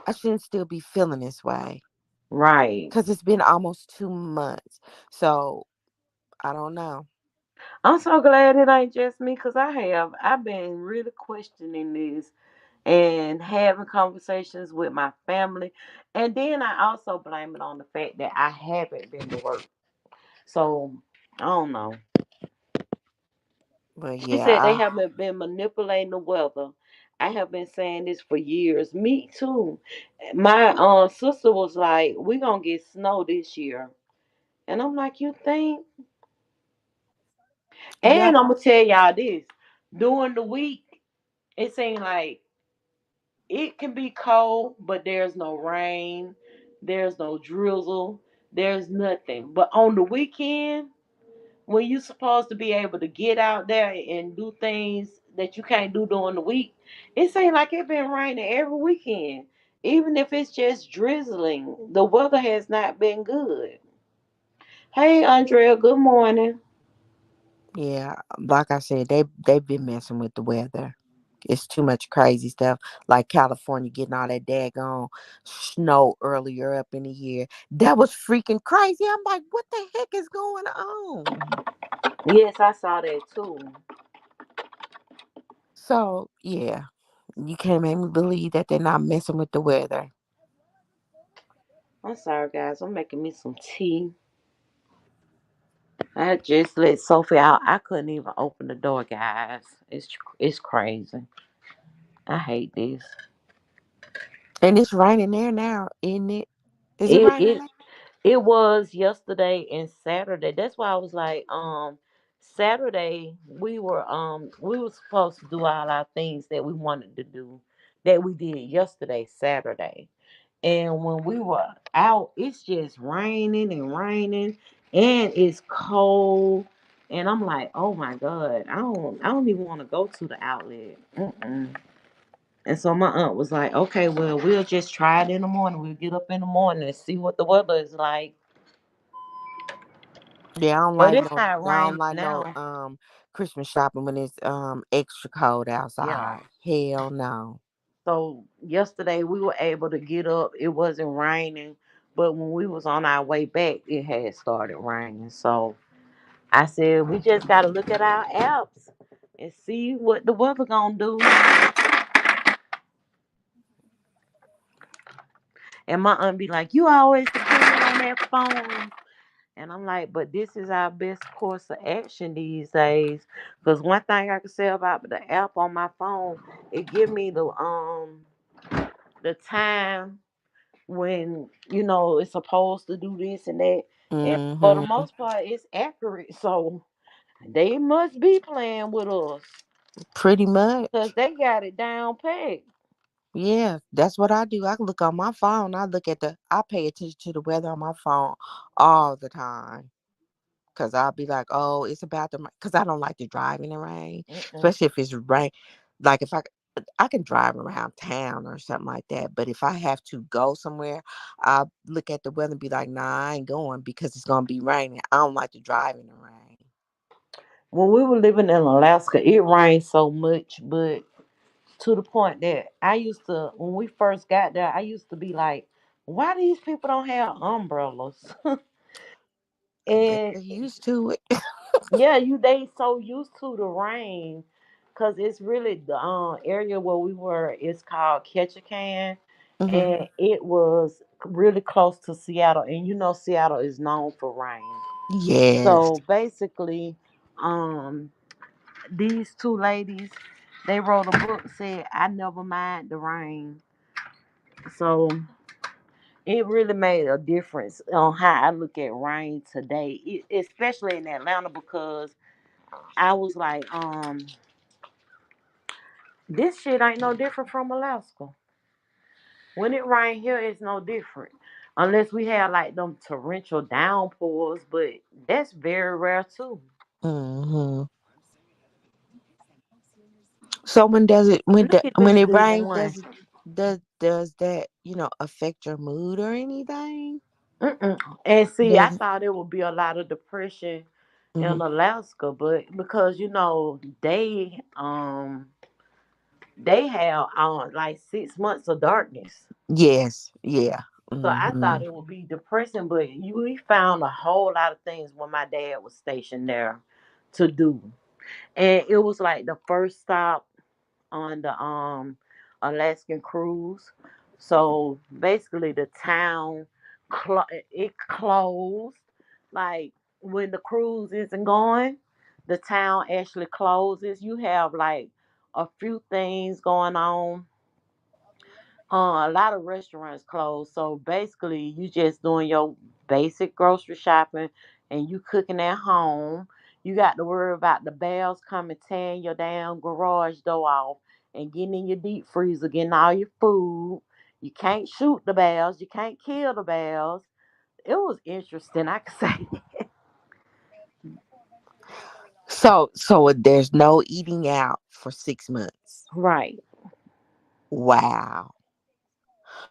I shouldn't still be feeling this way. Right. Cause it's been almost 2 months. So I don't know. I'm so glad it ain't just me because I've been really questioning this and having conversations with my family. And then I also blame it on the fact that I haven't been to work. So I don't know. But She said they yeah, haven't been manipulating the weather. I have been saying this for years. Me too. My sister was like, "We gonna get snow this year," and I'm like, "You think?" yeah. And I'm gonna tell y'all this: during the week, it seemed like it can be cold, but there's no rain, there's no drizzle, there's nothing. But on the weekend, when you're supposed to be able to get out there and do things that you can't do during the week, it seems like it's been raining every weekend. Even if it's just drizzling, the weather has not been good. Hey, Andrea, good morning. Yeah, like I said, they've been messing with the weather. It's too much crazy stuff. Like California getting all that daggone snow earlier up in the year. That was freaking crazy. I'm like, what the heck is going on? Yes, I saw that too. So yeah, you can't make me believe that they're not messing with the weather. I'm sorry, guys. I'm making me some tea. I just let Sophie out. I couldn't even open the door, guys. It's crazy. I hate this. And it's raining there now, isn't it? Is it It raining it there? It was yesterday and Saturday. That's why I was like, Saturday we were supposed to do all our things that we wanted to do that we did yesterday, Saturday. And when we were out, it's just raining and raining and it's cold. And I'm like, oh my God, I don't even want to go to the outlet. Mm-mm. And so my aunt was like, okay, well, we'll just try it in the morning. We'll get up in the morning and see what the weather is like. Yeah, But it's not I don't raining like no now. Christmas shopping when it's extra cold Yeah. outside. Hell no. So yesterday we were able to get up. It wasn't raining, but when we was on our way back, it had started raining. So I said we just gotta look at our apps and see what the weather gonna do. And my aunt be like, "You always depending on that phone." And I'm like, but this is our best course of action these days. Because one thing I can say about the app on my phone, it give me the time when it's supposed to do this and that. And for the Mm-hmm. most part, it's accurate. So they must be playing with us Pretty because much. they got it down pat. Yeah, that's what I do. I look on my phone. I pay attention to the weather on my phone all the time. Cause I'll be like, oh, it's about to, cause I don't like to drive in the rain, Mm-mm. especially if it's rain. Like if I can drive around town or something like that. But if I have to go somewhere, I'll look at the weather and be like, nah, I ain't going because it's gonna be raining. I don't like to drive in the rain. When we were living in Alaska, it rained so much, but to the point that I used to, when we first got there, I used to be like, why these people don't have umbrellas? I guess And they're used to it. yeah, they so used to the rain, cause it's really the area where we were. It's called Ketchikan, Hmm. and it was really close to Seattle, and Seattle is known for rain. Yes. So basically, um, these two ladies, they wrote a book said, "I never mind the rain." So it really made a difference on how I look at rain today, especially in Atlanta, because I was like, this shit ain't no different from Alaska. When it rain here, it's no different. Unless we have like them torrential downpours, but that's very rare too. Hmm. So when does it Look at when this it big rains, one. does that affect your mood or anything? Mm-mm. And see, I Does it? thought it would be a lot of depression Hmm. in Alaska, but because they have like 6 months of darkness. Yes. Yeah. So I Hmm. thought it would be depressing, but we found a whole lot of things when my dad was stationed there to do. And it was like the first stop on the Alaskan cruise. So basically the town it closed. Like when the cruise isn't going, the town actually closes. You have like a few things going on. A lot of restaurants closed. So basically you just doing your basic grocery shopping and you cooking at home. You got to worry about the bears coming tearing your damn garage door off and getting in your deep freezer, getting all your food. You can't shoot the bears, you can't kill the bears. It was interesting, I could say. So there's no eating out for 6 months. Right. Wow.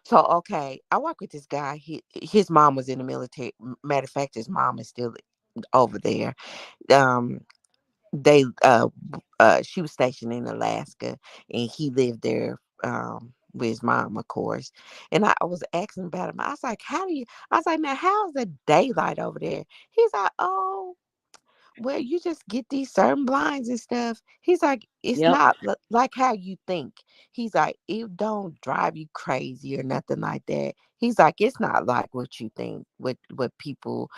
So okay, I work with this guy. His mom was in the military. Matter of fact, his mom is still over there. Um, they she was stationed in Alaska, and he lived there with his mom, of course. And I was asking about him. I was like, "How do you?" I was like, "Man, how's the daylight over there?" He's like, "Oh, well, you just get these certain blinds and stuff." He's like, "It's Yep. not like how you think." He's like, "It don't drive you crazy or nothing like that." He's like, "It's not like what you think, what people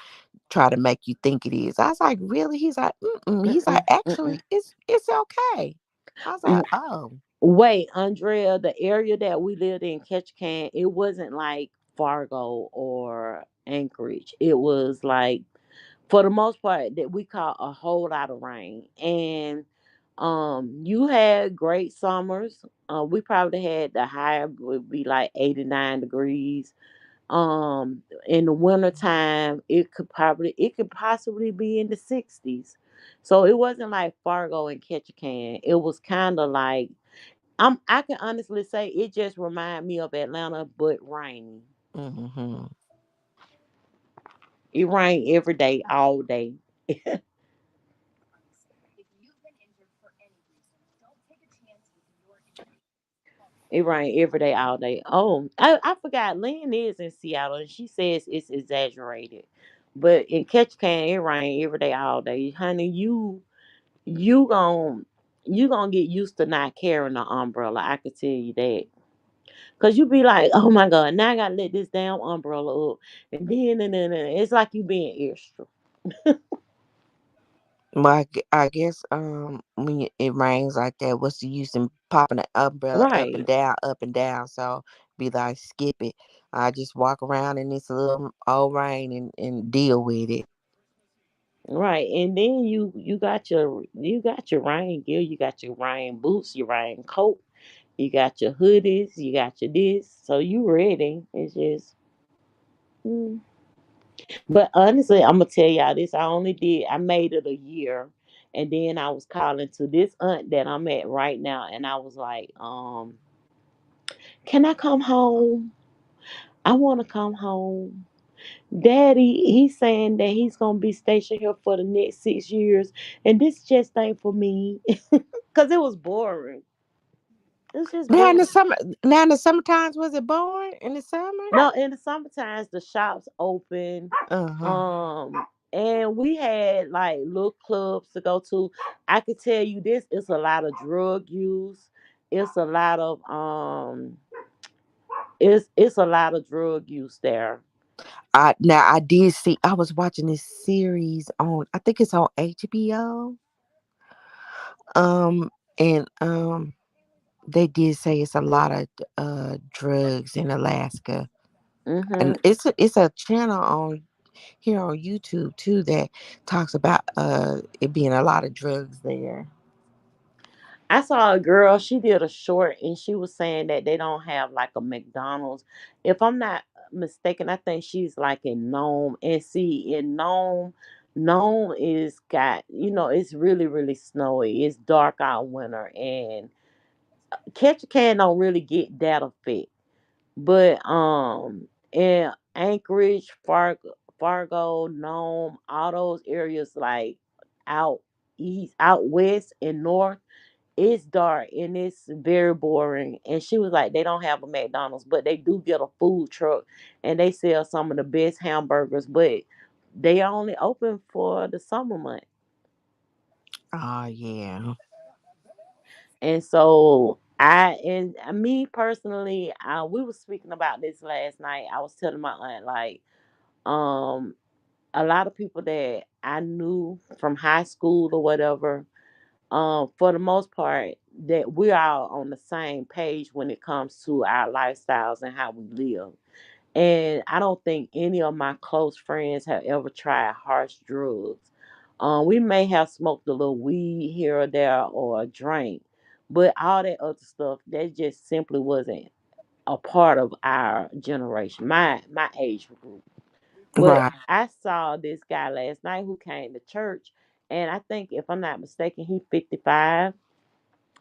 try to make you think it is." I was like, "Really?" He's like, "Mm-mm." He's like, Mm-mm, mm-mm. "Actually, it's okay." I was like, "Oh, Wait, Andrea, the area that we lived in, Ketchikan, it wasn't like Fargo or Anchorage. It was like, for the most part, that we caught a whole lot of rain. And you had great summers. We probably had the high would be like 89 degrees. In the wintertime, it could possibly be in the 60s. So it wasn't like Fargo and Ketchikan. It was kind of like, I can honestly say it just remind me of Atlanta, but rainy. Mm-hmm. It rained every day, all day. It rained every day, all day. Oh, I forgot. Lynn is in Seattle, and she says it's exaggerated. But in Ketchikan, it rained every day, all day. Honey, you gon' you gonna get used to not carrying an umbrella. I could tell you that. Cause you be like, oh my god, now I gotta let this damn umbrella up, and then it's like you being extra. Well, I guess when it rains like that, what's the use in popping the umbrella Right, up and down? So be like, skip it. I just walk around in this little old rain and deal with it. right, and then you got your rain gear, you got your rain boots, your rain coat, you got your hoodies, you got your this, so you ready. It's just, mm. But honestly, I'm gonna tell y'all this. I made it a year, and then I was calling to this aunt that I'm at right now, and I was like, can I come home? I want to come home. Daddy, he's saying that he's gonna be stationed here for the next 6 years, and this just ain't for me, cause it was boring. It was just Now in the boring. summer, now in the summer times, was it boring in the summer? No, in the summertime, the shops open. Uh huh. And we had like little clubs to go to. I could tell you this, it's a lot of drug use. It's a lot of it's a lot of drug use there. I did see. I was watching this series on. I think it's on HBO. Um and they did say it's a lot of drugs in Alaska, Hmm. and it's a channel on here on YouTube too that talks about it being a lot of drugs there. I saw a girl, she did a short and she was saying that they don't have like a McDonald's. If I'm not mistaken, I think she's like in Nome. And see, in Nome, Nome is got, it's really, really snowy. It's dark out winter. And Ketchikan don't really get that effect. But in Anchorage, Fargo, Nome, all those areas like out east, out west and north, it's dark and it's very boring. And she was like, they don't have a McDonald's, but they do get a food truck and they sell some of the best hamburgers, but they only open for the summer month. Oh yeah. And so me personally, we were speaking about this last night. I was telling my aunt like, um, a lot of people that I knew from high school or whatever, for the most part, that we're all on the same page when it comes to our lifestyles and how we live. And I don't think any of my close friends have ever tried harsh drugs. We may have smoked a little weed here or there or a drink, but all that other stuff that just simply wasn't a part of our generation, my age group. But Right. I saw this guy last night who came to church, and I think if I'm not mistaken, he's 55,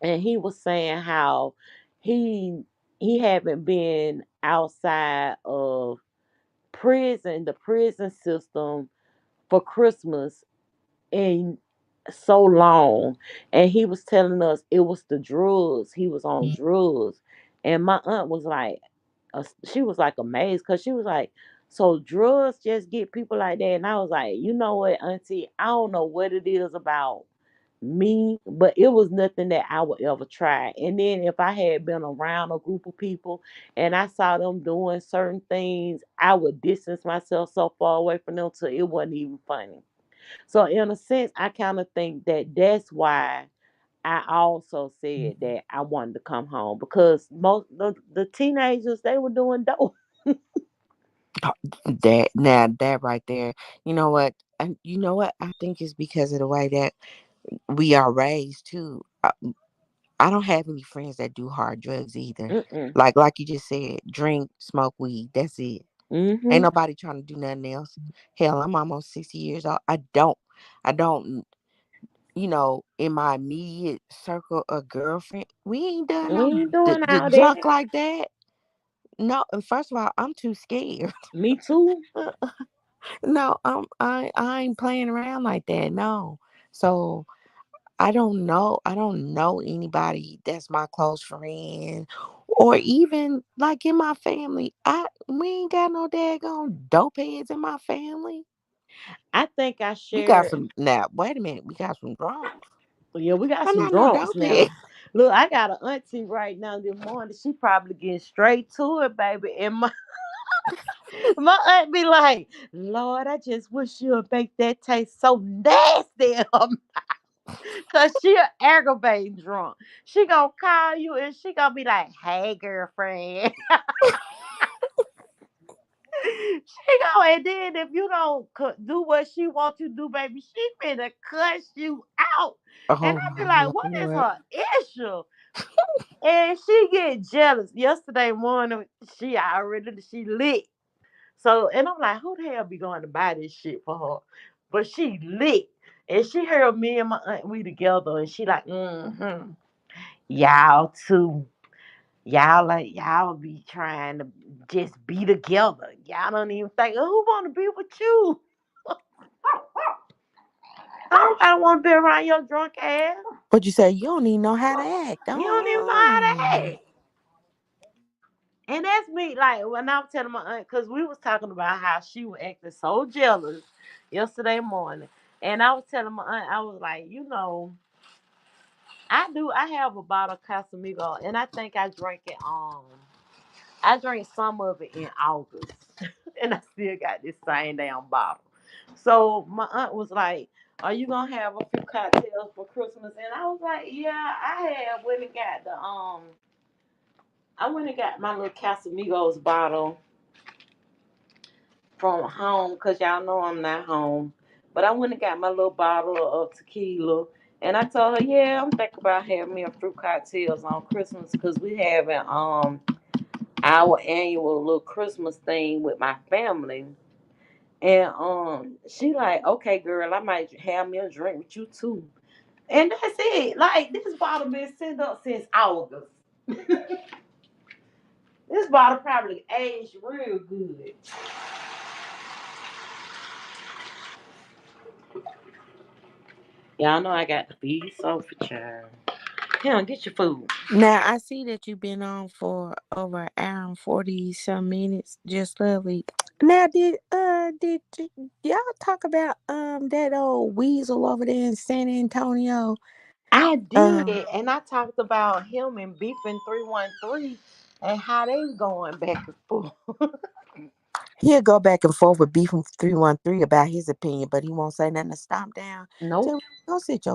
and he was saying how he he haven't been outside of the prison system for Christmas in so long. And he was telling us it was the drugs. He was on drugs. And my aunt was like, she was like amazed because she was like, so drugs just get people like that. And I was like, you know what, Auntie, I don't know what it is about me, but it was nothing that I would ever try. And then if I had been around a group of people and I saw them doing certain things, I would distance myself so far away from them till it wasn't even funny. So in a sense, I kind of think that that's why I also said that I wanted to come home because most the teenagers they were doing dope. That now that right there, you know what? And you know what? I think it's because of the way that we are raised too. I don't have any friends that do hard drugs either. Mm-mm. Like you just said, drink, smoke weed. That's it. Ain't Mm-hmm. nobody trying to do nothing else. Hell, I'm almost 60 years old. I don't. In my immediate circle of girlfriend, we ain't done We no ain't doing the all junk that. like that. No, and first of all, I'm too scared. Me too. No, I ain't playing around like that. No. So I don't know. I don't know anybody that's my close friend or even like in my family. I We ain't got no daggone dope heads in my family. I think I We got shared. some now, wait a minute, we got some drunks. Yeah, we got I'm some not no drunks dope head. now. Look, I got an auntie right now this morning. She probably getting straight to it, baby. And my aunt be like, Lord, I just wish you would make that taste so nasty. Cause she a aggravating drunk. She gonna call you and she gonna be like, hey girlfriend. She go, and then if you don't do what she wants you to do, baby, she finna cuss you out. And Oh I be my like, what is lord. her issue? And she get jealous. Yesterday morning, she lit. So, and I'm like, who the hell be going to buy this shit for her? But she lit. And she heard me and my aunt, we together, and she like, mm-hmm. Y'all too. Y'all be trying to just be together. Y'all don't even think, oh, who want to be with you? I don't want to be around your drunk ass. But you say you don't even know how to act. You don't even know how to Oh. act. And that's me, like when I was telling my aunt, because we was talking about how she was acting so jealous yesterday morning. And I was telling my aunt, I was like, I have a bottle of Casamigo, and I think I drank some of it in August. And I still got this same damn bottle. So my aunt was like, are you gonna have a few cocktails for Christmas? And I was like, yeah, I went and got my little Casamigos bottle from home because y'all know I'm not home. But I went and got my little bottle of tequila. And I told her, yeah, I'm thinking about having me a fruit cocktails on Christmas because we having our annual little Christmas thing with my family. And she like, okay, girl, I might have me a drink with you too. And that's it. Like this bottle been sitting up since August. This bottle probably aged real good. Y'all know I got to feed Sophie child. Come on, get your food. Now I see that you've been on for over an hour and 40 some minutes. Just lovely. Now did y'all talk about that old weasel over there in San Antonio? I Uh did, and I talked about him and beefing 313 and how they going back and forth. he'll go back and forth with Beef from 313 about his opinion, but he won't say nothing to stomp down. Nope. So go sit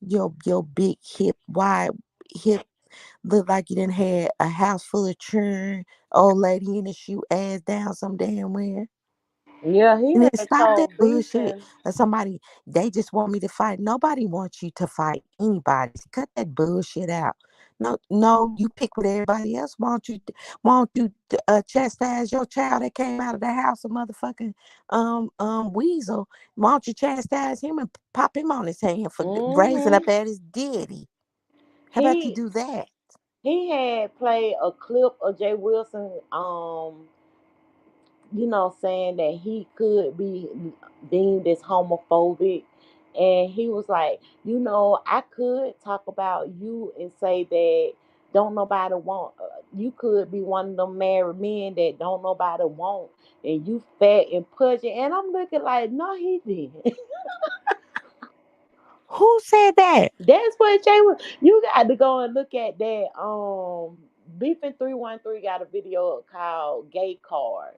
your big hip wide hip look like you didn't had a house full of children, old lady in the shoe ass down some damn where. Yeah, he And then had stop that told bullshit. beefing. Somebody, they just want me to fight. Nobody wants you to fight anybody. Cut that bullshit out. No, no, you pick with everybody else. Won't you chastise your child that came out of the house a motherfucking weasel? Why don't you chastise him and pop him on his hand for raising Hmm. up at his daddy? How about you He do that? he had played a clip of Jay Wilson, saying that he could be deemed as homophobic. And he was like, I could talk about you and say that don't nobody want, you could be one of them married men that don't nobody want, and you fat and pudgy. And I'm looking like, no, he didn't. Who said that? That's what Jay was. You got to go and look at that. Beefing 313 got a video called Gay Card.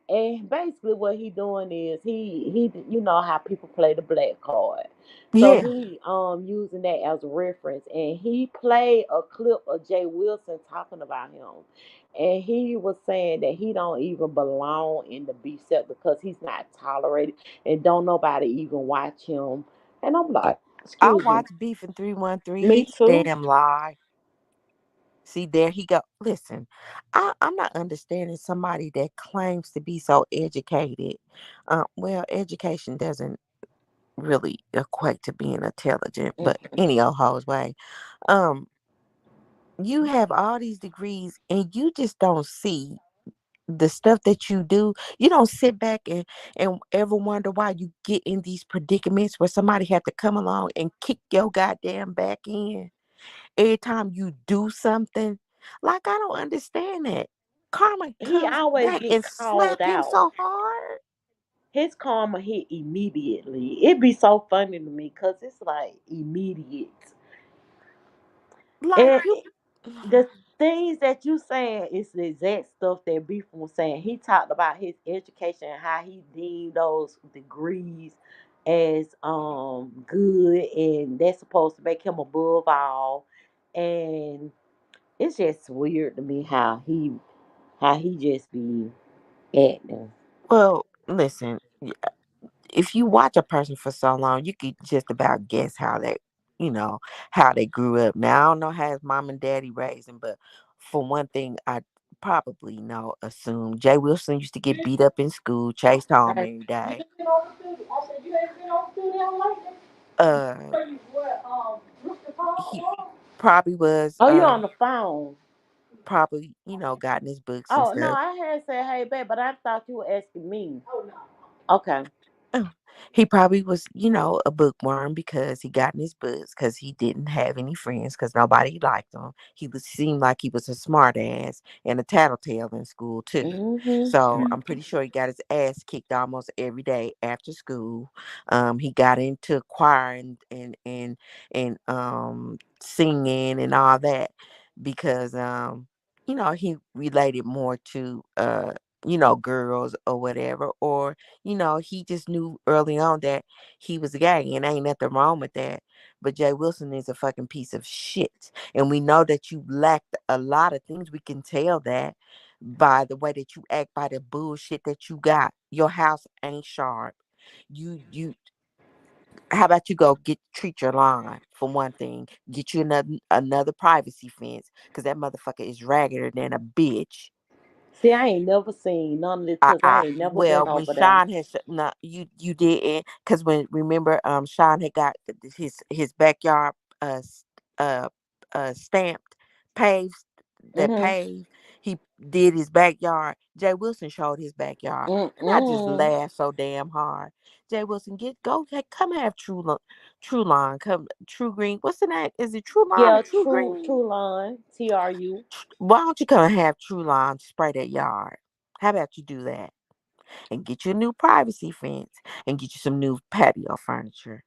And basically, what he doing is he you know how people play the black card, so Yeah. he using that as a reference, and he played a clip of Jay Wilson talking about him, and he was saying that he don't even belong in the beef set because he's not tolerated, and don't nobody even watch him. And I'm like, I excuse me, watched Beef in 313. me He's too. damn lie. See, there he go. Listen, I'm not understanding somebody that claims to be so educated. Well, education doesn't really equate to being intelligent, but any old ho's way. Um, you have all these degrees and you just don't see the stuff that you do. You don't sit back and ever wonder why you get in these predicaments where somebody have to come along and kick your goddamn back in every time you do something. Like, I don't understand that. Karma He comes always back get and called slap him out. so hard. His karma hit immediately. It'd be so funny to me because it's like immediate. Like And you the things that you saying is the exact stuff that Beef was saying. He talked about his education and how he deemed those degrees as good, and that's supposed to make him above all. And it's just weird to me how he just be acting. well, listen, if you watch a person for so long, you could just about guess how they, you know, how they grew up. Now I don't know how his mom and daddy raised him, but for one thing, I probably know, assume Jay Wilson used to get beat up in school, chased home Right. every day. Uh, he probably was, Oh, you on the phone? probably, gotten his books and Oh no, stuff. I had said hey babe, but I thought you were asking me. Okay. Oh, he probably was, a bookworm because he got in his books because he didn't have any friends because nobody liked him. He was seemed like he was a smart ass and a tattletale in school too. Mhm. So I'm pretty sure he got his ass kicked almost every day after school. He got into choir and singing and all that because he related more to girls or whatever, or he just knew early on that he was gay and ain't nothing wrong with that. But Jay Wilson is a fucking piece of shit. And we know that you lacked a lot of things. We can tell that by the way that you act, by the bullshit that you got. Your house ain't sharp. You how about you go treat your lawn for one thing? Get you another privacy fence, because that motherfucker is raggeder than a bitch. See, I ain't never seen none of this because I ain't never been Well, when over there. Sean had no, you didn't, because when remember Sean had got his backyard uh s- uh stamped, paved, that Mhm. paved. He did his backyard. Jay Wilson showed his backyard, and I just Mm. laughed so damn hard. Jay Wilson, come have True Line, come True Green. What's the name? Is it True Line or Yeah, True true, Green? true line. TRU. Why don't you come and have True Line spray that yard? How about you do that? And get you a new privacy fence and get you some new patio furniture.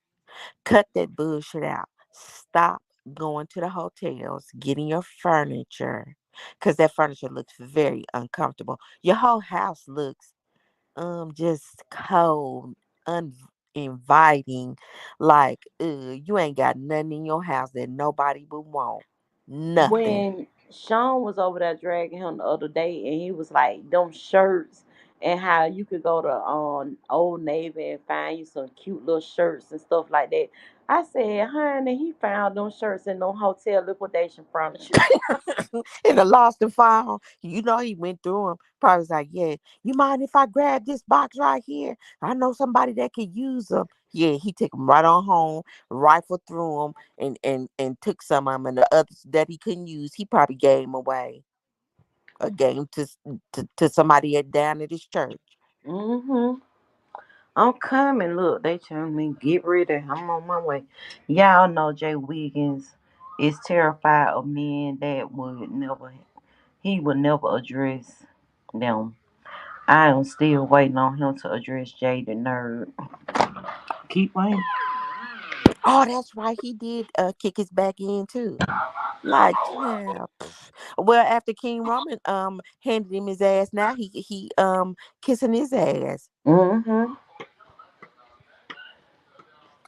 Cut that bullshit out. Stop going to the hotels, getting your furniture, because that furniture looks very uncomfortable. Your whole house looks just cold, uninviting, like you ain't got nothing in your house that nobody would want. Nothing. When Sean was over there dragging him the other day, and he was like, "Them shirts." And how you could go to Old Navy and find you some cute little shirts and stuff like that. I said, honey, he found them shirts in them hotel liquidation furniture. In a lost and found. He went through them. Probably was like, yeah, you mind if I grab this box right here? I know somebody that could use them. Yeah, he took them right on home, rifled through them, and took some of them. And the others that he couldn't use, he probably gave them away. Or gave 'em to somebody down at his church. Mm-hmm. I'm coming. Look, they telling me get ready. I'm on my way. Y'all know Jay Wiggins is terrified of men that would never. He would never address them. I am still waiting on him to address Jay the nerd. Keep waiting. Oh, that's right. He did kick his back in too. Like, yeah. Well, after King Roman handed him his ass, now he kissing his ass. Mm-hmm.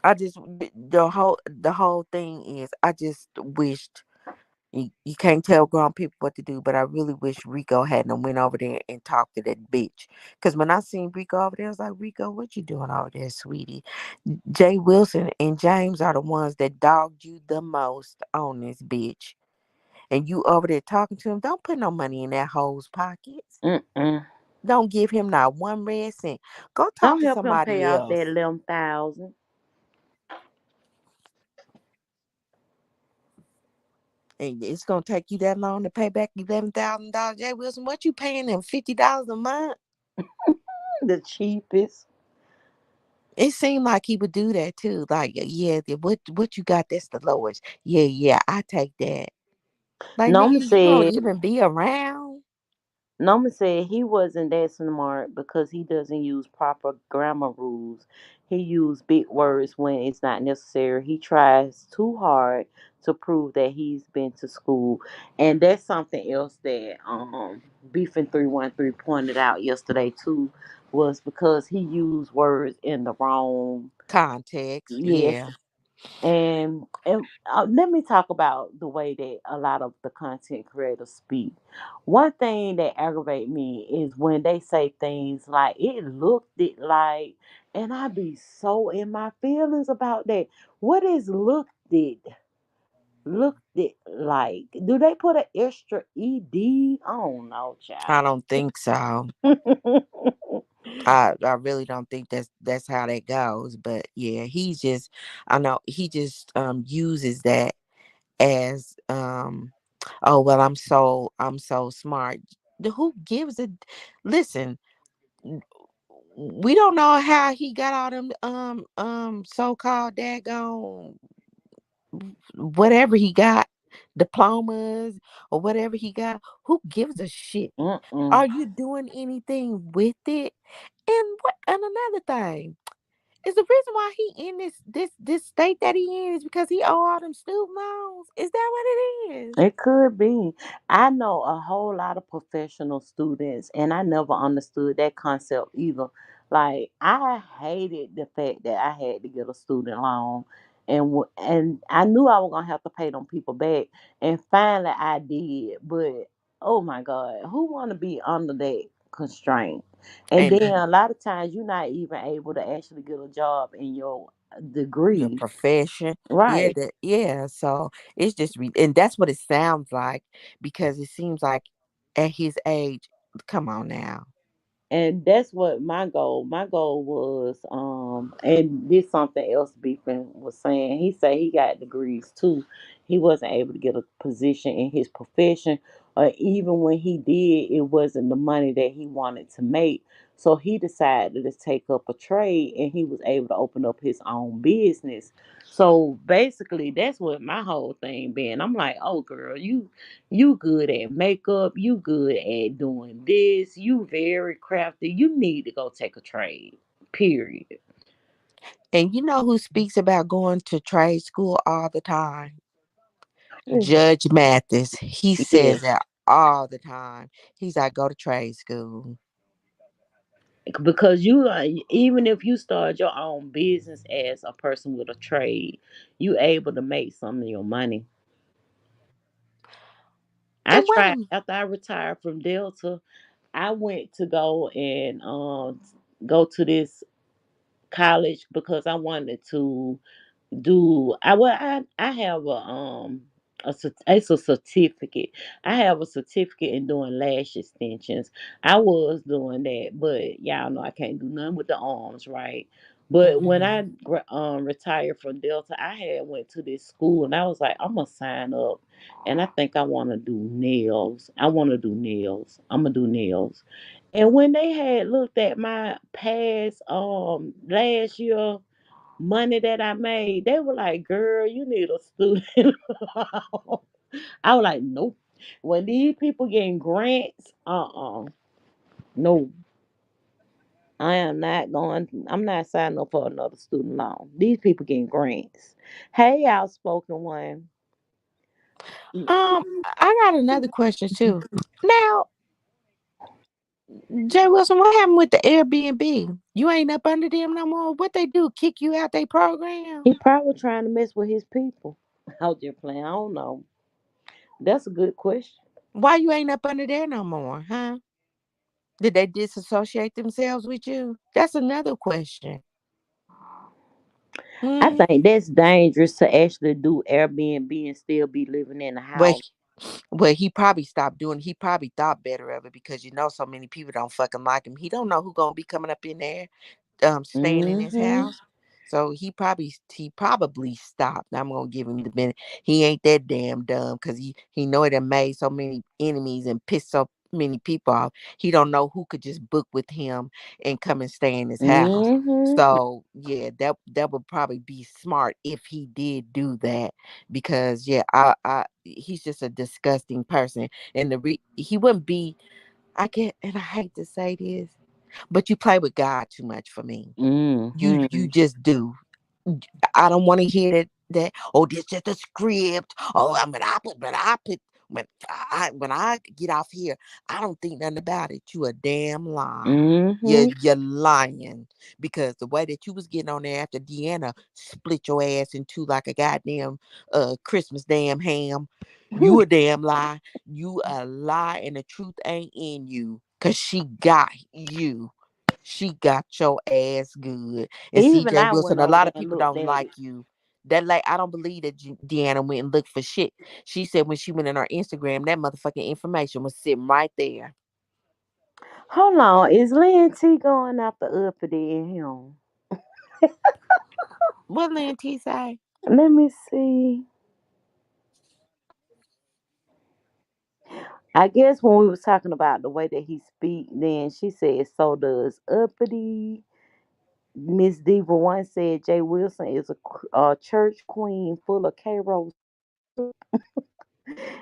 I just the whole thing is I just wished you can't tell grown people what to do, but I really wish Rico hadn't went over there and talked to that bitch. Cause when I seen Rico over there, I was like, Rico, what you doing over there, sweetie? Jay Wilson and James are the ones that dogged you the most on this bitch. And you over there talking to him, don't put no money in that hoe's pockets. Mm-mm. Don't give him not one red cent. Go talk Don't to help him pay somebody off that else. 11,000. And it's gonna take you that long to pay back $11,000. Jay Wilson, what you paying him $50 a month? The cheapest. It seemed like he would do that too. Like, yeah, what you got? That's the lowest. Yeah, yeah, I take that. Like, nigga, Noma you gonna said even be around? Noma said he wasn't that smart because he doesn't use proper grammar rules. He used big words when it's not necessary. He tries too hard to prove that he's been to school. And that's something else that Beefing 313 pointed out yesterday too, was because he used words in the wrong. Context, Yes. yeah. And let me talk about the way that a lot of the content creators speak. One thing that aggravates me is when they say things like "it looked it like," and I be so in my feelings about that. What is looked it? Looked it like? Do they put an extra ed? I don't know, I child. don't think so. I really don't think that's how that goes. But yeah, he's just I know he just uses that as oh well I'm so smart. Who gives a listen, we don't know how he got all them so called daggone whatever he got, diplomas or whatever he got. Who gives a shit? Mm-mm. Are you doing anything with it? And another thing is the reason why he in this state that he in is because he owe all them student loans. Is that what it is? It could be. I know a whole lot of professional students, and I never understood that concept either. Like, I hated the fact that I had to get a student loan, and I knew I was gonna have to pay them people back, and finally I did. But oh my God, who want to be under that constraint? And And then a lot of times you're not even able to actually get a job in your your degree, profession, yeah, right? that yeah. So it's just and that's what it sounds like because it seems like at his age, come on now. And that's what my goal was. And this something else Beefing was saying. He said he got degrees too. He wasn't able to get a position in his profession, or even when he did, it wasn't the money that he wanted to make. So he decided to take up a trade, and he was able to open up his own business. So basically, that's what my whole thing been. I'm like, oh girl, you good at makeup. You good at doing this. You very crafty. You need to go take a trade. Period. And you know who speaks about going to trade school all the time? Ooh, Judge Mathis. He yes, says that all the time. He's like, go to trade school. because you are, even if you start your own business as a person with a trade, you able to make some of your money. I And wait a tried minute. after I retired from Delta. I went to go and go to this college because I wanted to do I have it's a certificate. I have a certificate in doing lash extensions. I was doing that, but y'all know I can't do nothing with the arms, right? But when I Mhm. retired from Delta, I had went to this school and I was like, I'm gonna sign up, and I think I want to do nails. I want to do nails. I'm gonna do nails. And when they had looked at my past last year money that I made, they were like, "Girl, you need a student loan." I was like, "Nope." When these people getting grants, no. I am not going. I'm not signing up for another student loan. These people getting grants. Hey, outspoken one. I got another question too. Now, Jay Wilson, what happened with the Airbnb? You ain't up under them no more. What they do? Kick you out they program? He probably trying to mess with his people. I was just playing. I don't know. That's a good question. Why you ain't up under there no more, huh? Did they disassociate themselves with you? That's another question. I Hmm. think that's dangerous to actually do Airbnb and still be living in the Well, house. well, he probably stopped doing. He probably thought better of it because so many people don't fucking like him. He don't know who gonna be coming up in there, staying in his Mm-hmm. house. So he probably stopped. I'm gonna give him the benefit. He ain't that damn dumb because he know it done made so many enemies and pissed so many people off. He don't know who could just book with him and come and stay in his house. Mm-hmm. So yeah, that would probably be smart if he did do that because yeah, I he's just a disgusting person and he wouldn't be. I get and I hate to say this, but you play with God too much for me. You Mm-hmm. just do. I don't want to hear that. Oh, this just a script. Oh, when I get off here, I don't think nothing about it. You a damn lie. Mm-hmm. You're lying because the way that you was getting on there after Deanna split your ass in two like a goddamn Christmas damn ham. You a damn lie. You a lie, and the truth ain't in you. Cause she got you. She got your ass good. And Even CJ I Wilson, went a over lot there of and people looked don't at like it. you. That like I don't believe that Deanna went and looked for shit. She said when she went in her Instagram, that motherfucking information was sitting right there. Hold on, is Lynn T going after Uppity and him? What Lynn T say? Let me see. I guess when we was talking about the way that he speak, then she said so does Uppity. Miss Diva one said Jay Wilson is a church queen full of K Rose.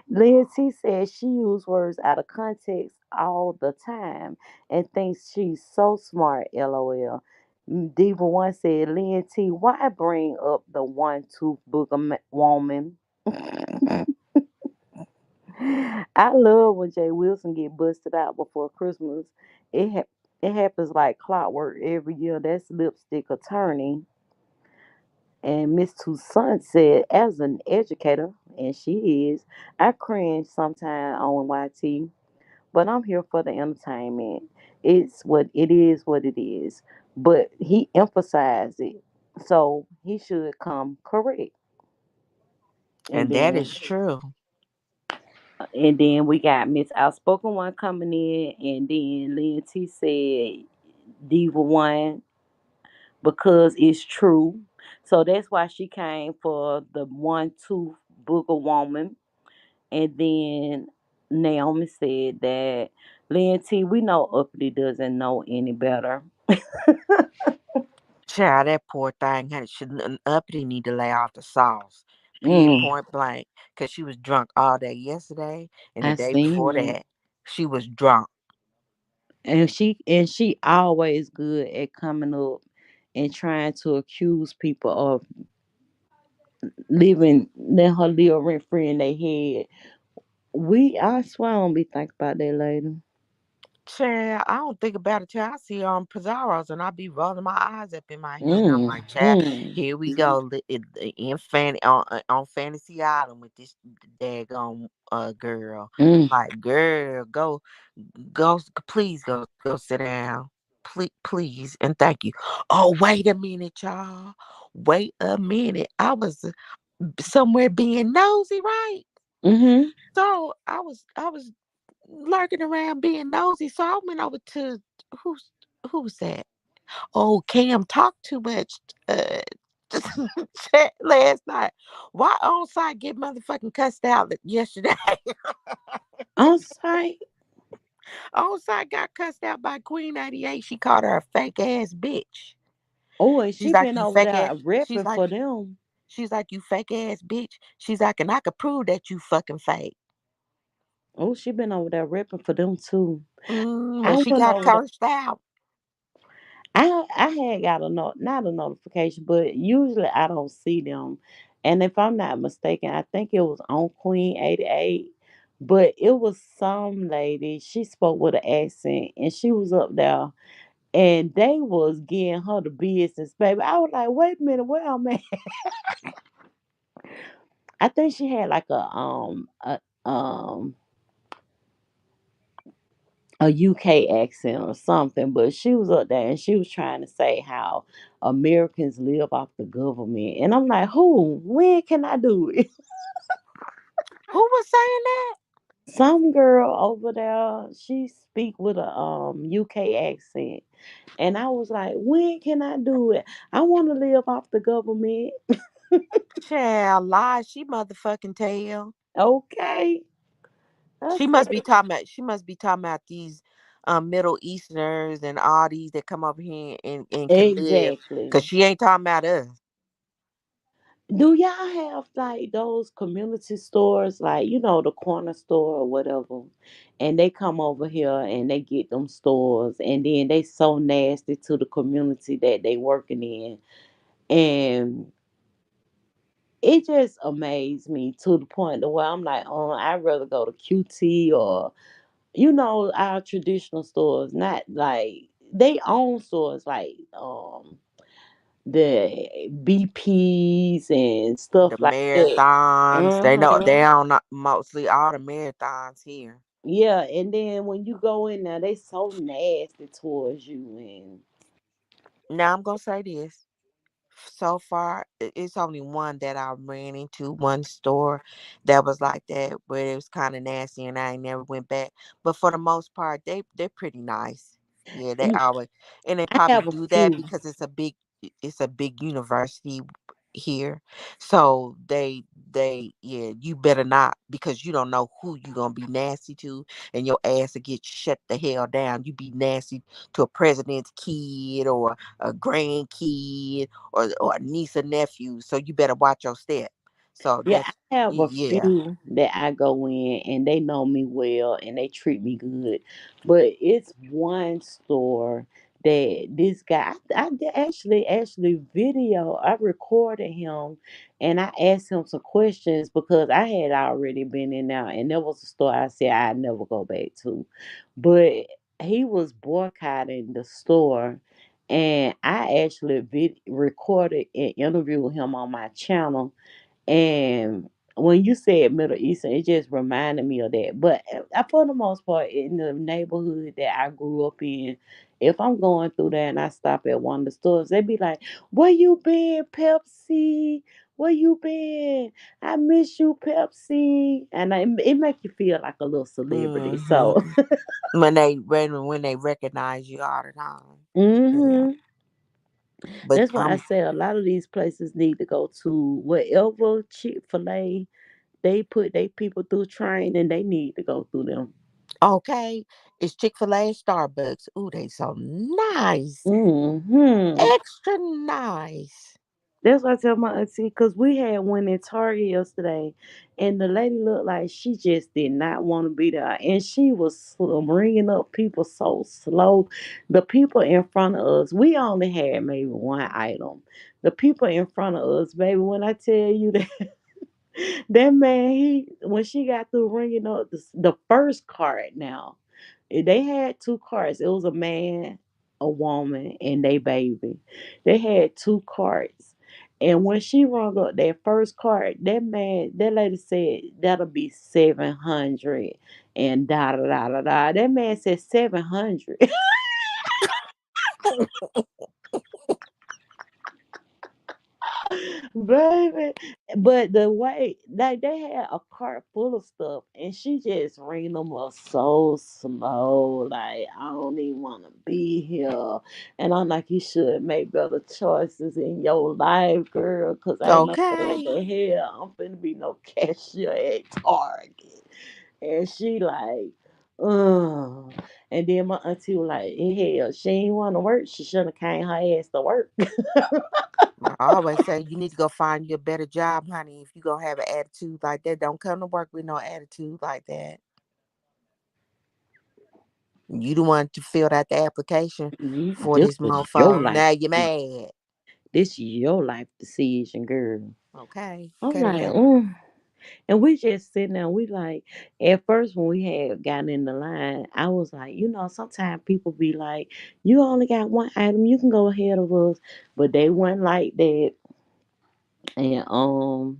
Lindsay said she used words out of context all the time and thinks she's so smart. LOL. Diva one said, Lynn T, why bring up the one tooth booger woman? I love when Jay Wilson get busted out before Christmas. It happens like clockwork every year. That's lipstick attorney. And Miss Toussaint said, as an educator, and she is, I cringe sometime on YT, but I'm here for the entertainment. It's what it is, what it is. But he emphasized it, so he should come correct. And And that then, is true. and then we got Miss Outspoken One coming in, and then Lynn T said Diva One because it's true. So that's why she came for the one tooth booger woman. And then Naomi said that Lynn T, we know Uppity doesn't know any better. Child, that poor thing had should uppity need to lay off the sauce. Period Mm, point blank. Cause she was drunk all day yesterday and the I day seen before it. that. She was drunk. And she always good at coming up and trying to accuse people of living letting her live rent free in their head. I swear I don't be thinking about that lady. Child, I don't think about it till I see her on Pizarro's and I be rolling my eyes up in my head. I'm Mm, like, child, mm, here we go on Fantasy Island with this daggone girl. mm. Like, girl, go, please go sit down. Please, and thank you. Oh, wait a minute, y'all. Wait a minute. I was somewhere being nosy, right? Mm-hmm. So I was lurking around being nosy. So I went over to who's who's that? Oh, Cam talked too much uh last night. Why on site get motherfucking cussed out yesterday? On site. On site got cussed out by Queen 88. She called her a fake ass bitch. Oh, and She's she like, been you over fake ass. there She's repping like, for them. she's like, you fake ass bitch. She's like, and I could prove that you fucking fake. Oh, she been over there repping for them too. Well, I she went got over there. cursed out. I had got not a notification, but usually I don't see them. And if I'm not mistaken, I think it was on Queen 88. But it was some lady, she spoke with an accent and she was up there and they was getting her the business, baby. I was like, wait a minute, where am I? I think she had like a UK accent or something, but she was up there and she was trying to say how Americans live off the government. And I'm like, who? When can I do it? Who was saying that? Some girl over there, she speak with a UK accent. And I was like, when can I do it? I want to live off the government. Child, lie. She motherfucking tell. Okay. I She must said, be talking about. She must be talking about these Middle Easterners and all these that come over here and can live. exactly. Cause she ain't talking about us. Do y'all have like those community stores, like the corner store or whatever, and they come over here and they get them stores, and then they so nasty to the community that they working in, and it just amazed me to the point to where I'm like, oh, I'd rather go to QT or our traditional stores, not like they own stores like the BPs and The stuff like that. marathons. They know Hmm. they own mostly all the marathons here. Yeah, and then when you go in there, they so nasty towards you, and Now I'm gonna say this. So far, it's only one that I ran into, one store that was like that, where it was kind of nasty, and I ain't never went back. But for the most part, they're pretty nice. Yeah, they mm, always, and they I probably have a do that few. because it's a big university here, so they yeah, you better not, because you don't know who you gonna be nasty to, and your ass will get shut the hell down. You be nasty to a president's kid or a grandkid or a niece or nephew, so you better watch your step. So Yeah, that's I have a yeah. few that I go in and they know me well and they treat me good. But it's one store that this guy, I did actually video, I recorded him and I asked him some questions because I had already been in there and there was a store I said I'd never go back to. But he was boycotting the store and I actually recorded and interviewed him on my channel, and when you said Middle Eastern, it just reminded me of that. But for the most part, in the neighborhood that I grew up in, if I'm going through there and I stop at one of the stores, they be like, "Where you been, Pepsi? Where you been? I miss you, Pepsi." And it make you feel like a little celebrity. Hmm. So, When they recognize you all the time. Yeah. hmm But that's why I say a lot of these places need to go to wherever Chick-fil-A they put they people through training, they need to go through them. okay. It's Chick-fil-A and Starbucks. Ooh, they so nice. Hmm. Extra nice. That's what I tell my auntie, because we had one in Target yesterday, and the lady looked like she just did not want to be there, and she was bringing up people so slow. The people in front of us, we only had maybe one item. The people in front of us, baby, when I tell you that that man, he when she got through ringing up the first card now. They had two carts. It was a man, a woman, and they baby. They had two carts. And when she rung up that first cart, that lady said that'll be 700 and da da da da da. That man said 700. Baby. But the way like they had a cart full of stuff and she just ran them up so slow, like I don't even want to be here. And I'm like, you should make better choices in your life, girl, because ain't no way Okay. the hell I'm finna be no cashier at Target. And she like, ugh. And then my auntie was like, hell, she ain't want to work. She shouldn't have came her ass to work. I always say you need to go find you a better job, honey. If you gonna have an attitude like that, don't come to work with no attitude like that. You the one to fill out the application for This this was your motherfucker. life. Now you mad. This is your life decision, girl. Okay. I'm Okay like, then. And we just sitting there. We like, at first when we had gotten in the line, I was like, sometimes people be like, you only got one item, you can go ahead of us, but they weren't like that. And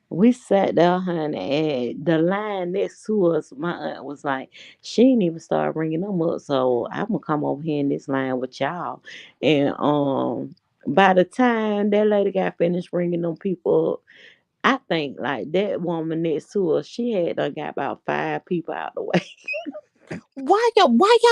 we sat there, honey, and the line next to us, my aunt was like, she didn't even start bringing them up, so I'm gonna come over here in this line with y'all. And by the time that lady got finished bringing them people up, I think like that woman next to us, she had done got about 5 people out the way. Why y'all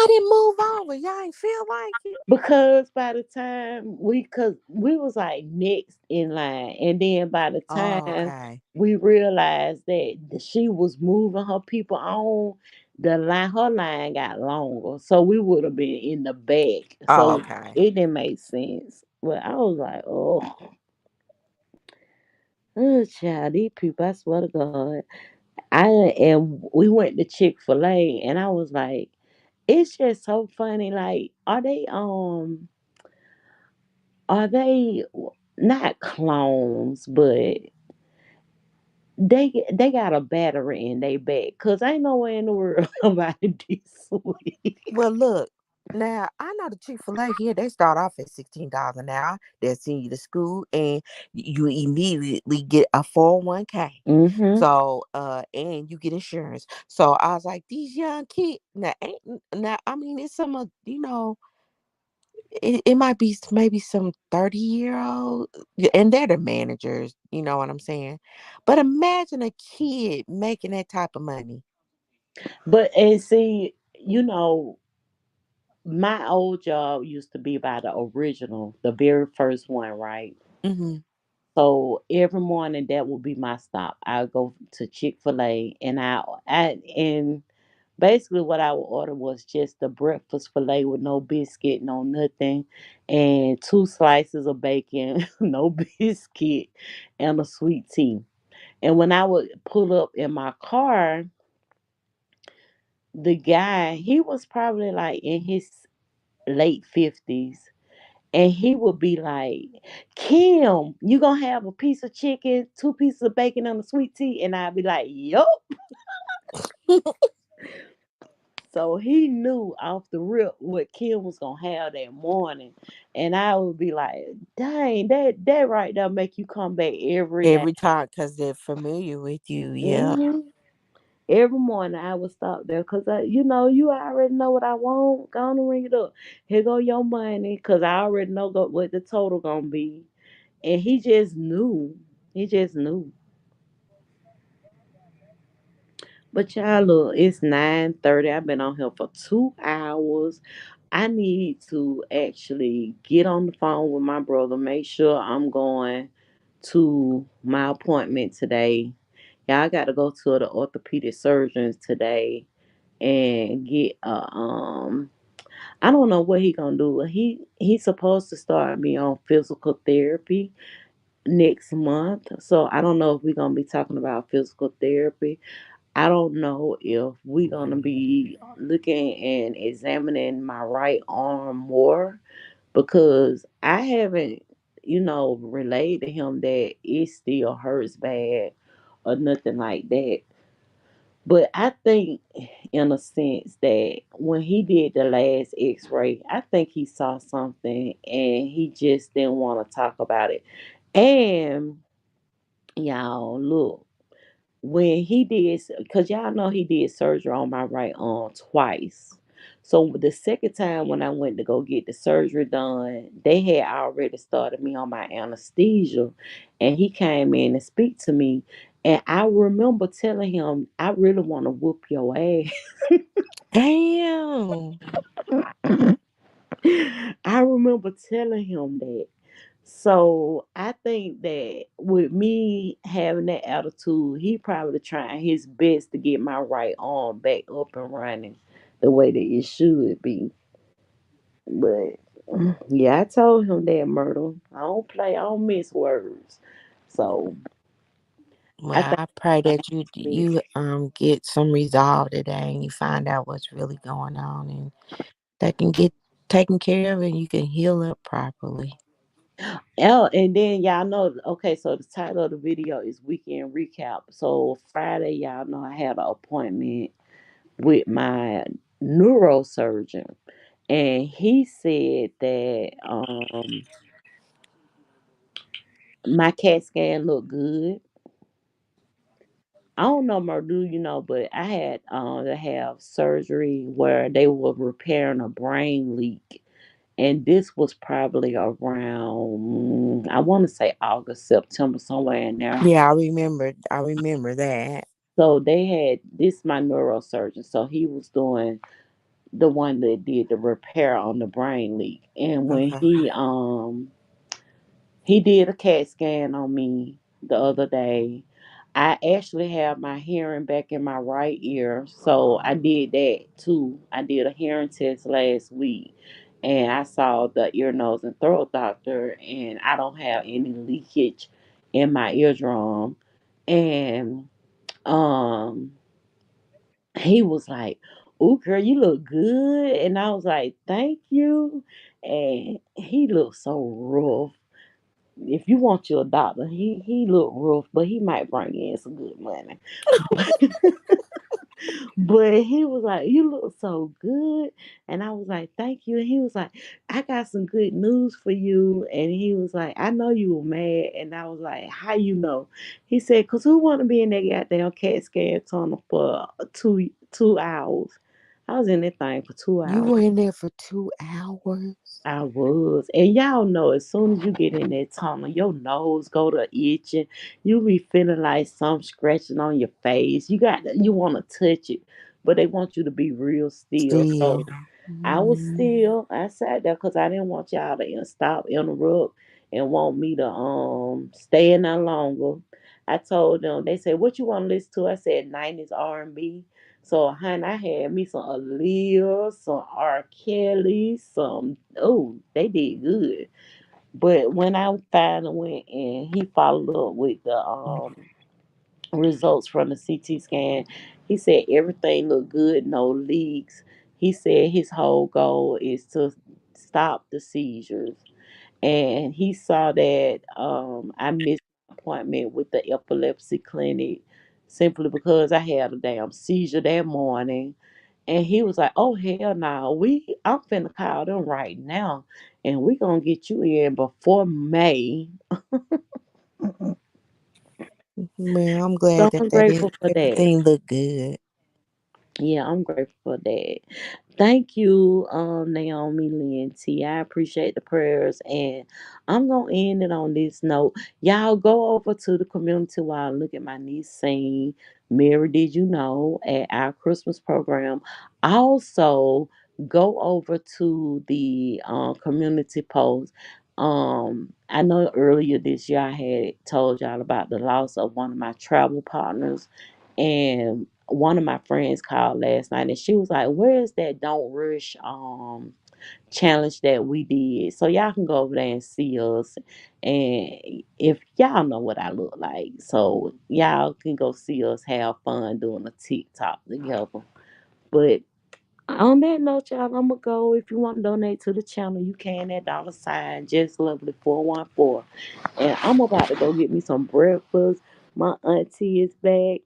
didn't move over? Y'all ain't feel like it? Because by the time cause we was like next in line, and then by the Oh, time okay. we realized that she was moving her people on, her line got longer, so we would have been in the back. Oh, So okay. it didn't make sense. But I was like, oh, child, these people, I swear to God. And we went to Chick-fil-A, and I was like, it's just so funny. Like, are they not clones, but they got a battery in their back? Cause ain't nowhere in the world nobody this sweet. Well, look, now I know the Chick-fil-A here, they start off at $16 an hour. They'll send you to school and you immediately get a 401k. Mm-hmm. So, and you get insurance. So I was like, these young kids, now, ain't, now, I mean, it's some of, it might be maybe some 30-year-old, and they're the managers, you know what I'm saying? But imagine a kid making that type of money. But and see, my old job used to be by the original, the very first one, right? Hmm. So every morning that would be my stop. I would go to Chick-fil-A, and and basically what I would order was just the breakfast fillet with no biscuit, no nothing, and 2 slices of bacon, no biscuit, and a sweet tea. And when I would pull up in my car, the guy, he was probably like in his late 50s. And he would be like, Kim, you gonna have a piece of chicken, 2 pieces of bacon, and a sweet tea? And I'd be like, yup. So he knew off the rip what Kim was gonna have that morning. And I would be like, dang, that right there make you come back every day. Every time, because they're familiar with you. Yeah. Hmm. Every morning I would stop there because you already know what I want. Go on and ring it up. Here go your money, because I already know what the total gonna be. And he just knew. He just knew. But y'all, look, it's 9:30. I've been on here for 2 hours. I need to actually get on the phone with my brother, make sure I'm going to my appointment today. Yeah, I got to go to the orthopedic surgeons today and get I don't know what he gonna do. He's supposed to start me on physical therapy next month. So I don't know if we're gonna be talking about physical therapy. I don't know if we're gonna be looking and examining my right arm more, because I haven't, relayed to him that it still hurts bad or nothing like that. But I think, in a sense, that when he did the last x ray, I think he saw something and he just didn't want to talk about it. And y'all, look, when he did, because y'all know he did surgery on my right arm twice. So the second time when I went to go get the surgery done, they had already started me on my anesthesia, and he came in and speak to me. And I remember telling him, I really want to whoop your ass. Damn. I remember telling him that. So I think that with me having that attitude, he probably trying his best to get my right arm back up and running the way that it should be. But yeah, I told him that, Myrtle. I don't play, I don't miss words. So I Well, think I pray I that have to you get some resolve today and you find out what's really going on and that can get taken care of and you can heal up properly. Oh, and then y'all know, okay, so the title of the video is Weekend Recap. So Friday, y'all know I had an appointment with my neurosurgeon, and he said that my CAT scan looked good. I don't know more, do you know, but I had to have surgery where they were repairing a brain leak. And this was probably around, I want to say August, September, somewhere in there. Yeah, I remember that. So they had this my neurosurgeon. So he was doing the one that did the repair on the brain leak. And when Okay. he did a CAT scan on me the other day. I actually have my hearing back in my right ear, so I did that too. I did a hearing test last week, and I saw the ear, nose, and throat doctor, and I don't have any leakage in my eardrum. And um, he was like, "Ooh, girl, you look good," and I was like, "Thank you." And he looked so rough. If you want your doctor, he look rough, but he might bring in some good money. But he was like, "You look so good," and I was like, "Thank you." And he was like, "I got some good news for you." And he was like, "I know you were mad," and I was like, "How you know?" He said, "Cause who want to be in that goddamn CAT scan tunnel for 2 hours?" I was in that thing for two You hours. were in there for 2 hours. I was. And y'all know as soon as you get in that tunnel, your nose go to itching. You be feeling like some scratching on your face. You want to touch it, but they want you to be real still. Still. So I was Mm. still. I sat there because I didn't want y'all to stop, interrupt, and want me to stay in there longer. I told them. They said, "What you want to listen to?" I said, "90s R&B." So, honey, I had me some Aaliyah, some R. Kelly, some. Oh, they did good. But when I finally went and he followed up with the results from the CT scan, he said everything looked good, no leaks. He said his whole goal is to stop the seizures, and he saw that I missed an appointment with the epilepsy clinic simply because I had a damn seizure that morning. And he was like, "Oh hell no, I'm finna call them right now, and we gonna get you in before May." Well, I'm So glad I'm that grateful for that. everything looked good. Yeah, I'm grateful for that. Thank you, Naomi Lynn T. I appreciate the prayers, and I'm gonna end it on this note. Y'all go over to the community while look at my niece sing "Mary Did You Know" at our Christmas program. Also, go over to the community post. I know earlier this year I had told y'all about the loss of one of my travel partners, and one of my friends called last night and she was like, "Where's that Don't Rush challenge that we did?" So y'all can go over there and see us. And if y'all know what I look like, so y'all can go see us have fun doing a TikTok together. But on that note, y'all, I'm gonna go. If you want to donate to the channel, you can at $ just lovely 414. And I'm about to go get me some breakfast. My auntie is back.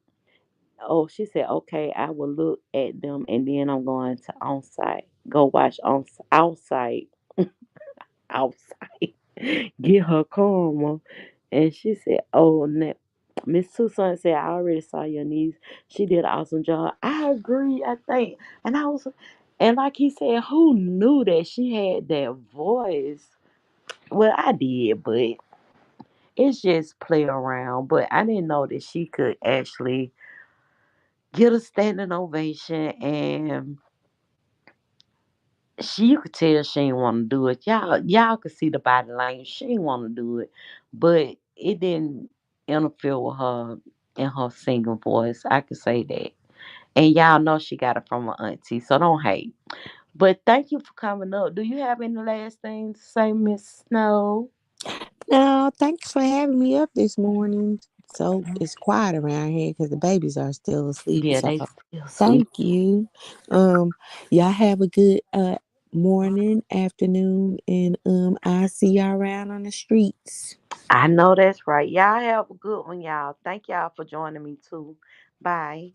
Oh, she said, "Okay, I will look at them and then I'm going to on site. Go watch on outside, outside. Get her karma." And she said, "Oh, Miss Susan said, I already saw your niece. She did an awesome job." I agree, I think. And I was, and like he said, who knew that she had that voice? Well, I did, but it's just play around. But I didn't know that she could actually get a standing ovation, and you could tell she ain't want to do it. Y'all could see the body language. She ain't want to do it, but it didn't interfere with her in her singing voice. I could say that. And y'all know she got it from her auntie, so don't hate. But thank you for coming up. Do you have any last things to say, Miss Snow? No, thanks for having me up this morning. So it's quiet around here because the babies are still asleep. Yeah, So they still sleep. thank you. Y'all have a good morning, afternoon, and I see y'all around on the streets. I know that's right. Y'all have a good one, y'all. Thank y'all for joining me too. Bye.